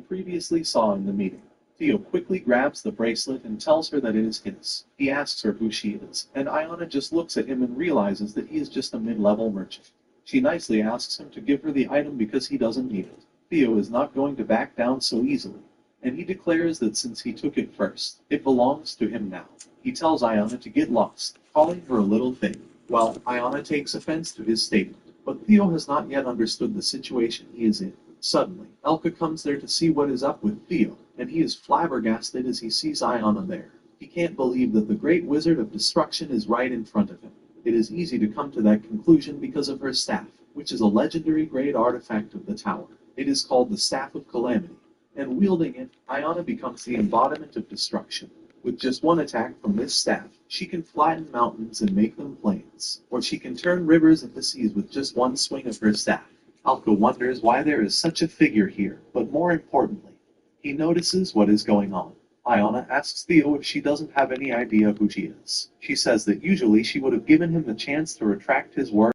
previously saw in the meeting. Theo quickly grabs the bracelet and tells her that it is his. He asks her who she is, and Iona just looks at him and realizes that he is just a mid-level merchant. She nicely asks him to give her the item because he doesn't need it. Theo is not going to back down so easily, and he declares that since he took it first, it belongs to him now. He tells Iona to get lost, calling her a little thing. Well, Iona takes offense to his statement, but Theo has not yet understood the situation he is in. Suddenly, Elka comes there to see what is up with Theo, and he is flabbergasted as he sees Iona there. He can't believe that the great wizard of destruction is right in front of him. It is easy to come to that conclusion because of her staff, which is a legendary great artifact of the tower. It is called the Staff of Calamity, and wielding it, Iona becomes the embodiment of destruction. With just one attack from this staff, she can flatten mountains and make them plains, or she can turn rivers into seas with just one swing of her staff. Elka wonders why there is such a figure here, but more importantly, he notices what is going on. Iona asks Theo if she doesn't have any idea who she is. She says that usually she would have given him the chance to retract his word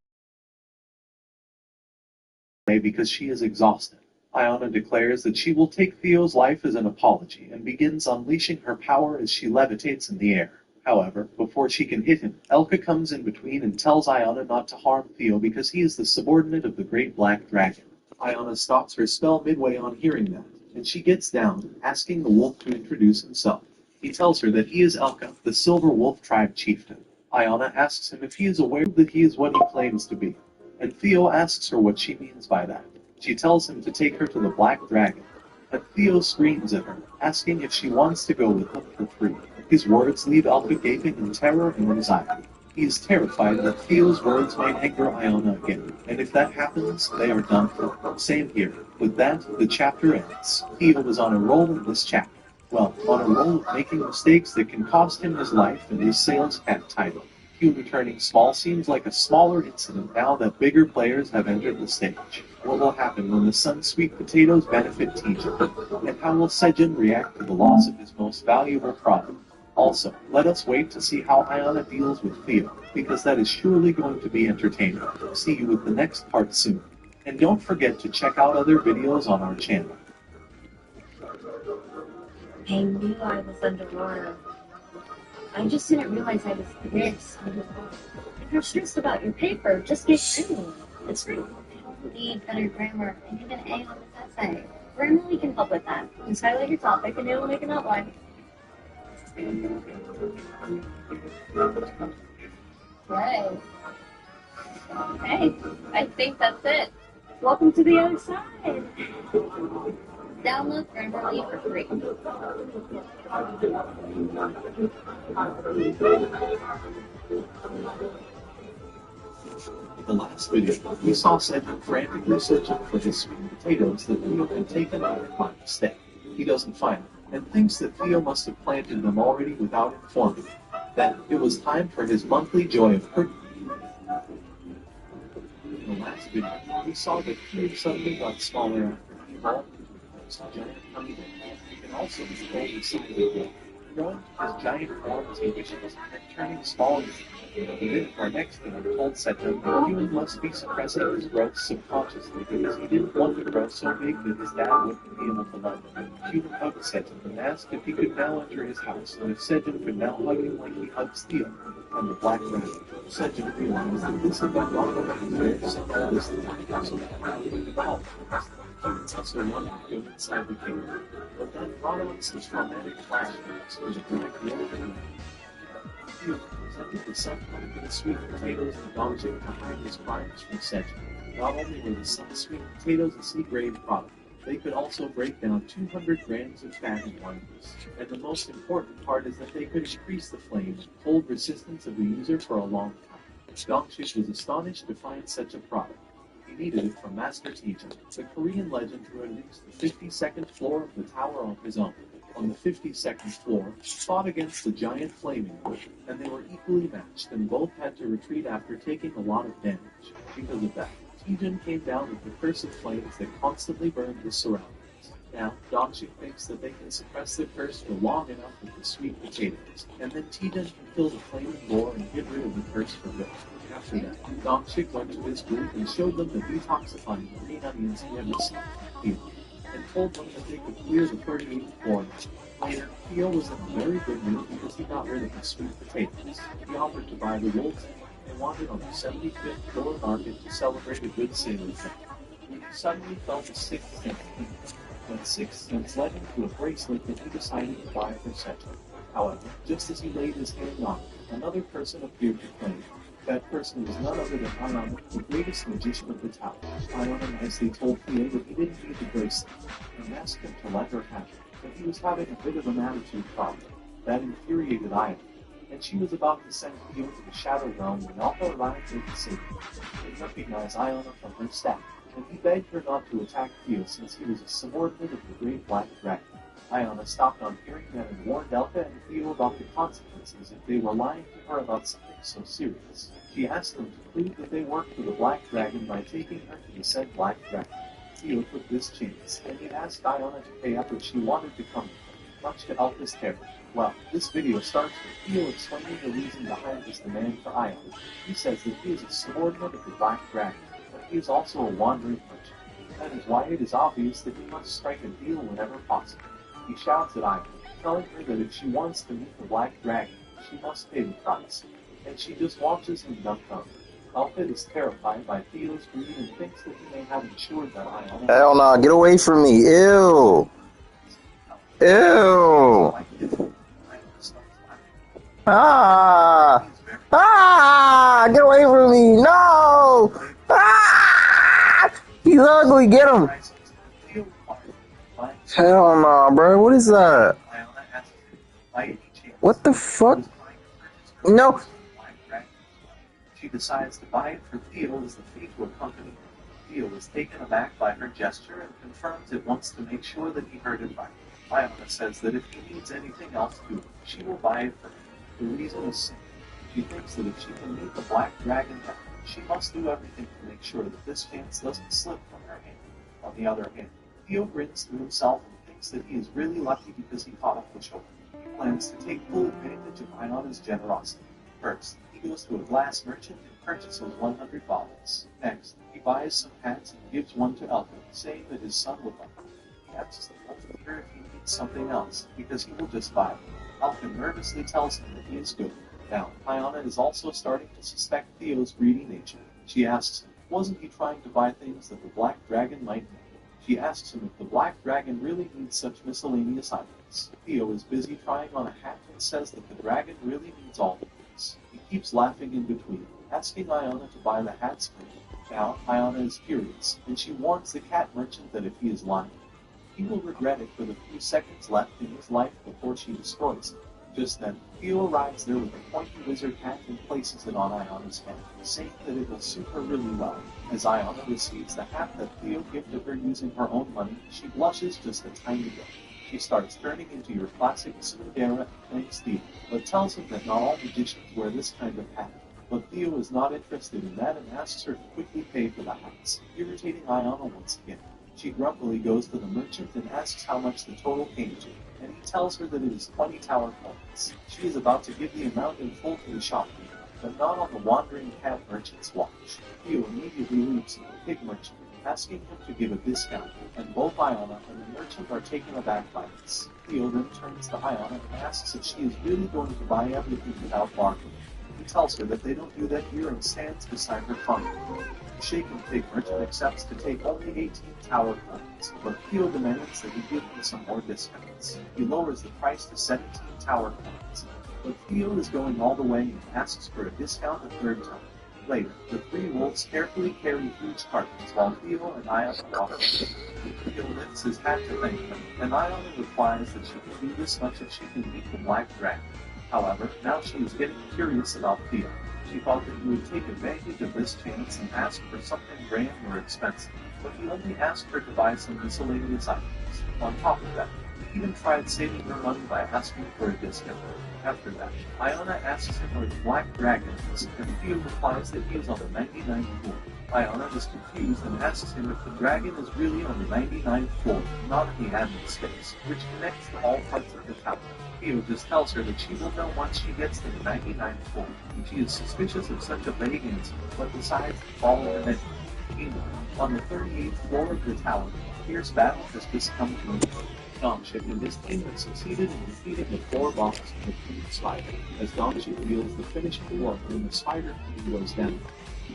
because she is exhausted. Iona declares that she will take Theo's life as an apology and begins unleashing her power as she levitates in the air. However, before she can hit him, Elka comes in between and tells Iona not to harm Theo because he is the subordinate of the Great Black Dragon. Iona stops her spell midway on hearing that, and she gets down, asking the wolf to introduce himself. He tells her that he is Elka, the Silver Wolf Tribe chieftain. Iona asks him if he is aware that he is what he claims to be, and Theo asks her what she means by that. She tells him to take her to the Black Dragon, but Theo screams at her, asking if she wants to go with him for free. His words leave Elka gaping in terror and anxiety. He is terrified that Theo's words might anger Iona again, and if that happens, they are done for. Same here. With that, the chapter ends. Theo was on a roll in this chapter. Well, on a roll of making mistakes that can cost him his life and his sales cat title. Human turning small seems like a smaller incident now that bigger players have entered the stage. What will happen when the Sun Sweet Potatoes benefit Tijan? And how will Sejin react to the loss of his most valuable product? Also, let us wait to see how Iona deals with Theo, because that is surely going to be entertaining. See you with the next part soon. And don't forget to check out other videos on our channel. I knew I was underwater. I just didn't realize I was this underwater. If you're stressed about your paper, just get through. It's free. You need better grammar and get an A on this essay. Grammarly can help with that. Just highlight your topic and it'll make an outline. Right. Hey, I think that's it. Welcome to the other side. Download Grammarly for free. In the last video, we saw Cedric frantically searching for his sweet potatoes that Theo had taken out by mistake. He doesn't find them, and thinks that Theo must have planted them already without informing him. Then, it was time for his monthly joy of purchase. In the last video, we saw that Theo suddenly got smaller after he evolved into a giant honey bear. He can also control the size of the growing to his giant form as he wishes, and turning small again. Within our next video, told Sejin that Human must be suppressing his growth subconsciously because he didn't want to grow so big that his dad wouldn't be able to love him. Human hugged Sejin and asked if he could now enter his house, and if Sejin could now hug him like he hugs Theo and the Black Dragon. Sejin realized that this had been wrong about his very simple list of items, so he could help. Humans also wanted to go inside the kingdom, but then brought on some traumatic flashbacks for the Black Dragon. Theo presented the sun with the sweet potatoes and Donjik behind his crimes from Sejin. Not only were the sun sweet potatoes a C-grade product, they could also break down 200 grams of fat in one piece. And the most important part is that they could increase the flame and cold resistance of the user for a long time. Donjik was astonished to find such a product. He needed it from Master Tijan, the Korean legend who had reached the 52nd floor of the tower on his own. On the 52nd floor, fought against the giant flaming one, and they were equally matched, and both had to retreat after taking a lot of damage. Because of that, Tijan came down with the curse of flames that constantly burned the surroundings. Now, Donjik thinks that they can suppress the curse for long enough with the sweet potatoes, and then Tijan can kill the flaming boar and get rid of the curse for good. After that, Donjik went to his group and showed them the detoxifying green onions he had received from Theo. and told them that they could clear the 38th floor. Later, Theo was in a very good mood because he got rid of the sweet potatoes. He offered to buy the wolves they wanted on the 75th floor market to celebrate a good sailing trip. When he suddenly felt a sixth sense. That sixth sense led him to a bracelet that he decided to buy for Seto. However, just as he laid his hand on it, another person appeared to claim. That person was none other than Iona, the greatest magician of the tower. Iona nicely told Theo that he didn't need the bracelet, and asked him to let her have it, but he was having a bit of an attitude problem. That infuriated Iona, and she was about to send Theo to the Shadow Realm when Alpha arrived with the city. He recognized Iona from her staff, and he begged her not to attack Theo since he was a subordinate of the Great Black Dragon. Iona stopped on hearing that and warned Alpha and Theo about the consequences if they were lying to her about something so serious. She asked them to prove that they worked for the Black Dragon by taking her to the said Black Dragon. Theo took this chance, and he asked Iona to pay up if she wanted to come with him, much to Alpha's terror. Well, this video starts with Theo explaining the reason behind his demand for Iona. He says that he is a subordinate of the Black Dragon, but he is also a wandering merchant. That is why it is obvious that he must strike a deal whenever possible. He shouts at Iona, telling her that if she wants to meet the Black Dragon, she must pay the price. And she just watches him dumbfounded. Alpha is terrified by Theo's greed and thinks that he may have ensured that Iona... Hell nah, get away from me. Ew. Ew. Ah. Ah. Get away from me. No. Ah. He's ugly. Get him. Hell nah, bro. What is that? What the fuck? No. She decides to buy it for Theo as the fee to accompany her. Theo is taken aback by her gesture and confirms it wants to make sure that he heard it right. Iona says that if he needs anything else to do, she will buy it for him. The reason is simple. She thinks that if she can meet the Black Dragon head, she must do everything to make sure that this chance doesn't slip from her hand. On the other hand, Theo grins to himself and thinks that he is really lucky because he caught up with Children. He plans to take full advantage of Iona's generosity. First, he goes to a glass merchant and purchases 100 bottles. Next, he buys some hats and gives one to Elton, saying that his son would like them. He asks the cultivator if he needs something else, because he will just buy it. Elton nervously tells him that he is good. Now, Iona is also starting to suspect Theo's greedy nature. She asks him, wasn't he trying to buy things that the Black Dragon might need? She asks him if the Black Dragon really needs such miscellaneous items. Theo is busy trying on a hat and says that the dragon really needs all of these. He keeps laughing in between, asking Iona to buy the hats for him. Now, Iona is furious, and she warns the cat merchant that if he is lying, he will regret it for the few seconds left in his life before she destroys him. Just then, Theo arrives there with a pointy wizard hat and places it on Iona's head, saying that it will suit her really well. As Iona receives the hat that Theo gifted her using her own money, she blushes just a tiny bit. She starts turning into your classic tsundere and thanks Theo, but tells him that not all magicians wear this kind of hat. But Theo is not interested in that and asks her to quickly pay for the hats, irritating Iona once again. She grumpily goes to the merchant and asks how much the total came to, and he tells her that it is 20 tower coins. She is about to give the amount in full to the shopkeeper, but not on the wandering cat merchant's watch. Theo immediately leaves the pig merchant, asking him to give a discount, and both Iona and the merchant are taken aback by this. Theo then turns to Iona and asks if she is really going to buy everything without bargaining. He tells her that they don't do that here and stands beside her counter. The shaken pig merchant accepts to take only 18 tower coins, but Theo demands that he give him some more discounts. He lowers the price to 17 tower coins, but Theo is going all the way and asks for a discount a third time. Later, the three wolves carefully carry huge cartons while Theo and Iona walk away. Theo lifts his hat to thank them, and Iona replies that she can do this much if she can meet the Black Dragon. However, now she is getting curious about Theo. She thought that he would take advantage of this chance and ask for something grand or expensive, but he only asked her to buy some miscellaneous items. On top of that, he even tried saving her money by asking for a discount. After that, Iona asks him where the Black Dragon is, and Theo replies that he is on the 99th floor. Iona is confused and asks him if the dragon is really on the 99th floor, not in the admin space, which connects to all parts of the tower. Theo just tells her that she will know once she gets to the 99th floor. She is suspicious of such a vague answer, but decides to follow him anyway. Meanwhile, on the 38th floor of the tower, fierce battle has just come to an end. Domshik and his team have succeeded in defeating the 4 boss of the Queen Spider. As Domshik wields the finishing blow when the Spider Queen goes down,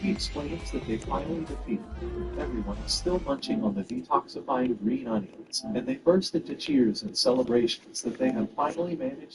he explains that they finally defeated her. Everyone is still munching on the detoxifying green onions, and they burst into cheers and celebrations that they have finally managed